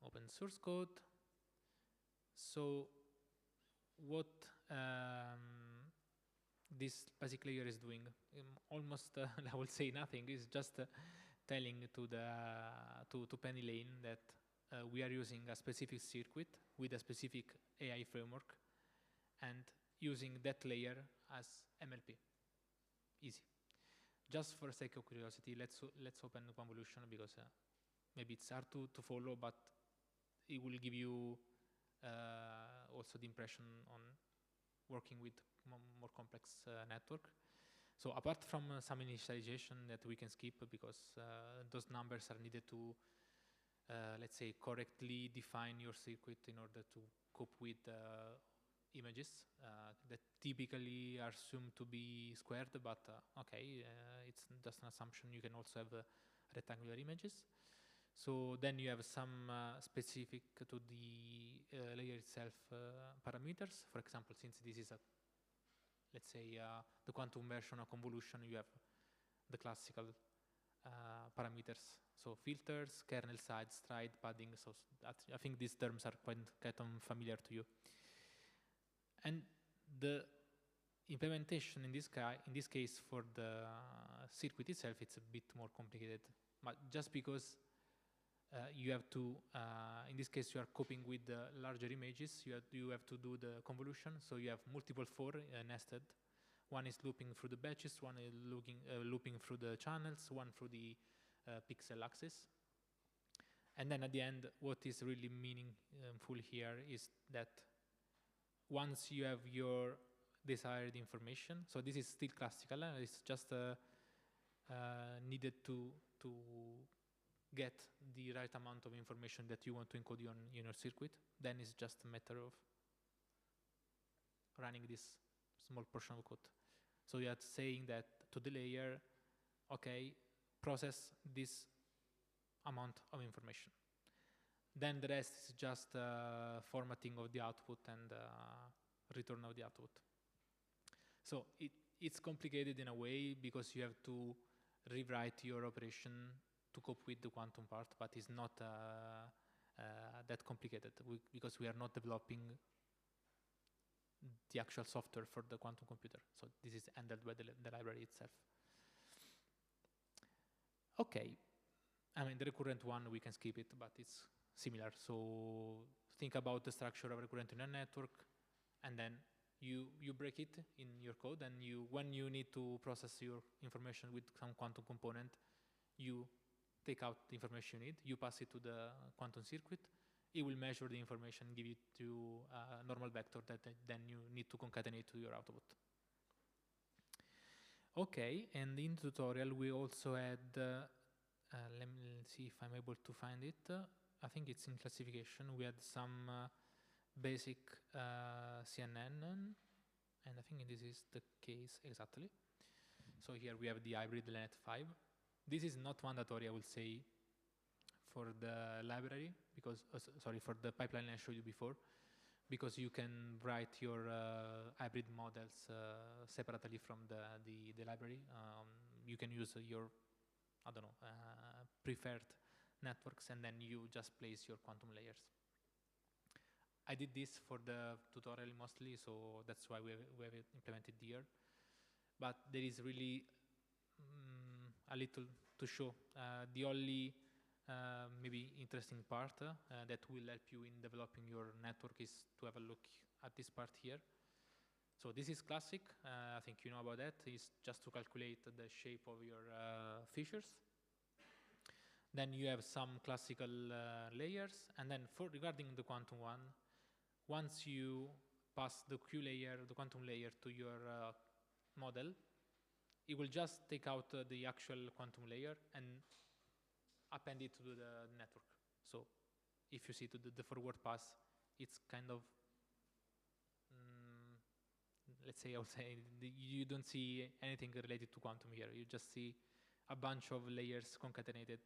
Open source code. So what this basic layer is doing, almost I will say nothing. It's just telling to penny lane that we are using a specific circuit with a specific AI framework and using that layer as MLP. Easy. Just for sake of curiosity, let's open convolution because maybe it's hard to follow, but it will give you also the impression on working with more complex network. So apart from some initialization that we can skip because those numbers are needed to, let's say, correctly define your circuit in order to cope with images that typically are assumed to be squared, but okay, it's just an assumption. You can also have rectangular images. So then you have some specific to the layer itself parameters. For example, since this is a, let's say, the quantum version of convolution, you have the classical parameters. So filters, kernel size, stride, padding. So I think these terms are quite familiar to you. And the implementation in this case for the circuit itself, it's a bit more complicated. But just because you have to, in this case, you are coping with the larger images, you have to do the convolution. So you have multiple 4 nested. One is looping through the batches, one is looping through the channels, one through the pixel axis. And then at the end, what is really meaningful here is that once you have your desired information, so this is still classical, it's just needed to get the right amount of information that you want to encode in your circuit, then it's just a matter of running this small portion of code. So you are saying that to the layer, okay, process this amount of information. Then the rest is just formatting of the output and return of the output. So it's complicated in a way because you have to rewrite your operation to cope with the quantum part, but it's not that complicated because we are not developing the actual software for the quantum computer. So this is handled by the library itself. Okay, I mean the recurrent one, we can skip it, but it's similar. So think about the structure of a recurrent neural network, and then you break it in your code, and when you need to process your information with some quantum component, you take out the information you need, you pass it to the quantum circuit, it will measure the information, give it to a normal vector that then you need to concatenate to your output. Okay, and in the tutorial we also had, let me see if I'm able to find it. I think it's in classification. We had some basic CNN. and I think this is the case exactly. So here we have the hybrid LeNet 5. This is not mandatory, I will say, for the library, because, sorry, for the pipeline I showed you before, because you can write your hybrid models separately from the library. You can use your, I don't know, preferred networks, and then you just place your quantum layers. I did this for the tutorial mostly, so that's why we have it implemented here. But there is really a little to show. The only maybe interesting part that will help you in developing your network is to have a look at this part here. So this is classic. I think you know about that. It's just to calculate the shape of your features. Then you have some classical layers, and then regarding the quantum one, once you pass the Q layer, the quantum layer to your model, it will just take out the actual quantum layer and append it to the network. So if you see to the forward pass, it's kind of, let's say, I would say, you don't see anything related to quantum here. You just see a bunch of layers concatenated.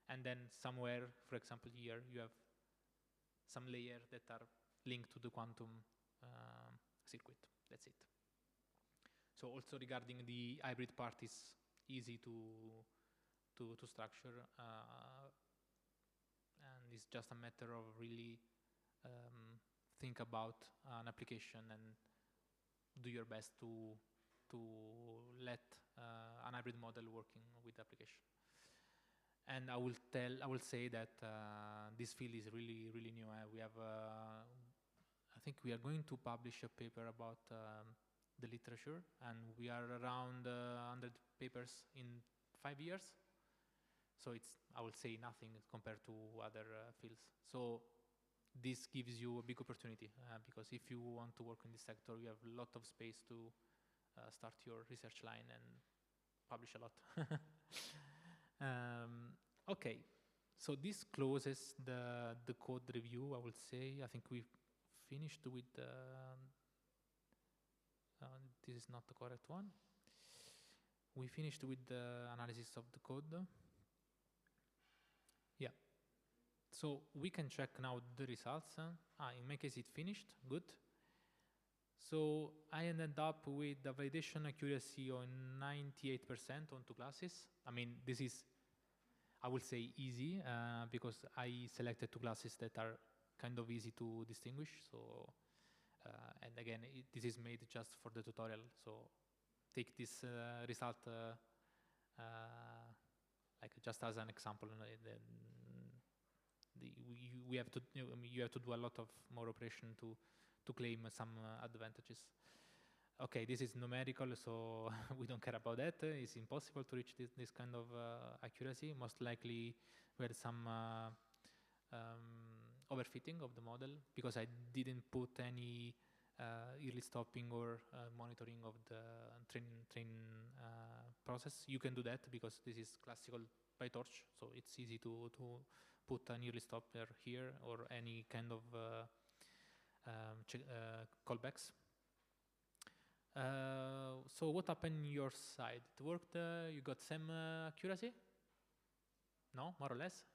And then somewhere, for example, here, you have some layers that are linked to the quantum circuit. That's it. So also regarding the hybrid part is easy to structure, and it's just a matter of really think about an application and do your best to let an hybrid model working with the application. And I will say that this field is really, really new. We have, I think we are going to publish a paper about the literature, and we are around 100 papers in 5 years. So it's, I will say, nothing compared to other fields. So this gives you a big opportunity because if you want to work in this sector, you have a lot of space to start your research line and publish a lot. Okay, so this closes the code review, I would say. I think we finished with this is not the correct one. We finished with the analysis of the code. Yeah. So we can check now the results. In my case, it finished. Good. So I ended up with a validation accuracy on 98% on 2 classes. I mean, this is, I will say, easy because I selected 2 classes that are kind of easy to distinguish. So, and again, this is made just for the tutorial. So take this result like just as an example. You have to do a lot of more operation to claim some advantages. Okay, this is numerical, so we don't care about that. It's impossible to reach this kind of accuracy. Most likely, we had some overfitting of the model because I didn't put any early stopping or monitoring of the train process. You can do that because this is classical PyTorch, so it's easy to put an early stopper here or any kind of callbacks. So what happened on your side? It worked? You got same accuracy? No, more or less?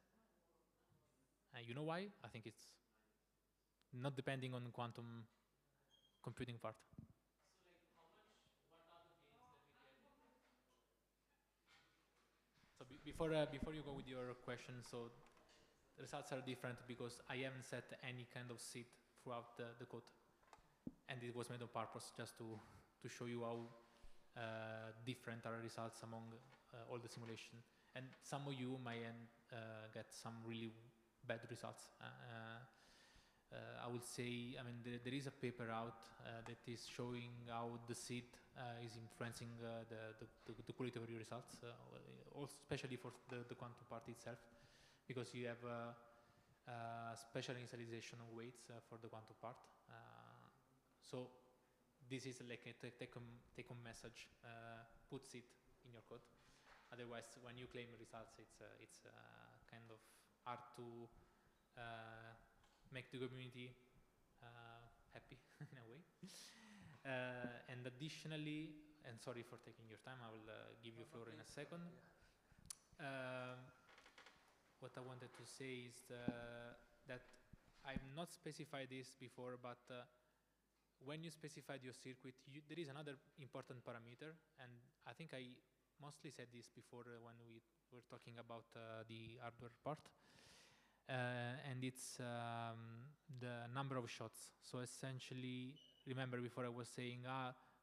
You know why? I think it's not depending on quantum computing part. So like how much, what are the gains that we get? So before you go with your question, so the results are different because I haven't set any kind of seed throughout the code. And it was made on purpose just to show you how different are results among all the simulation. And some of you might get some really bad results. I would say, I mean, there is a paper out that is showing how the seed is influencing the quality of your results, also especially for the quantum part itself, because you have special initialization of weights for the quantum part. So this is like a take-home message, put seed in your code. Otherwise, when you claim results, it's kind of hard to make the community happy in a way. And additionally, and sorry for taking your time, I will give you floor in a second. What I wanted to say is that I've not specified this before, but when you specified your circuit, there is another important parameter, and I think I mostly said this before when we were talking about the hardware part, and it's the number of shots. So essentially, remember before I was saying,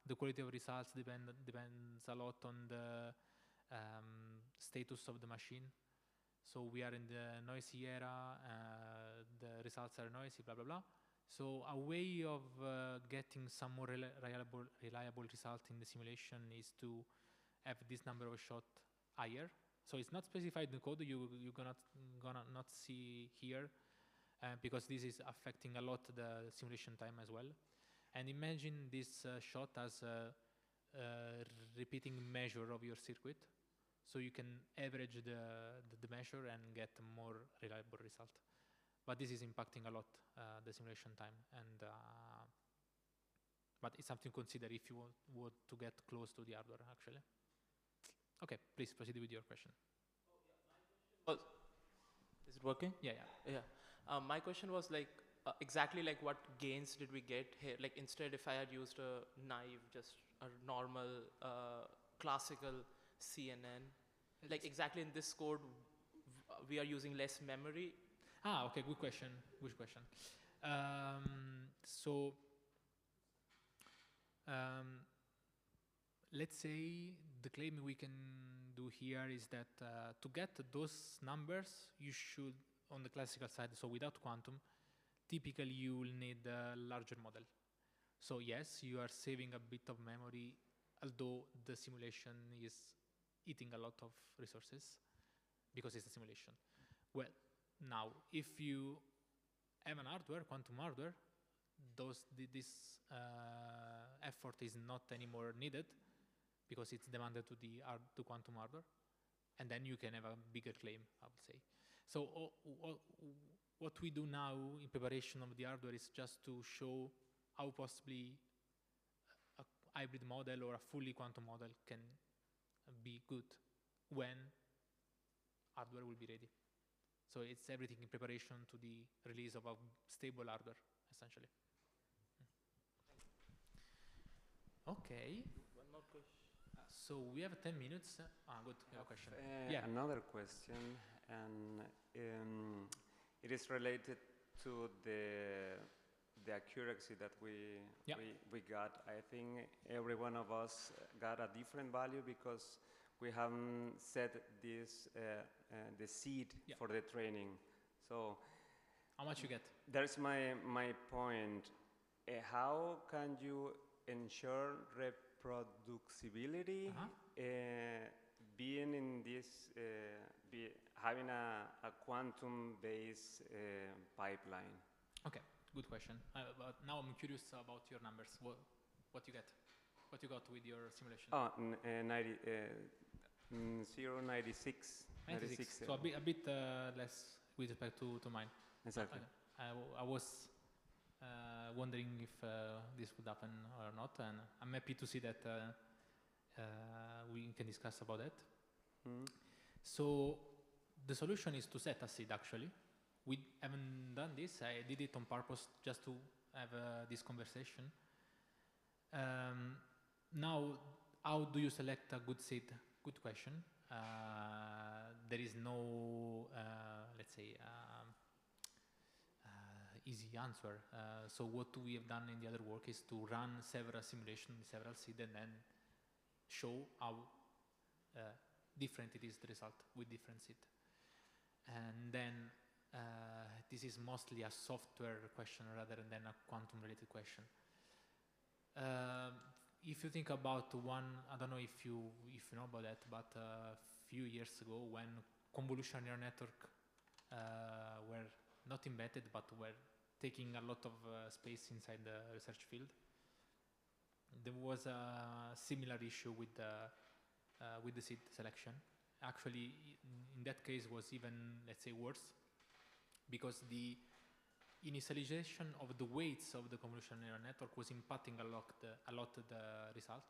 the quality of results depends a lot on the status of the machine. So we are in the noisy era, the results are noisy, blah, blah, blah. So a way of getting some more reliable result in the simulation is to have this number of shots higher. So it's not specified in the code, you're gonna not see here, because this is affecting a lot the simulation time as well. And imagine this shot as a repeating measure of your circuit. So you can average the measure and get a more reliable result. But this is impacting a lot the simulation time, and but it's something to consider if you want to get close to the hardware, actually. Okay, please proceed with your question. Is it working? Yeah. My question was like exactly like what gains did we get here? Like instead, if I had used a naive, just a normal classical CNN, like exactly in this code, we are using less memory. Okay, good question. Good question. Let's say the claim we can do here is that to get those numbers, you should, on the classical side, so without quantum, typically you will need a larger model. So yes, you are saving a bit of memory, although the simulation is eating a lot of resources because it's a simulation. Well, now, if you have an hardware, quantum hardware, this effort is not anymore needed because it's demanded to the quantum hardware, and then you can have a bigger claim, I would say. So what we do now in preparation of the hardware is just to show how possibly a hybrid model or a fully quantum model can be good when hardware will be ready. So it's everything in preparation to the release of a stable hardware, essentially. Okay. One more question. So we have 10 minutes. Good. You have a question. Another question, and it is related to the accuracy that we got. I think every one of us got a different value because we haven't set this the seed for the training. So how much you get? There's my point. How can you ensure reproducibility being in this having a quantum-based pipeline? Okay, good question. But now I'm curious about your numbers. What you get? What you got with your simulation? 0.96. 96. So a bit less with respect to mine. Exactly. I was wondering if this would happen or not, and I'm happy to see that we can discuss about that. So the solution is to set a seed, actually. We haven't done this. I did it on purpose just to have this conversation. Now, how do you select a good seed? Good question. There is no, let's say, easy answer. So what we have done in the other work is to run several simulations, several seeds, and then show how different it is, the result with different seed. And then this is mostly a software question rather than a quantum-related question. If you think about I don't know if you know about that, but a few years ago when convolutional neural network were not invented but were taking a lot of space inside the research field, there was a similar issue with the seed selection. Actually, in that case was even, let's say, worse, because the initialization of the weights of the convolutional neural network was impacting a lot the result.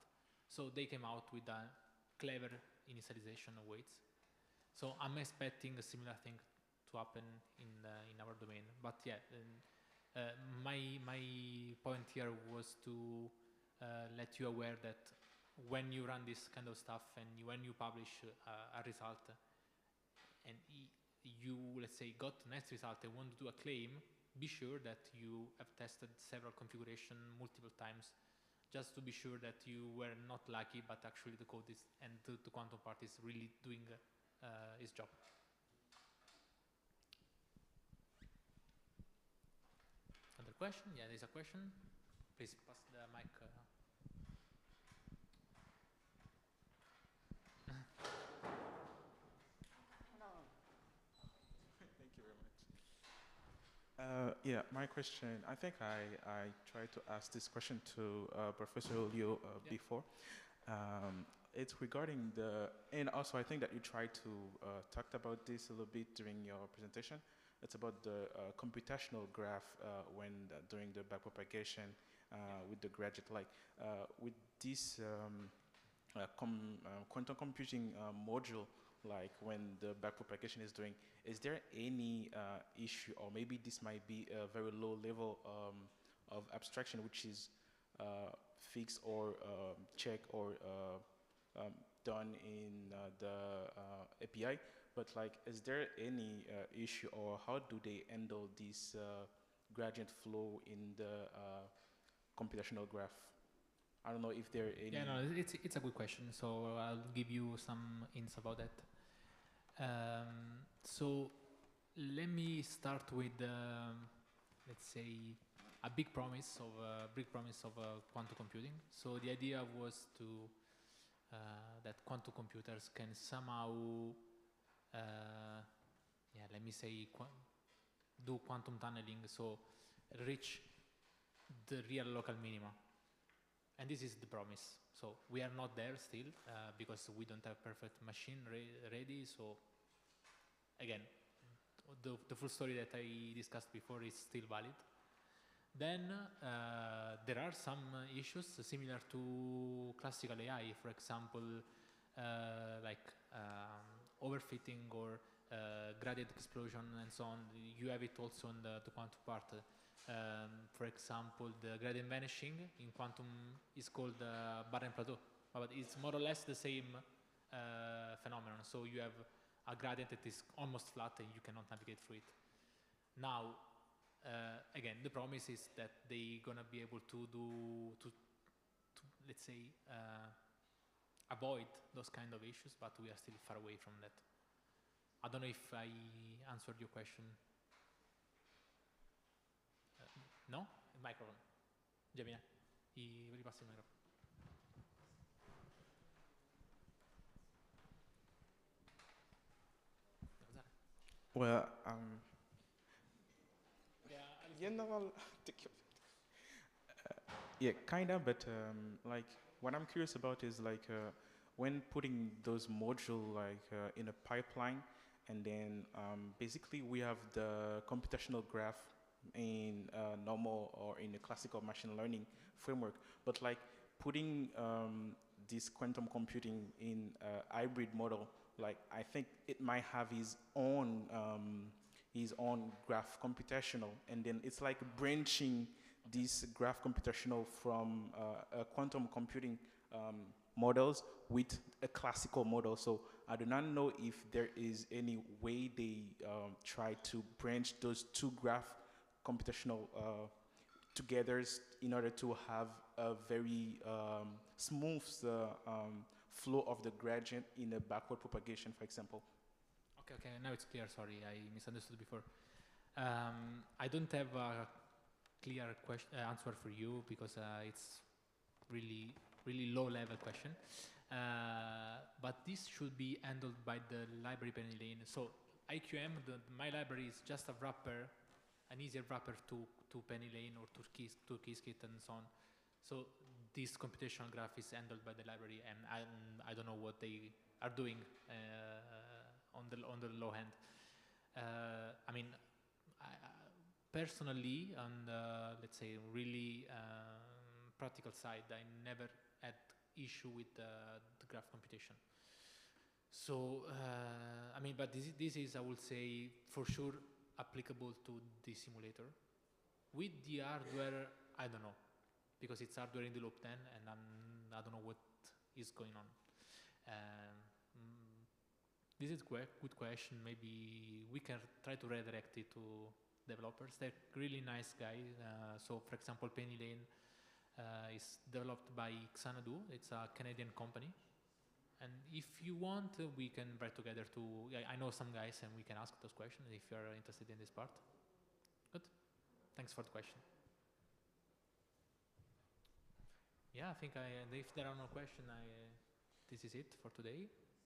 So they came out with a clever initialization of weights. So I'm expecting a similar thing to happen in our domain. But yeah, my point here was to let you aware that when you run this kind of stuff and when you publish a result and you, let's say, got a nice result and want to do a claim, be sure that you have tested several configurations multiple times, just to be sure that you were not lucky, but actually the code is, and the quantum part is really doing its job. Another question? Yeah, there's a question. Please pass the mic. Thank you very much. Yeah, my question, I think I tried to ask this question to Professor Ullo before. It's regarding and also I think that you tried to talk about this a little bit during your presentation. It's about the computational graph during the backpropagation with the gradient. Like with this quantum computing module, like when the backpropagation is doing, is there any issue, or maybe this might be a very low level of abstraction which is fixed or checked or done in the API, but like, is there any issue, or how do they handle this gradient flow in the computational graph? I don't know if there are any... Yeah, no, it's a good question, so I'll give you some hints about that. So let me start with, let's say, a big promise of quantum computing. So the idea was to that quantum computers can somehow, yeah, let me say, do quantum tunneling, so reach the real local minima. And this is the promise. So we are not there still because we don't have perfect machine ready. So again, the full story that I discussed before is still valid. Then there are some issues similar to classical AI, for example, like overfitting or gradient explosion and so on. You have it also in the quantum part. For example, the gradient vanishing in quantum is called barren plateau, but it's more or less the same phenomenon. So you have a gradient that is almost flat and you cannot navigate through it. Now, again, the promise is that they're gonna be able to let's say, avoid those kind of issues, but we are still far away from that. I don't know if I answered your question. No? Il microphone. Gemina, ripassi il microfono. Well, you know, yeah, kinda, but like what I'm curious about is like when putting those modules like in a pipeline, and then basically we have the computational graph in normal or in a classical machine learning framework, but like putting this quantum computing in a hybrid model, like I think it might have his own graph computational, and then it's like branching this graph computational from quantum computing models with a classical model. So I do not know if there is any way they try to branch those two graph computational together in order to have a very smooth flow of the gradient in a backward propagation, for example. Okay, now it's clear. Sorry, I misunderstood before. I don't have a clear answer for you because it's really low-level question. But this should be handled by the library penny lane. So IQM, my library is just a wrapper, an easier wrapper to penny lane or to Qiskit and so on. So this computational graph is handled by the library, and I don't know what they are doing on the low end. I mean, personally, on the, let's say, really practical side, I never had issue with the graph computation. So, I mean, but this is, I would say, for sure applicable to the simulator. With the hardware, I don't know, because it's hardware in the loop 10, and I don't know what is going on. This is a good question. Maybe we can try to redirect it to developers. They're really nice guys. So, for example, Penny Lane is developed by Xanadu. It's a Canadian company. And if you want, we can write together to, I know some guys, and we can ask those questions if you're interested in this part. Good. Thanks for the question. Yeah, I think if there are no questions, this is it for today.